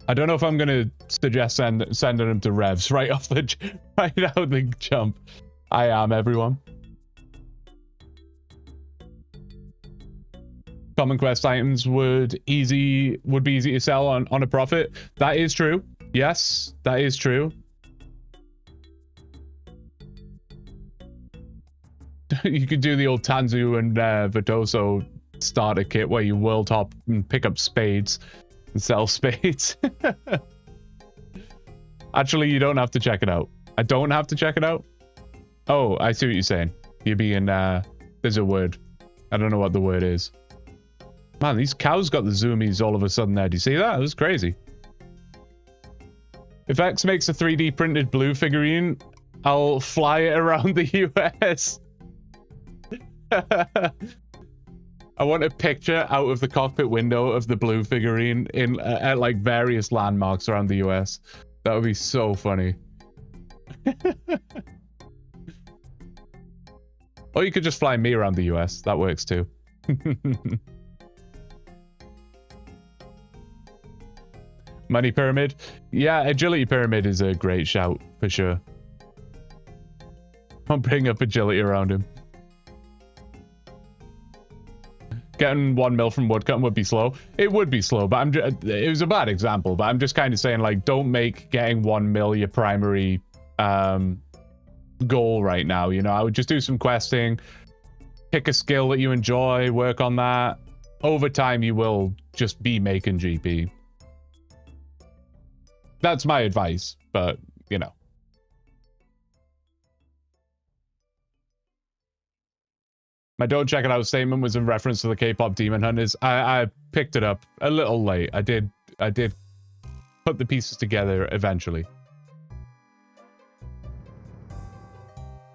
I don't know if I'm gonna suggest sending him to Revs right out the jump. I am, everyone. Common quest items would be easy to sell on a profit. That is true. Yes, that is true. You could do the old Tanzu and Vidoso starter kit where you world hop and pick up spades and sell spades. Actually, you don't have to check it out. I don't have to check it out. Oh, I see what you're saying. You're being, there's a word. I don't know what the word is. Man, these cows got the zoomies all of a sudden there. Do you see that? It was crazy. If X makes a 3D printed blue figurine, I'll fly it around the US. I want a picture out of the cockpit window of the blue figurine in at like various landmarks around the US. That would be so funny. Or you could just fly me around the US. That works too. Money pyramid. Yeah, agility pyramid is a great shout for sure. I'll bring up agility around him. Getting 1 mil from woodcutting would be slow. It would be slow, but it was a bad example, but I'm just kind of saying, like, don't make getting 1 mil your primary goal right now. You know, I would just do some questing, pick a skill that you enjoy, work on that. Over time, you will just be making GP. That's my advice, but, you know. My don't check it out statement was in reference to the K-pop Demon Hunters. I picked it up a little late. I did put the pieces together eventually.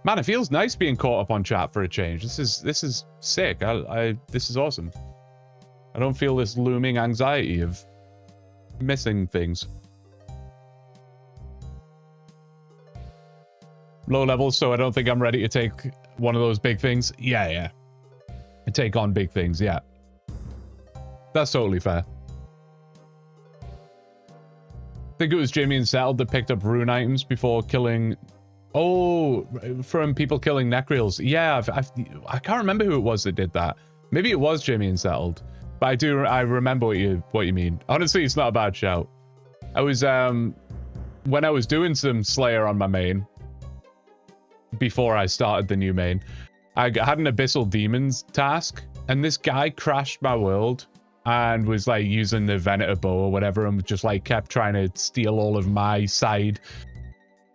Man, it feels nice being caught up on chat for a change. This is sick. This is awesome. I don't feel this looming anxiety of missing things. Low levels, so I don't think I'm ready to take one of those big things. Yeah. And take on big things, yeah. That's totally fair. I think it was Jimmy and Settled that picked up rune items before killing... Oh, from people killing Necreals. Yeah, I can't remember who it was that did that. Maybe it was Jimmy and Settled. But I remember what you mean. Honestly, it's not a bad shout. I was, when I was doing some Slayer on my main, before I started the new main, I had an Abyssal Demons task, and this guy crashed my world and was like using the Venator bow or whatever, and just like kept trying to steal all of my side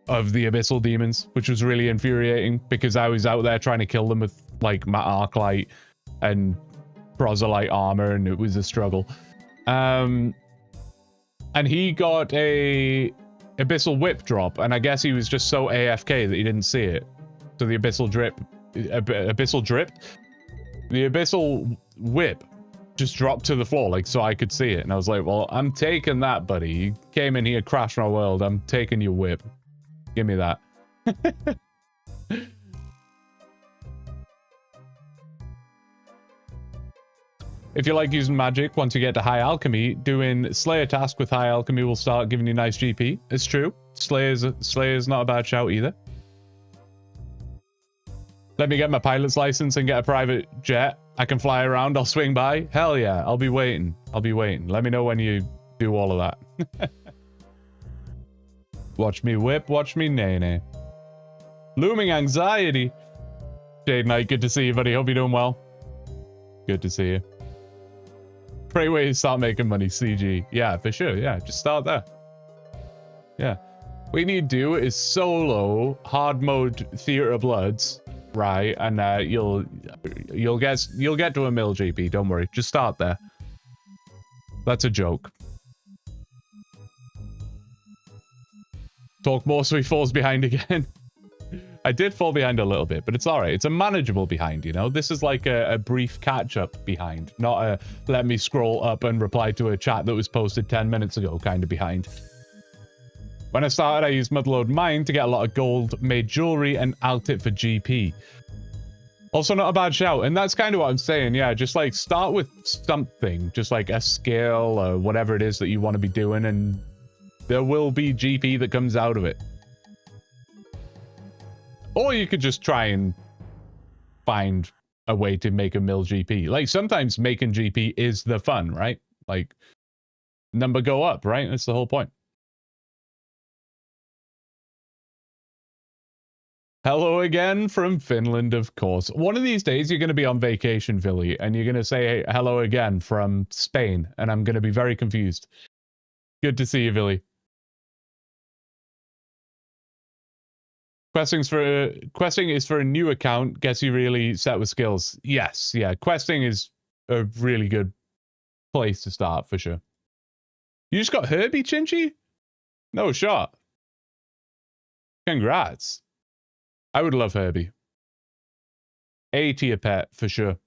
of the Abyssal Demons, which was really infuriating because I was out there trying to kill them with like my Arclight and Proselyte armor, and it was a struggle. And he got a Abyssal Whip drop, and I guess he was just so AFK that he didn't see it. So the Abyssal Whip just dropped to the floor, like, so I could see it. And I was like, well, I'm taking that, buddy. You came in here, crashed my world. I'm taking your whip. Give me that. If you like using magic, once you get to high alchemy, doing Slayer task with high alchemy will start giving you nice GP. It's true. Slayer's not a bad shout either. Let me get my pilot's license and get a private jet. I can fly around. I'll swing by. Hell yeah. I'll be waiting. I'll be waiting. Let me know when you do all of that. Watch me whip. Watch me nay-nay. Looming anxiety. Jade Knight, good to see you, buddy. Hope you're doing well. Good to see you. Great way to start making money, CG. Yeah, for sure. Yeah, just start there. Yeah. What you need to do is solo hard mode Theater of Bloods, right? And you'll get to a mil GP. Don't worry. Just start there. That's a joke. Talk more so he falls behind again. I did fall behind a little bit, but it's all right. It's a manageable behind, you know? This is like a brief catch-up behind, not a let me scroll up and reply to a chat that was posted 10 minutes ago kind of behind. When I started, I used Motherlode Mine to get a lot of gold, made jewelry, and out it for GP. Also not a bad shout, and that's kind of what I'm saying, yeah, just like start with something, just like a skill or whatever it is that you want to be doing, and there will be GP that comes out of it. Or you could just try and find a way to make a mil GP. Like, sometimes making GP is the fun, right? Like, number go up, right? That's the whole point. Hello again from Finland, of course. One of these days, you're going to be on vacation, Philly, and you're going to say, hey, hello again from Spain, and I'm going to be very confused. Good to see you, Philly. Questing is for a new account. Gets you really set with skills. Yes, yeah. Questing is a really good place to start for sure. You just got Herbie, Chinchi? No shot. Congrats. I would love Herbie. A tier pet for sure.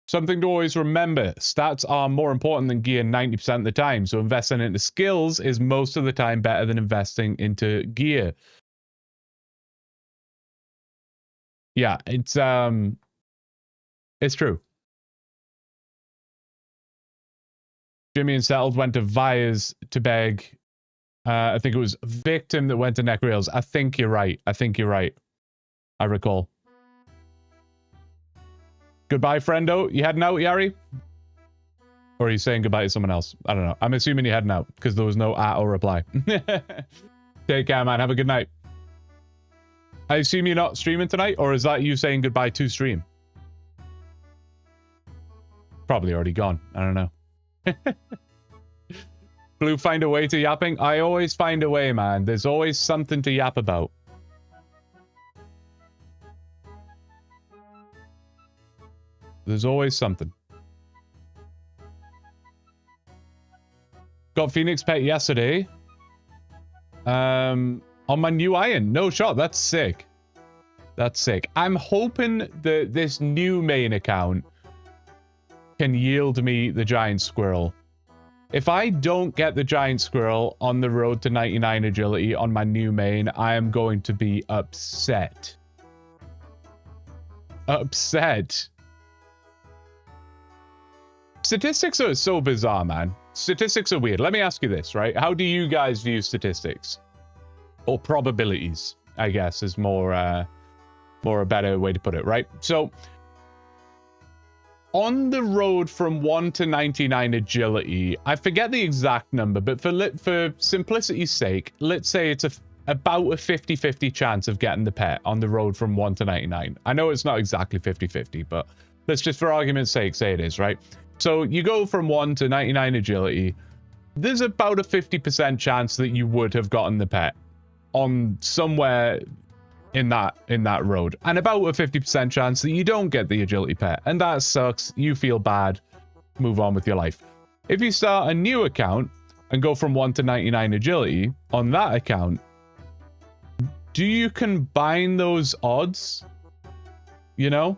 Something to always remember, stats are more important than gear 90% of the time, so investing into skills is most of the time better than investing into gear. Yeah, it's true. Jimmy and Settled went to Vyers to beg. I think it was Victim that went to Necreals. I think you're right. I recall. Goodbye, friendo. You heading out, Yari? Or are you saying goodbye to someone else? I don't know. I'm assuming you're heading out because there was no at or reply. Take care, man. Have a good night. I assume you're not streaming tonight, or is that you saying goodbye to stream? Probably already gone. I don't know. Blue, find a way to yapping? I always find a way, man. There's always something to yap about. There's always something. Got Phoenix Pet yesterday. On my new iron. No shot. That's sick. That's sick. I'm hoping that this new main account can yield me the giant squirrel. If I don't get the giant squirrel on the road to 99 agility on my new main, I am going to be upset. Upset. Statistics are so bizarre, man. Statistics are weird. Let me ask you this, right? How do you guys view statistics? Or probabilities, I guess, is more a better way to put it, right? So, on the road from 1 to 99 agility, I forget the exact number, but for simplicity's sake, let's say it's about a 50-50 chance of getting the pet on the road from 1 to 99. I know it's not exactly 50-50, but let's just, for argument's sake, say it is, right? So you go from 1 to 99 agility, there's about a 50% chance that you would have gotten the pet on somewhere in that road, and about a 50% chance that you don't get the agility pet, and that sucks. You feel bad, move on with your life. If you start a new account and go from 1 to 99 agility on that account, do you combine those odds? You know?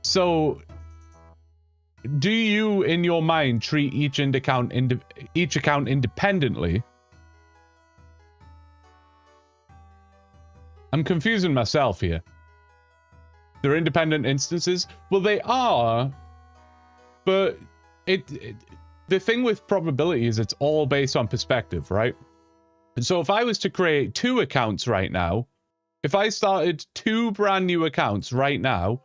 So do you in your mind treat each account independently? I'm confusing myself here. They're independent instances? Well, they are, but the thing with probability is it's all based on perspective, right? And so if I was to create 2 accounts right now, if I started 2 brand new accounts right now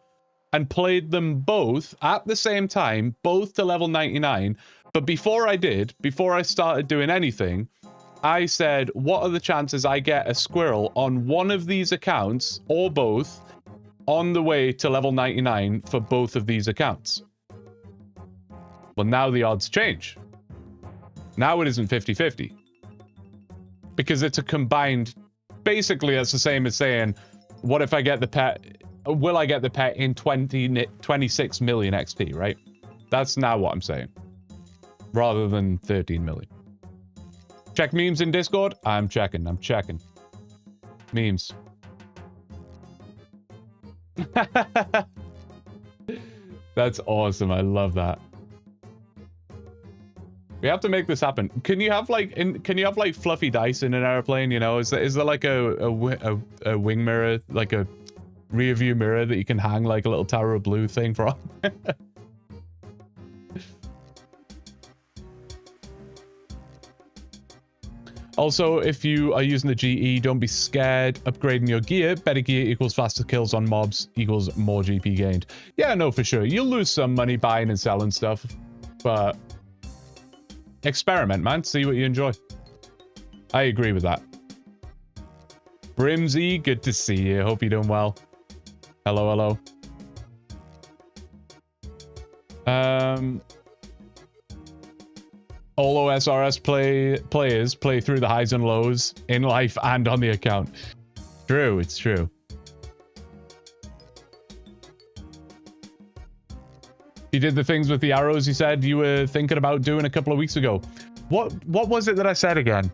and played them both at the same time, both to level 99, but before I started doing anything, I said, what are the chances I get a squirrel on one of these accounts, or both, on the way to level 99 for both of these accounts? Well, now the odds change. Now it isn't 50-50. Because it's a combined... Basically, that's the same as saying, what if I get the pet... Will I get the pet in 26 million XP, right? That's now what I'm saying. Rather than 13 million. Check memes in Discord? I'm checking. Memes. That's awesome. I love that. We have to make this happen. Can you have like fluffy dice in an airplane? You know, is there like a wing mirror, like a rear view mirror that you can hang like a little Tower of Blue thing from? Also, if you are using the GE, don't be scared. Upgrading your gear. Better gear equals faster kills on mobs equals more GP gained. Yeah, no, for sure. You'll lose some money buying and selling stuff, but experiment, man. See what you enjoy. I agree with that. Brimsy, good to see you. Hope you're doing well. Hello. All OSRS players play through the highs and lows in life and on the account. True, it's true. You did the things with the arrows you said you were thinking about doing a couple of weeks ago. What was it that I said again,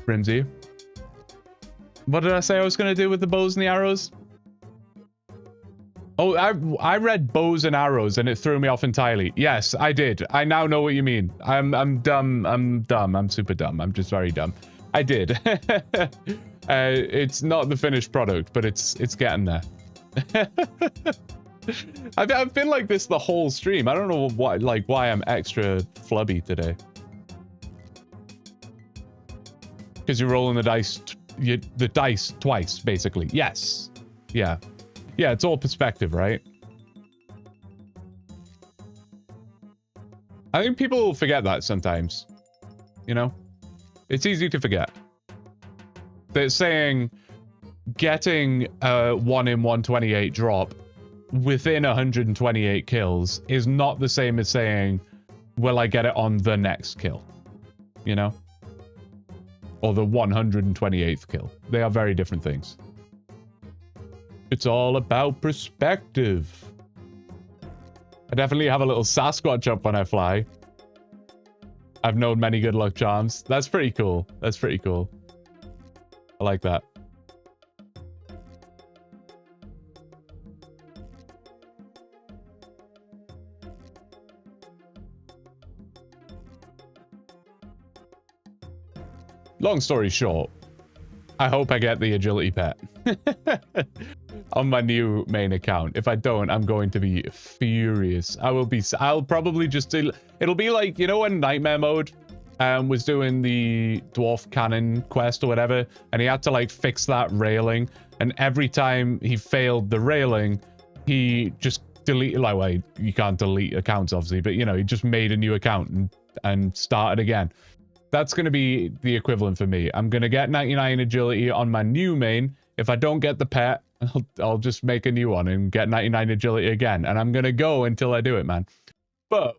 Brimsy? What did I say I was going to do with the bows and the arrows? Oh, I read bows and arrows and it threw me off entirely. Yes, I did. I now know what you mean. I'm dumb. I'm super dumb. I'm just very dumb. I did. It's not the finished product, but it's getting there. I've been like this the whole stream. I don't know why I'm extra flubby today. Because you're rolling the dice twice, basically. Yes. Yeah. Yeah, it's all perspective, right? I think people forget that sometimes. You know? It's easy to forget. They're saying getting a 1 in 128 drop within 128 kills is not the same as saying, will I get it on the next kill? You know? Or the 128th kill. They are very different things. It's all about perspective. I definitely have a little Sasquatch up when I fly. I've known many good luck charms. That's pretty cool. That's pretty cool. I like that. Long story short, I hope I get the agility pet on my new main account. If I don't, I'm going to be furious. I'll probably just do, it'll be like, you know, when Nightmare Mode was doing the Dwarf Cannon quest or whatever, and he had to like fix that railing, and every time he failed the railing, he just deleted, like, well, you can't delete accounts obviously, but you know, he just made a new account and started again. That's going to be the equivalent for me. I'm going to get 99 agility on my new main. If I don't get the pet, I'll just make a new one and get 99 agility again. And I'm going to go until I do it, man. But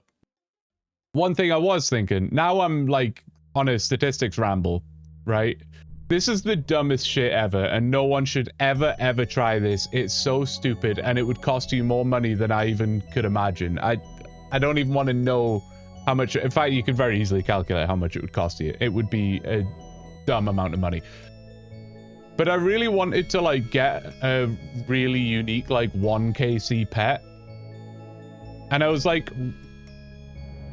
one thing I was thinking, now I'm like on a statistics ramble, right? This is the dumbest shit ever, and no one should ever try this. It's so stupid, and it would cost you more money than I even could imagine. I don't even want to know how much. In fact, you could very easily calculate how much it would cost you. It would be a dumb amount of money. But I really wanted to like get a really unique like 1 KC pet. And I was like,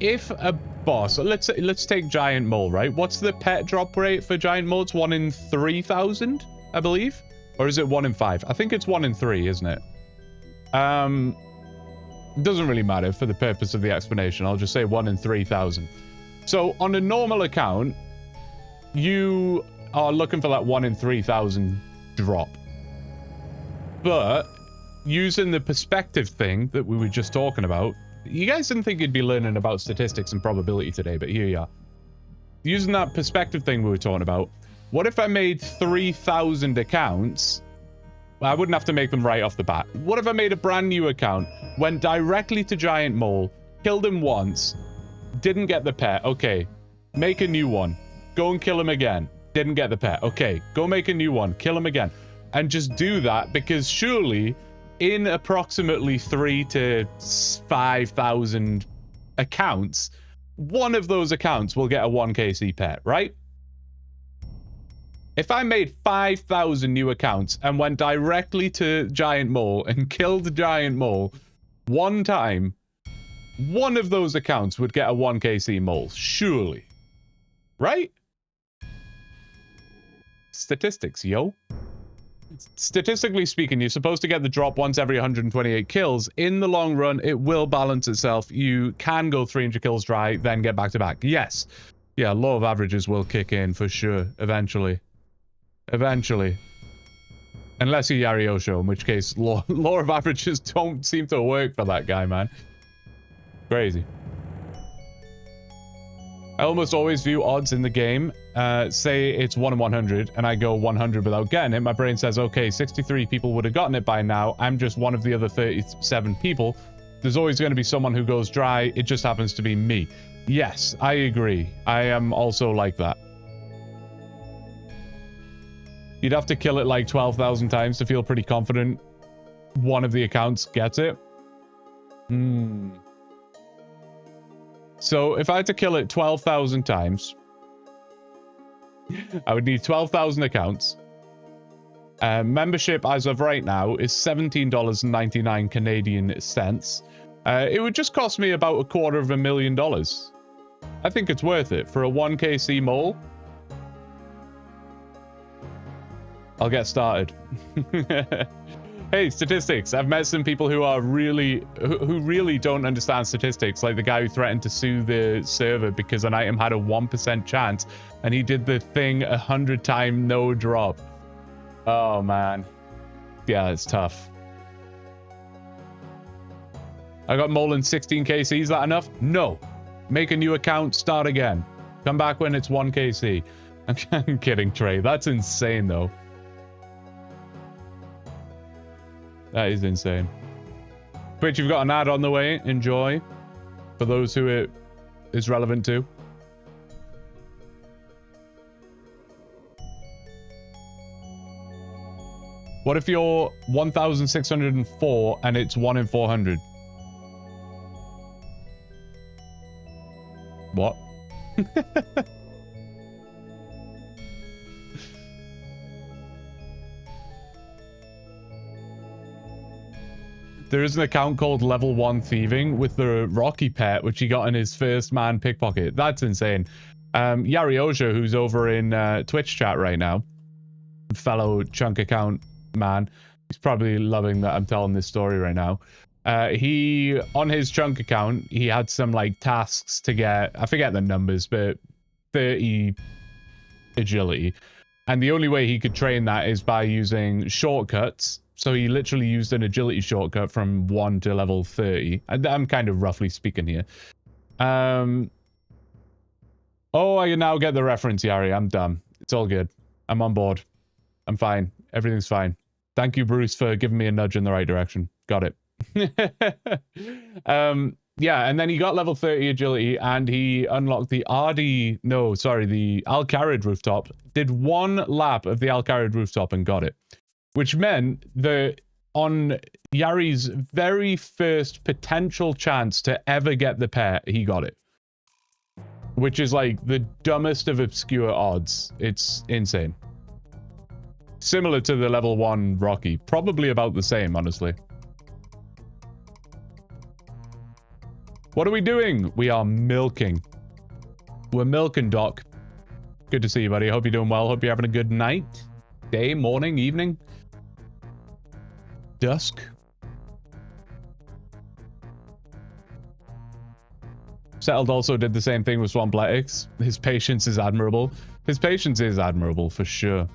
if a boss, let's take Giant Mole, right? What's the pet drop rate for Giant Mole? It's 1 in 3,000, I believe. Or is it 1 in 5? I think it's 1 in 3, isn't it? It doesn't really matter for the purpose of the explanation. I'll just say 1 in 3,000. So on a normal account, you are looking for that 1 in 3,000 drop. But using the perspective thing that we were just talking about, you guys didn't think you'd be learning about statistics and probability today, but here you are. Using that perspective thing we were talking about, what if I made 3,000 accounts? Well, I wouldn't have to make them right off the bat. What if I made a brand new account, went directly to Giant Mole, killed him once, didn't get the pet, okay, make a new one, go and kill him again, didn't get the pet, okay, go make a new one, kill him again, and just do that, because surely in approximately 3,000 to 5,000 accounts, one of those accounts will get a 1kc pet, right? If I made 5,000 new accounts and went directly to Giant Mole and killed Giant Mole one time, one of those accounts would get a 1kc mole, surely. Right? Statistics, yo. Statistically speaking, you're supposed to get the drop once every 128 kills. In the long run, it will balance itself. You can go 300 kills dry, then get back to back. Yes. Yeah, law of averages will kick in for sure, eventually. Eventually. Unless you're Yariosho, in which case law of averages don't seem to work for that guy, man. Crazy. I almost always view odds in the game. Say it's 1 in 100, and I go 100 without getting it. My brain says, okay, 63 people would have gotten it by now. I'm just one of the other 37 people. There's always going to be someone who goes dry. It just happens to be me. Yes, I agree. I am also like that. You'd have to kill it like 12,000 times to feel pretty confident one of the accounts gets it. So if I had to kill it 12,000 times, I would need 12,000 accounts. Membership as of right now is $17.99 Canadian cents. It would just cost me about $250,000. I think it's worth it for a 1kc mole. I'll get started. Hey, statistics. I've met some people who are really don't understand statistics, like the guy who threatened to sue the server because an item had a 1% chance and he did the thing 100 times, no drop. Oh man. Yeah, it's tough. I got Mole in 16kc. Is that enough? No. Make a new account, start again. Come back when it's 1kc. I'm kidding, Trey. That's insane though. That is insane. Twitch, you've got an ad on the way. Enjoy. For those who it is relevant to. What if you're 1,604 and it's 1 in 400? What? There is an account called Level 1 Thieving with the Rocky pet, which he got in his first man pickpocket. That's insane. Yariosha, who's over in Twitch chat right now, fellow chunk account man, he's probably loving that I'm telling this story right now. He, on his chunk account, he had some like tasks to get, I forget the numbers, but 30 agility. And the only way he could train that is by using shortcuts. So he literally used an agility shortcut from 1 to level 30. I'm kind of roughly speaking here. Oh, I now get the reference, Yari. I'm done. It's all good. I'm on board. I'm fine. Everything's fine. Thank you, Bruce, for giving me a nudge in the right direction. Got it. Yeah, and then he got level 30 agility, and he unlocked the the Al-Kharid rooftop. Did 1 lap of the Al-Kharid rooftop and got it. Which meant that on Yari's very first potential chance to ever get the pet, he got it. Which is like the dumbest of obscure odds. It's insane. Similar to the level 1 Rocky. Probably about the same, honestly. What are we doing? We are milking. We're milking, Doc. Good to see you, buddy. Hope you're doing well. Hope you're having a good night, day, morning, evening, dusk. Settled also did the same thing with Swampletics. His patience is admirable. His patience is admirable, for sure.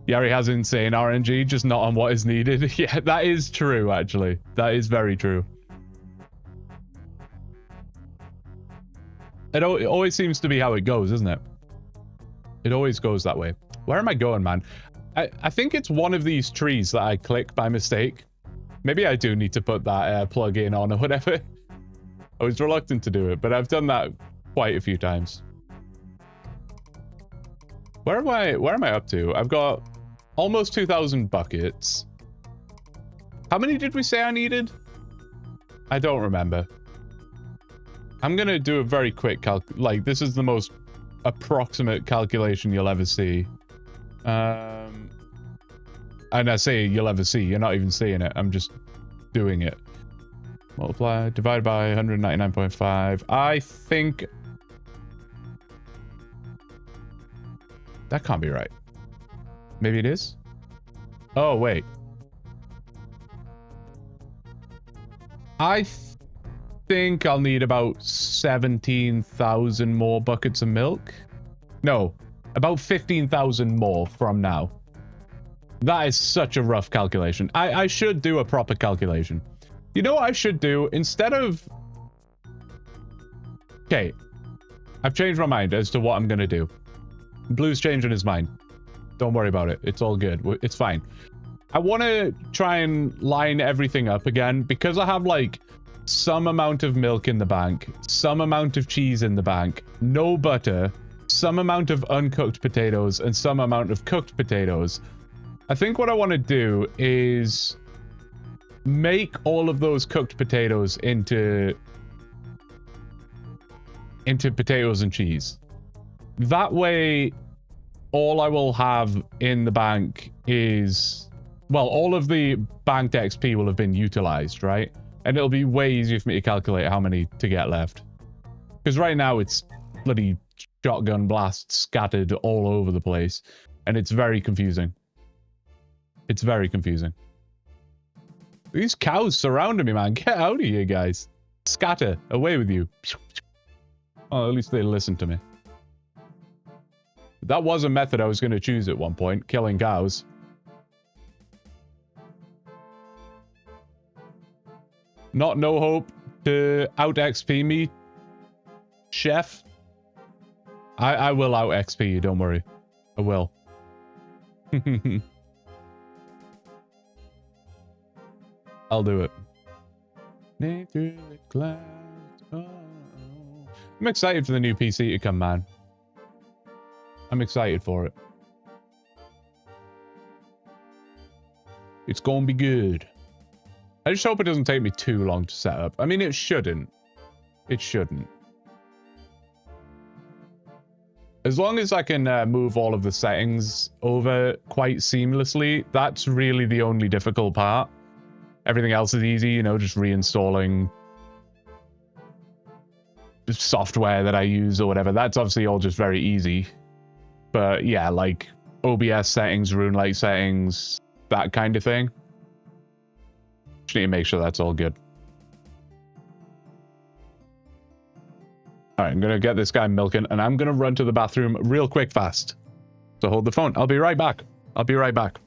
Yari has insane RNG, just not on what is needed. Yeah, that is true, actually. That is very true. It always seems to be how it goes, isn't it? It always goes that way. Where am I going, man? I think it's one of these trees that I click by mistake. Maybe I do need to put that plug in on or whatever. I was reluctant to do it, but I've done that quite a few times. Where am I up to? I've got almost 2,000 buckets. How many did we say I needed? I don't remember. I'm gonna do a very quick like, this is the most approximate calculation you'll ever see. And I say you'll ever see, you're not even seeing it. I'm just doing it. Multiply, divide by 199.5. I think... that can't be right. Maybe it is? Oh, wait. I think I'll need about 17,000 more buckets of milk. No, about 15,000 more from now. That is such a rough calculation. I should do a proper calculation. You know what I should do? Instead of... okay. I've changed my mind as to what I'm going to do. Blue's changing his mind. Don't worry about it. It's all good. It's fine. I want to try and line everything up again because I have like some amount of milk in the bank, some amount of cheese in the bank, no butter, some amount of uncooked potatoes, and some amount of cooked potatoes. I think what I want to do is make all of those cooked potatoes into potatoes and cheese. That way, all I will have in the bank is, well, all of the banked XP will have been utilized, right? And it'll be way easier for me to calculate how many to get left. Because right now it's bloody shotgun blasts scattered all over the place. And it's very confusing. It's very confusing. These cows surrounding me, man. Get out of here, guys. Scatter. Away with you. Oh, at least they listen to me. That was a method I was going to choose at one point. Killing cows. Not no hope to out XP me, chef. I will out XP you, don't worry. I will. I'll do it. I'm excited for the new PC to come, man. I'm excited for it. It's gonna be good. I just hope it doesn't take me too long to set up. I mean, it shouldn't. It shouldn't. As long as I can move all of the settings over quite seamlessly, that's really the only difficult part. Everything else is easy, you know, just reinstalling the software that I use or whatever. That's obviously all just very easy. But yeah, like OBS settings, RuneLite settings, that kind of thing. Just need to make sure that's all good. All right, I'm going to get this guy milking, and I'm going to run to the bathroom real quick fast. So hold the phone. I'll be right back. I'll be right back.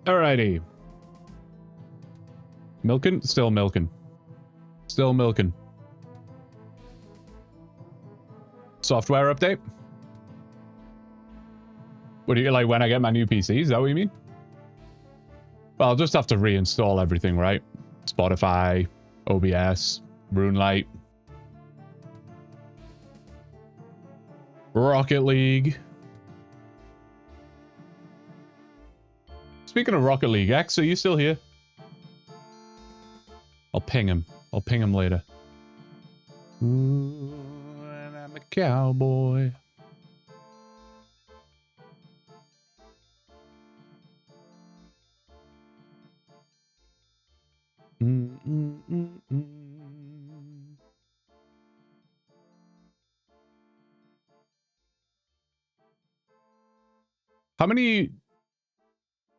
Alrighty. Milking? Still milking. Still milking. Software update? What do you like when I get my new PC? Is that what you mean? Well, I'll just have to reinstall everything, right? Spotify, OBS, RuneLite, Rocket League. Speaking of Rocket League, X, are you still here? I'll ping him. I'll ping him later. Ooh, and I'm a cowboy. How many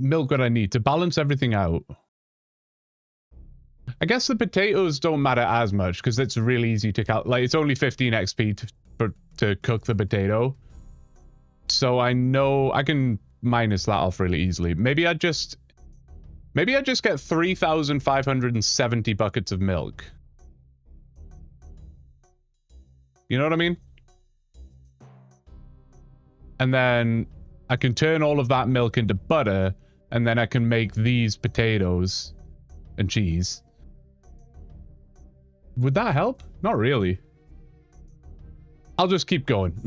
milk would I need to balance everything out? I guess the potatoes don't matter as much because it's really easy to like it's only 15 XP to cook the potato. So I know I can minus that off really easily. Maybe I just get 3,570 buckets of milk. You know what I mean? And then I can turn all of that milk into butter, and then I can make these potatoes and cheese. Would that help? Not really. I'll just keep going.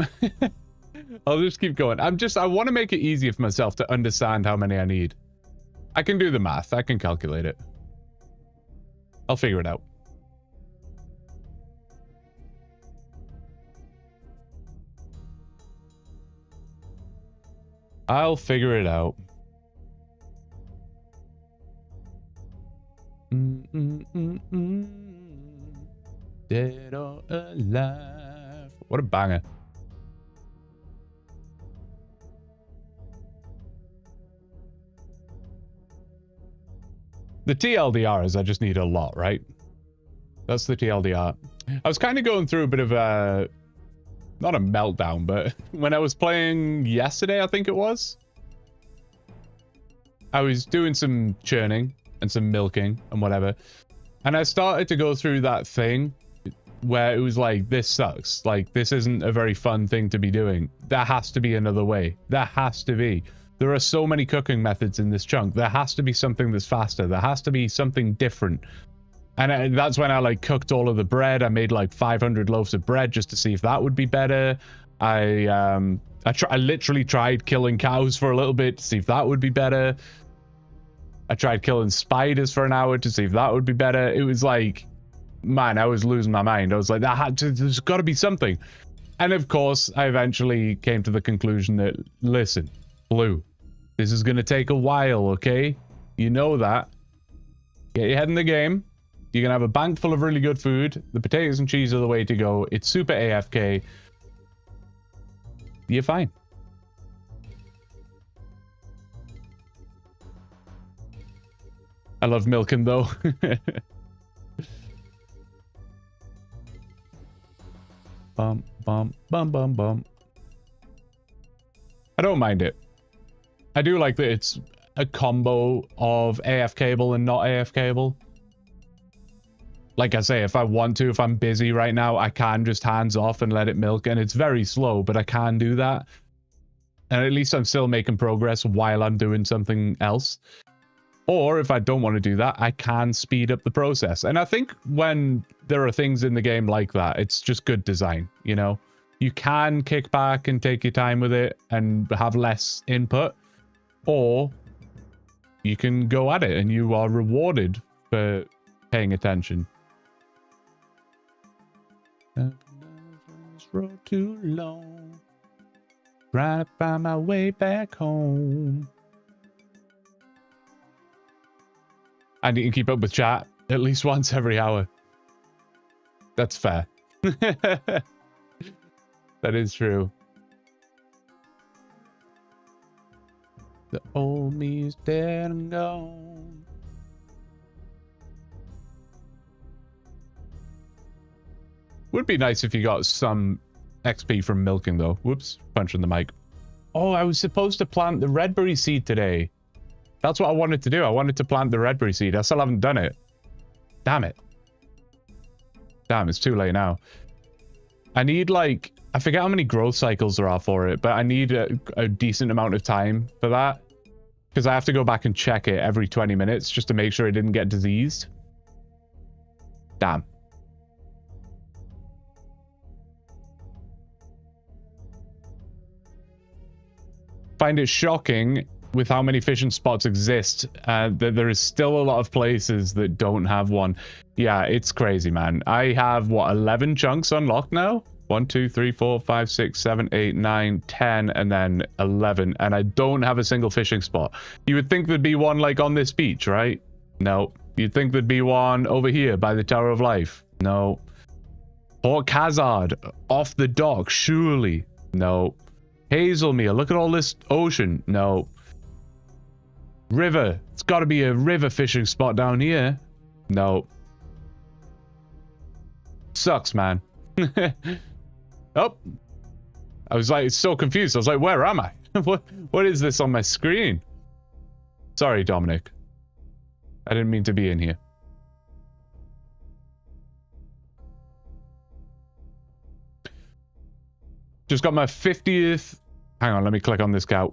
I'll just keep going. I want to make it easier for myself to understand how many I need. I can do the math. I can calculate it. I'll figure it out. I'll figure it out. Dead or alive. What a banger. The TLDR is I just need a lot, right? That's the TLDR. I was kind of going through a bit of a... not a meltdown, but when I was playing yesterday, I think it was, I was doing some churning and some milking and whatever. And I started to go through that thing where it was like, this sucks. Like, this isn't a very fun thing to be doing. There has to be another way. There has to be. There are so many cooking methods in this chunk. There has to be something that's faster. There has to be something different. And that's when I like cooked all of the bread. I made like 500 loaves of bread just to see if that would be better. I literally tried killing cows for a little bit to see if that would be better. I tried killing spiders for an hour to see if that would be better. It was like, man, I was losing my mind. I was like, there's got to be something. And of course, I eventually came to the conclusion that, listen, Blue, this is going to take a while, okay? You know that. Get your head in the game. You're going to have a bank full of really good food. The potatoes and cheese are the way to go. It's super AFK. You're fine. I love milking, though. Bum, bum, bum, bum, bum. I don't mind it. I do like that it's a combo of AFKable and not AFKable. Like I say, if I want to, if I'm busy right now, I can just hands off and let it milk, and it's very slow, but I can do that. And at least I'm still making progress while I'm doing something else. Or if I don't want to do that, I can speed up the process. And I think when there are things in the game like that, it's just good design, you know? You can kick back and take your time with it and have less input. Or you can go at it and you are rewarded for paying attention. This road too long. Trying to find my way back home. And you can keep up with chat at least once every hour. That's fair. That is true. The old me is dead and gone. Would be nice if you got some XP from milking, though. Whoops, punching the mic. Oh, I was supposed to plant the redberry seed today. That's what I wanted to do. I wanted to plant the redberry seed. I still haven't done it. Damn it. Damn, it's too late now. I need like, I forget how many growth cycles there are for it, but I need a decent amount of time for that. Because I have to go back and check it every 20 minutes just to make sure it didn't get diseased. Damn. Find it shocking with how many fishing spots exist that there is still a lot of places that don't have one. Yeah, it's crazy, man. I have, what, 11 chunks unlocked now? 1, 2, 3, 4, 5, 6, 7, 8, 9, 10, and then 11. And I don't have a single fishing spot. You would think there'd be one like on this beach, right? No. You'd think there'd be one over here by the Tower of Life. No. Port Khazard, off the dock, surely. No. Hazelmere, look at all this ocean. No. River, it's got to be a river fishing spot down here. No. Sucks, man. Oh. I was like, so confused. I was like, where am I? What is this on my screen? Sorry, Dominic. I didn't mean to be in here. Just got my 50th... Hang on, let me click on this cow.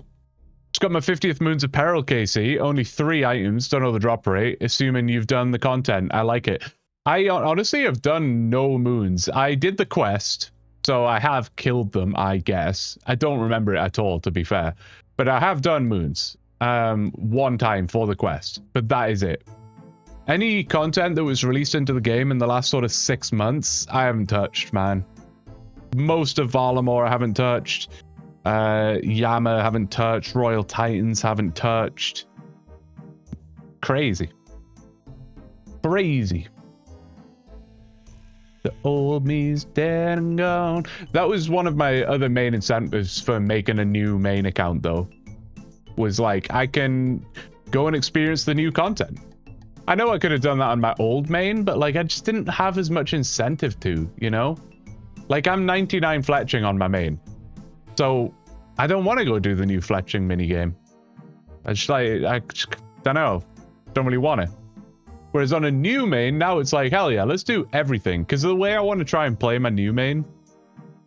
Just got my 50th Moons of Peril, KC. Only 3 items. Don't know the drop rate. Assuming you've done the content. I like it. I honestly have done no moons. I did the quest, so I have killed them, I guess. I don't remember it at all, to be fair. But I have done moons. One time for the quest. But that is it. Any content that was released into the game in the last sort of 6 months, I haven't touched, man. Most of Varlamore I haven't touched. Yama haven't touched. Royal Titans haven't touched. Crazy. Crazy. The old me's dead and gone. That was one of my other main incentives for making a new main account, though. Was like, I can go and experience the new content. I know I could have done that on my old main, but like, I just didn't have as much incentive to, you know? Like, I'm 99 fletching on my main. So, I don't want to go do the new fletching minigame. I just like, I just, don't know. Don't really want it. Whereas on a new main, now it's like, hell yeah, let's do everything. Because the way I want to try and play my new main,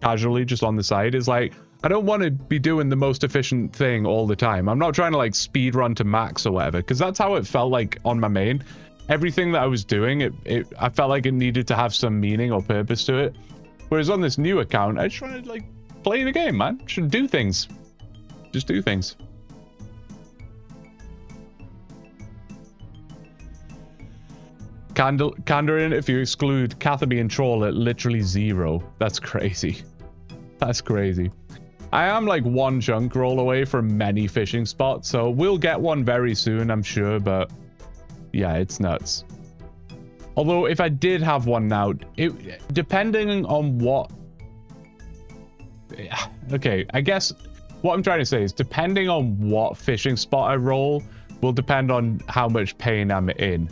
casually, just on the side, is like, I don't want to be doing the most efficient thing all the time. I'm not trying to like speed run to max or whatever, because that's how it felt like on my main. Everything that I was doing, I felt like it needed to have some meaning or purpose to it. Whereas on this new account, I just want to like play the game, man. Should do things. Just do things. Kandarin, if you exclude Catherby and Trawler, literally 0. That's crazy. That's crazy. I am like 1 chunk roll away from many fishing spots, so we'll get one very soon, I'm sure, but yeah, it's nuts. Although if I did have one now, depending on what... Okay, I guess what I'm trying to say is depending on what fishing spot I roll will depend on how much pain I'm in.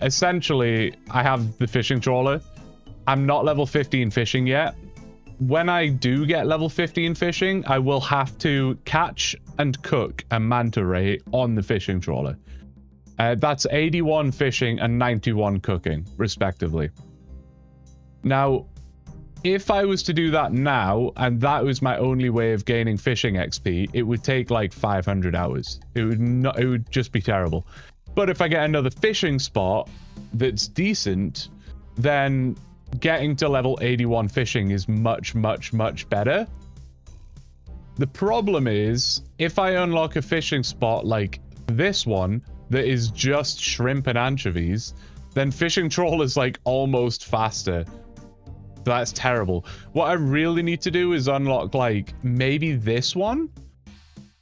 Essentially, I have the fishing trawler. I'm not level 15 fishing yet. When I do get level 15 fishing, I will have to catch and cook a manta ray on the fishing trawler. That's 81 fishing and 91 cooking, respectively. Now, if I was to do that now, and that was my only way of gaining fishing XP, it would take like 500 hours. It would just be terrible. But if I get another fishing spot that's decent, then getting to level 81 fishing is much, much, much better. The problem is, if I unlock a fishing spot like this one that is just shrimp and anchovies, then fishing trawl is like almost faster. That's terrible. What I really need to do is unlock like maybe this one,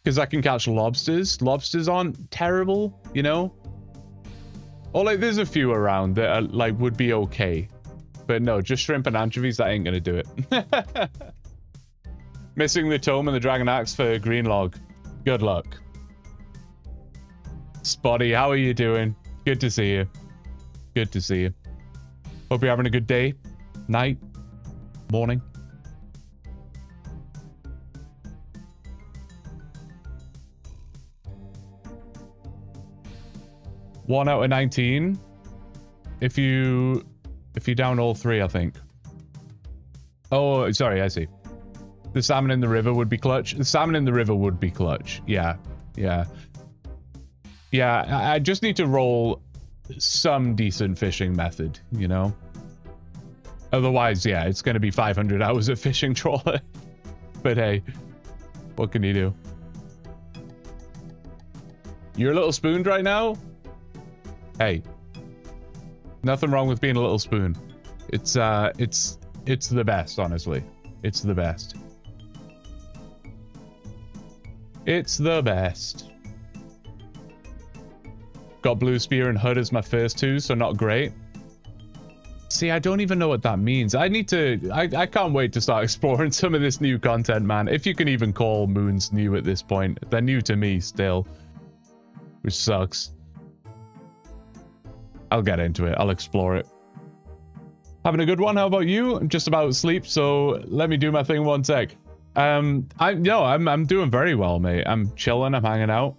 because I can catch lobsters. Lobsters aren't terrible, you know? Or like there's a few around that are, like would be okay. But no, just shrimp and anchovies, that ain't gonna do it. Missing the tome and the dragon axe for green log. Good luck. Spotty, how are you doing? Good to see you. Good to see you. Hope you're having a good day, night, morning. 1 out of 19. If you down all 3, I think. Oh, sorry, I see. The salmon in the river would be clutch. The salmon in the river would be clutch. Yeah. Yeah. Yeah, I just need to roll some decent fishing method, you know? Otherwise, yeah, it's going to be 500 hours of fishing trawler. But hey, what can you do? You're a little spooned right now? Hey. Nothing wrong with being a little spoon. It's the best, honestly. It's the best. It's the best. Got Blue Spear and Hood as my first 2, so not great. See, I don't even know what that means. I need to... I can't wait to start exploring some of this new content, man. If you can even call moons new at this point. They're new to me still. Which sucks. I'll get into it. I'll explore it. Having a good one. How about you? I'm just about to sleep, so let me do my thing one sec. I'm doing very well, mate. I'm chilling. I'm hanging out.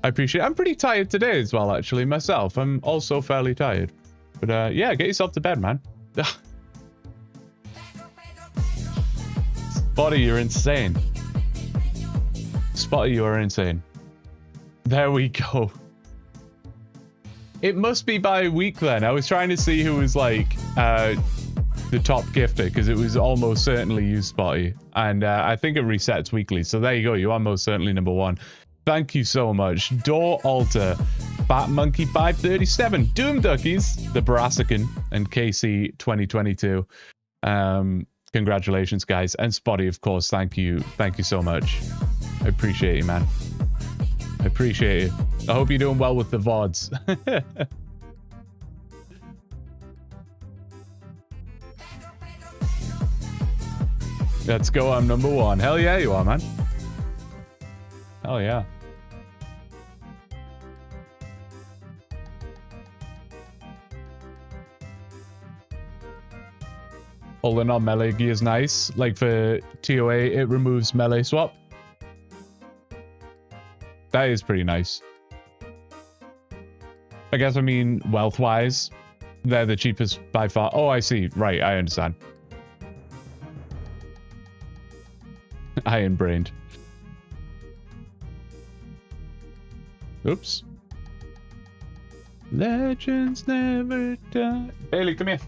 I appreciate it. I'm pretty tired today as well, actually, myself. I'm also fairly tired. But, yeah, get yourself to bed, man. Spotty, you're insane. Spotty, you are insane. There we go. It must be by week then. I was trying to see who was, like, the top gifter, because it was almost certainly you, Spotty. And I think it resets weekly. So there you go. You are most certainly number 1. Thank you so much. Door Alter, Bat Monkey 537, Doom Duckies, The Brassican, and KC 2022. Congratulations, guys. And Spotty, of course, thank you. Thank you so much. I appreciate you, man. I appreciate you. I hope you're doing well with the VODs. Let's go, I'm number 1. Hell yeah, you are, man. Hell yeah. Holding on melee gear is nice. Like for TOA, it removes melee swap. That is pretty nice. I guess I mean wealth-wise, they're the cheapest by far. Oh, I see. Right, I understand. Iron-brained. Oops. Legends never die. Bailey, come here.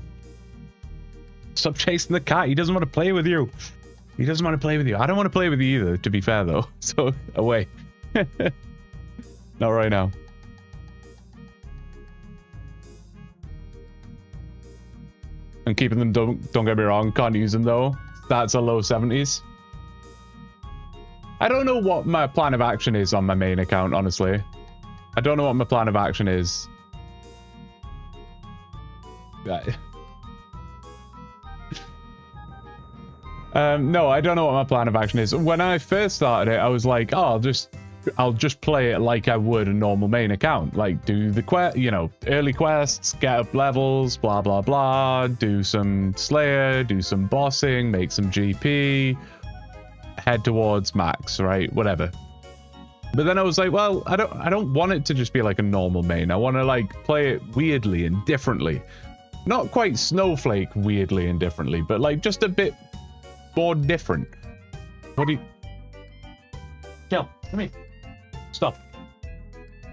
Stop chasing the cat. He doesn't want to play with you. He doesn't want to play with you. I don't want to play with you either, to be fair, though. So, away. Not right now. I'm keeping them, don't get me wrong. Can't use them, though. That's a low 70s. I don't know what my plan of action is on my main account, honestly. I don't know what my plan of action is. No, I don't know what my plan of action is. When I first started it, I was like, oh, I'll just play it like I would a normal main account. Like, do the quest, you know, early quests, get up levels, blah, blah, blah. Do some Slayer, do some bossing, make some GP. Head towards max, right? Whatever. But then I was like, well, I don't want it to just be like a normal main. I want to like play it weirdly and differently. Not quite Snowflake weirdly and differently, but like just a bit more different. What do you... Kel, come here. Stop.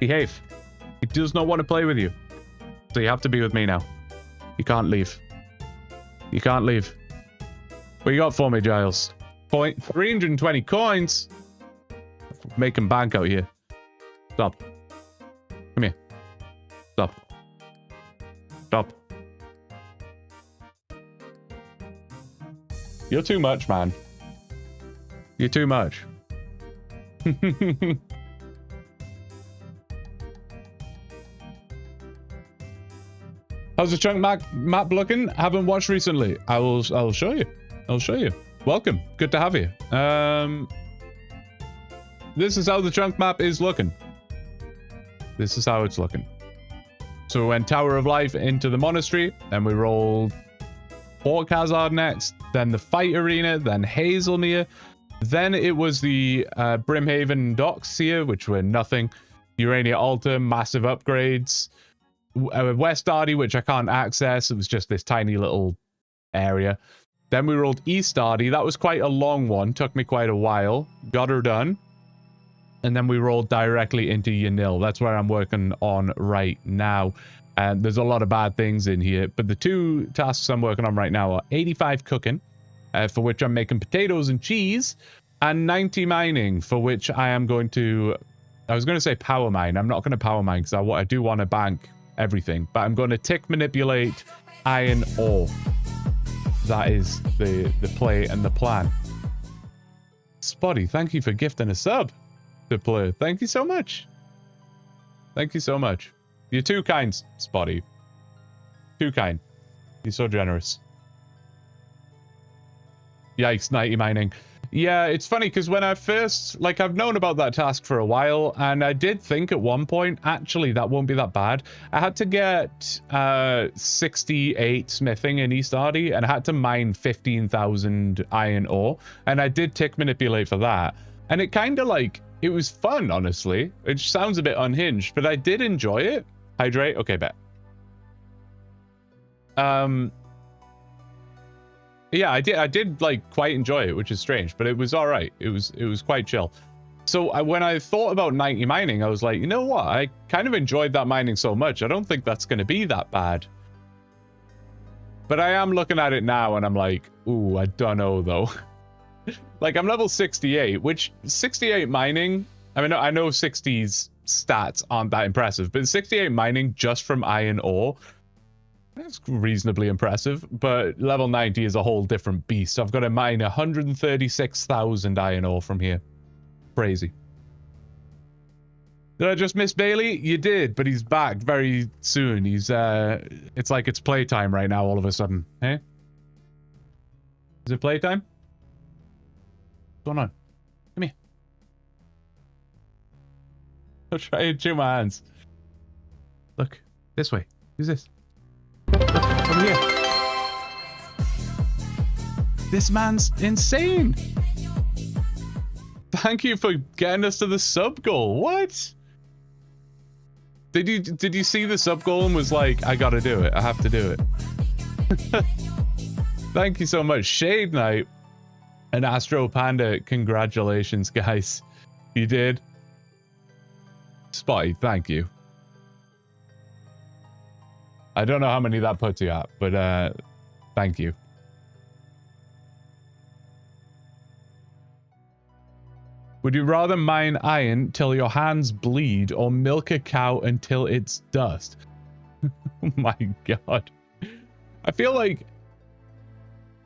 Behave. He does not want to play with you. So you have to be with me now. You can't leave. You can't leave. What you got for me, Giles? 320 coins? Making bank out here. Stop. Come here. Stop. Stop. You're too much, man. You're too much. How's the chunk map looking? Haven't watched recently. I'll show you. I'll show you. Welcome. Good to have you. This is how the chunk map is looking. This is how it's looking. So we went Tower of Life into the monastery, then we rolled Port Hazard next, then the fight arena, then Hazelmere, then it was the Brimhaven docks here, which were nothing. Urania Altar, massive upgrades. West Ardy, which I can't access. It was just this tiny little area. Then we rolled East Ardy. That was quite a long one. Took me quite a while. Got her done. And then we rolled directly into Yanil. That's where I'm working on right now. And there's a lot of bad things in here. But the two tasks I'm working on right now are 85 cooking, for which I'm making potatoes and cheese, and 90 mining, for which I am going to... I was going to say power mine. I'm not going to power mine because I do want to bank everything. But I'm going to tick manipulate iron ore. That is the play and the plan. Spotty, thank you for gifting a sub to play. Thank you so much. Thank you so much. You're too kind, Spotty. Too kind. You're so generous. Yikes, 90 mining. Yeah, it's funny because when I first, like, I've known about that task for a while, and I did think at one point, actually, that won't be that bad. I had to get 68 smithing in East Ardy, and I had to mine 15,000 iron ore, and I did tick manipulate for that. And it kind of like, it was fun, honestly. It sounds a bit unhinged, but I did enjoy it. Hydrate? Okay, bet. Yeah, I did like quite enjoy it, which is strange, but it was all right. It was quite chill. So when I thought about 90 mining, I was like, you know what? I kind of enjoyed that mining so much. I don't think that's going to be that bad. But I am looking at it now and I'm like, ooh, I don't know though. Like I'm level 68, which 68 mining, I mean, I know 60's stats aren't that impressive, but 68 mining just from iron ore, that's reasonably impressive, but level 90 is a whole different beast. I've got to mine 136,000 iron ore from here. Crazy. Did I just miss Bailey? You did, but he's back very soon. He's, it's like it's playtime right now all of a sudden. Hey? Is it playtime? What's going on? Come here. I'll try and chew my hands. Look, this way. Who's this? Look, over here. This man's insane. Thank you for getting us to the sub goal. What? Did you see the sub goal and was like, I gotta do it. I have to do it. Thank you so much, Shade Knight and Astro Panda. Congratulations, guys. You did. Spotty, thank you. I don't know how many that puts you at, but thank you. Would you rather mine iron till your hands bleed or milk a cow until it's dust? Oh my god. I feel like...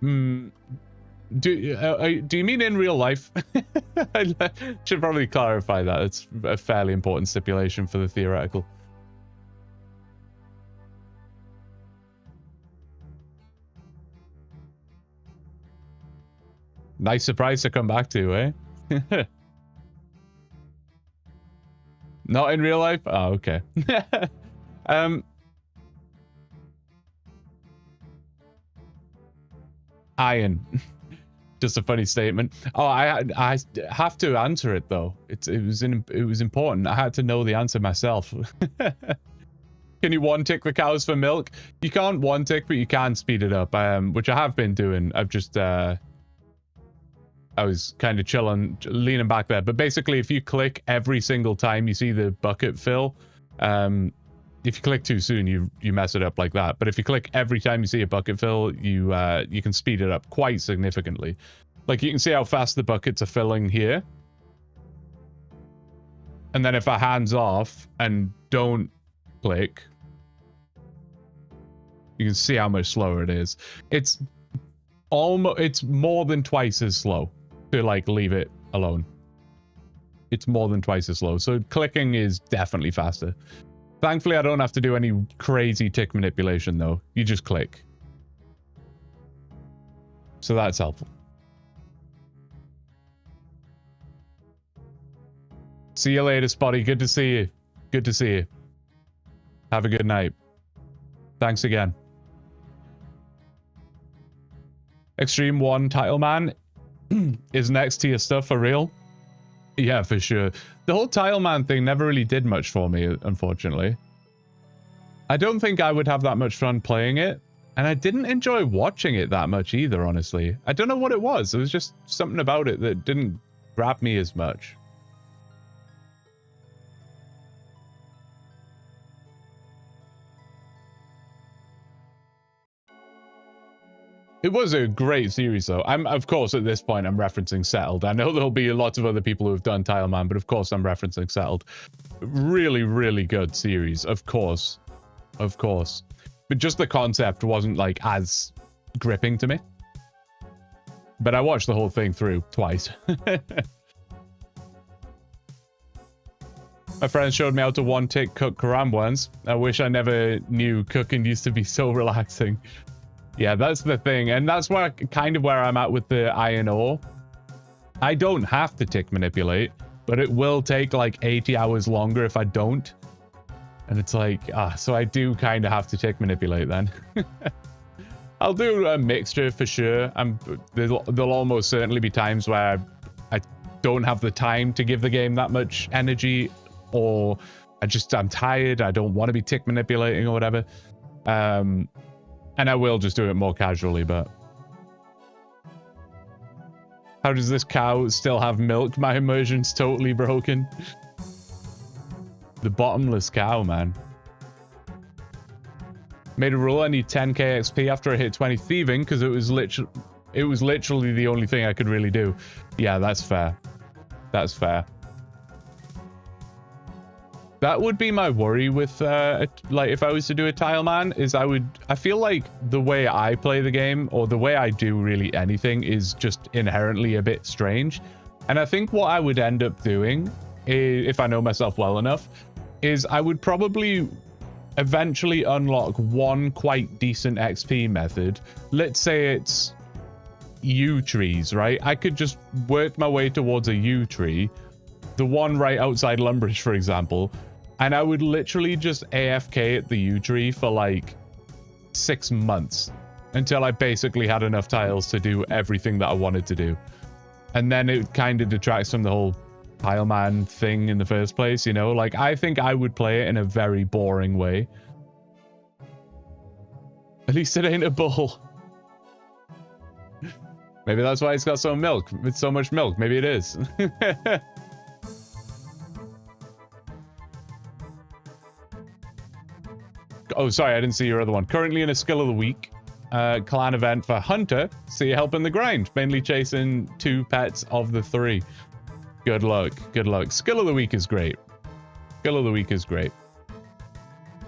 do you mean in real life? I should probably clarify that. It's a fairly important stipulation for the theoretical. Nice surprise to come back to, eh? Not in real life? Oh, okay. Iron. Just a funny statement. Oh, I have to answer it though. It was important. I had to know the answer myself. Can you one tick the cows for milk? You can't one tick, but you can speed it up. Which I have been doing. I've just I was kind of chilling, leaning back there. But basically, if you click every single time you see the bucket fill, if you click too soon, you mess it up like that. But if you click every time you see a bucket fill, you can speed it up quite significantly. Like you can see how fast the buckets are filling here. And then if I hands off and don't click, you can see how much slower it is. It's more than twice as slow to like leave it alone. It's more than twice as slow. So clicking is definitely faster. Thankfully, I don't have to do any crazy tick manipulation though. You just click. So that's helpful. See you later, Spotty. Good to see you. Good to see you. Have a good night. Thanks again. Extreme 1 title man is next to your stuff for real. Yeah, for sure. The whole Tile Man thing never really did much for me, unfortunately. I don't think I would have that much fun playing it. And I didn't enjoy watching it that much either, honestly. I don't know what it was. It was just something about it that didn't grab me as much. It was a great series, though. Of course, at this point, I'm referencing Settled. I know there'll be lots of other people who have done Tile Man, but of course, I'm referencing Settled. Really, really good series, of course. Of course. But just the concept wasn't, like, as gripping to me. But I watched the whole thing through twice. My friend showed me how to one-tick cook Karam once. I wish I never knew cooking used to be so relaxing. Yeah, that's the thing. And that's where kind of where I'm at with the iron ore. I don't have to tick manipulate, but it will take like 80 hours longer if I don't. And it's like, so I do kind of have to tick manipulate then. I'll do a mixture for sure. There'll almost certainly be times where I don't have the time to give the game that much energy, or I'm tired. I don't want to be tick manipulating or whatever. And I will just do it more casually, but... How does this cow still have milk? My immersion's totally broken. The bottomless cow, man. Made a rule I need 10k XP after I hit 20 thieving, because it was literally the only thing I could really do. Yeah, that's fair. That's fair. That would be my worry with, like, if I was to do a Tile Man, is I feel like the way I play the game, or the way I do really anything, is just inherently a bit strange. And I think what I would end up doing, if I know myself well enough, is I would probably eventually unlock one quite decent XP method. Let's say it's yew trees, right? I could just work my way towards a yew tree, the one right outside Lumbridge, for example, and I would literally just AFK at the yew tree for like 6 months until I basically had enough tiles to do everything that I wanted to do. And then it kind of detracts from the whole Tile Man thing in the first place, you know? Like, I think I would play it in a very boring way. At least it ain't a bull. Maybe that's why it's got so much milk. Maybe it is. Oh, sorry, I didn't see your other one. Currently in a skill of the week. Clan event for Hunter. So you're helping the grind. Mainly chasing 2 pets of the 3. Good luck. Good luck. Skill of the week is great. Skill of the week is great.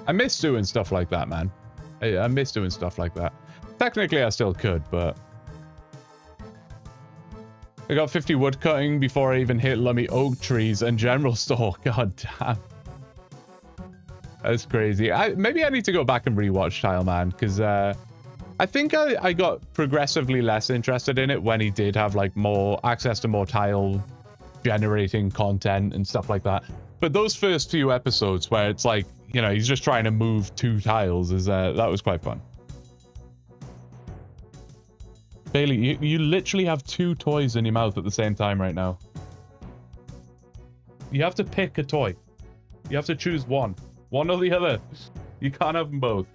I miss doing stuff like that, man. I miss doing stuff like that. Technically, I still could, but... I got 50 wood cutting before I even hit Lummy Oak trees and general store. God damn. That's crazy. Maybe I need to go back and rewatch Tile Man, because I think I got progressively less interested in it when he did have like more access to more tile generating content and stuff like that. But those first few episodes where it's like, you know, he's just trying to move 2 tiles, that was quite fun. Bailey, you literally have 2 toys in your mouth at the same time right now. You have to pick a toy. You have to choose one. One or the other. You can't have them both.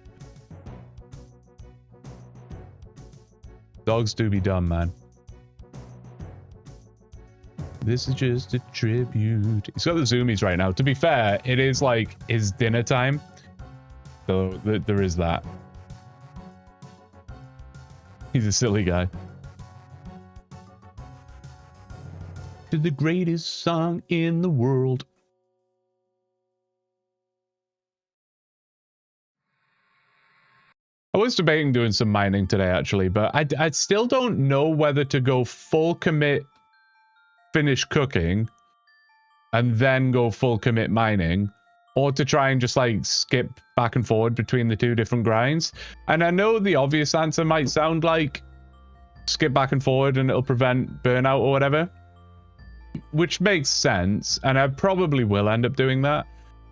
Dogs do be dumb, man. This is just a tribute. He's got the zoomies right now. To be fair, it is like his dinner time. So there is that. He's a silly guy. To the greatest song in the world. I was debating doing some mining today, actually, but I still don't know whether to go full commit, finish cooking, and then go full commit mining, or to try and just like skip back and forward between the 2 different grinds. And I know the obvious answer might sound like skip back and forward and it'll prevent burnout or whatever, which makes sense, and I probably will end up doing that.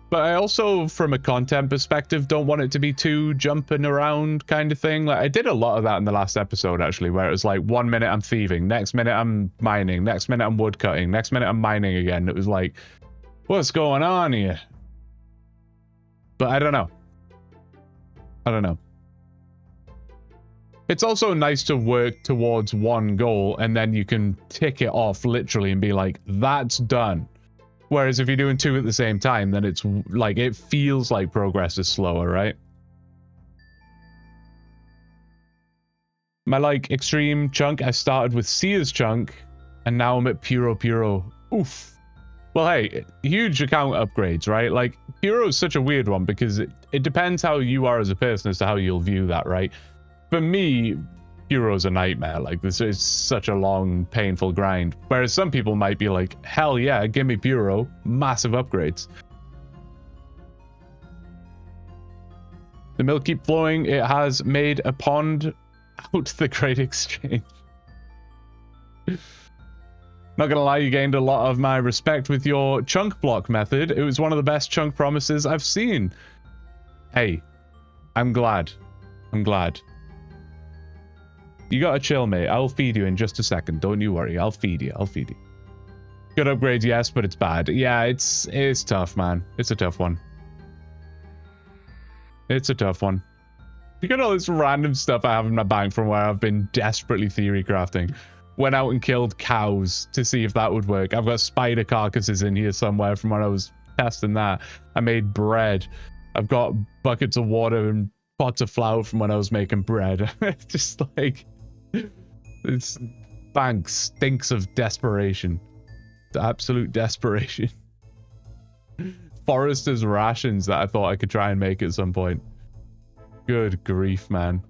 But I also, from a content perspective, don't want it to be too jumping around kind of thing. Like, I did a lot of that in the last episode, actually, where it was like 1 minute I'm thieving, next minute I'm mining, next minute I'm wood cutting, next minute I'm mining again. It was like, What's going on here? But I don't know. I don't know. It's also nice to work towards one goal and then you can tick it off literally and be like, that's done. Whereas if you're doing two at the same time, then it's like, it feels like progress is slower, right? My like extreme chunk, I started with Sears chunk and now I'm at Puro. Oof. Well, hey, huge account upgrades, right? Like Puro is such a weird one because it depends how you are as a person as to how you'll view that, right? For me, Puro's a nightmare. Like, this is such a long, painful grind. Whereas some people might be like, hell yeah, give me Puro. Massive upgrades. The milk keep flowing. It has made a pond out the Great Exchange. Not gonna lie, you gained a lot of my respect with your chunk block method. It was one of the best chunk promises I've seen. Hey, I'm glad. I'm glad. You gotta chill, mate. I'll feed you in just a second. Don't you worry. I'll feed you. I'll feed you. Good upgrade, yes, but it's bad. Yeah, it's tough, man. It's a tough one. It's a tough one. Look at all this random stuff I have in my bank from where I've been desperately theory crafting. Went out and killed cows to see if that would work. I've got spider carcasses in here somewhere from when I was testing that. I made bread. I've got buckets of water and pots of flour from when I was making bread. Just like... This bank stinks of desperation. The absolute desperation. Forester's rations that I thought I could try and make at some point. Good grief, man.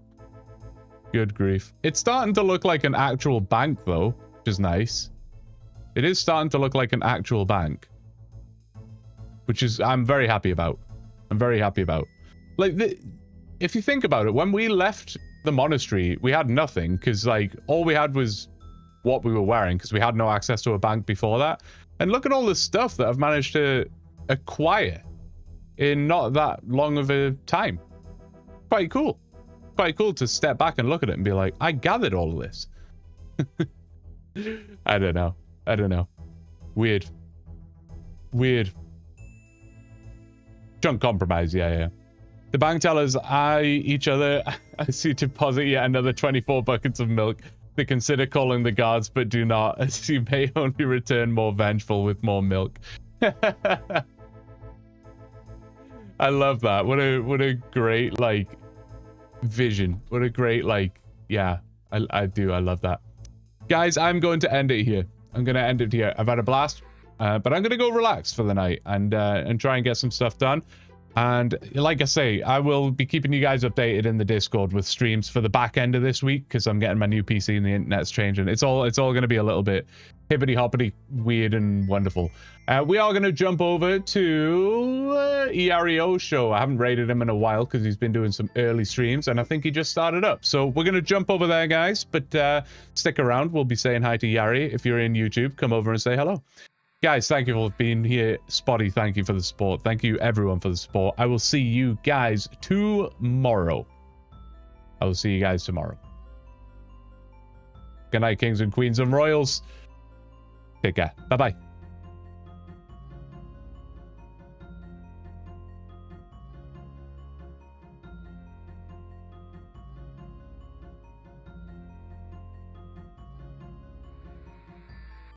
Good grief. It's starting to look like an actual bank, though, which is nice. It is starting to look like an actual bank. Which is, I'm very happy about. I'm very happy about. Like, if you think about it, when we left the monastery, we had nothing, because, like, all we had was what we were wearing, because we had no access to a bank before that. And look at all the stuff that I've managed to acquire in not that long of a time. Quite cool. Quite cool to step back and look at it and be like, I gathered all of this. I don't know. I don't know. Weird. Weird. Chunk compromise, yeah. The bank tellers eye each other as you deposit yet another 24 buckets of milk. They consider calling the guards, but do not, as you may only return more vengeful with more milk. I love that. What a great, like, vision. What a great, like, yeah, I do. I love that. Guys, I'm going to end it here. I'm going to end it here. I've had a blast, but I'm going to go relax for the night and try and get some stuff done. And like I say, I will be keeping you guys updated in the Discord with streams for the back end of this week because I'm getting my new PC and the internet's changing. It's all going to be a little bit hippity hoppity, weird and wonderful. We are going to jump over to EREO show. I haven't rated him in a while because he's been doing some early streams and I think he just started up. So we're going to jump over there, guys. But stick around. We'll be saying hi to Yari. If you're in YouTube, come over and say hello. Guys, thank you for being here. Spotty, thank you for the support. Thank you, everyone, for the support. I will see you guys tomorrow. I will see you guys tomorrow. Good night, kings and queens and royals. Take care. Bye-bye.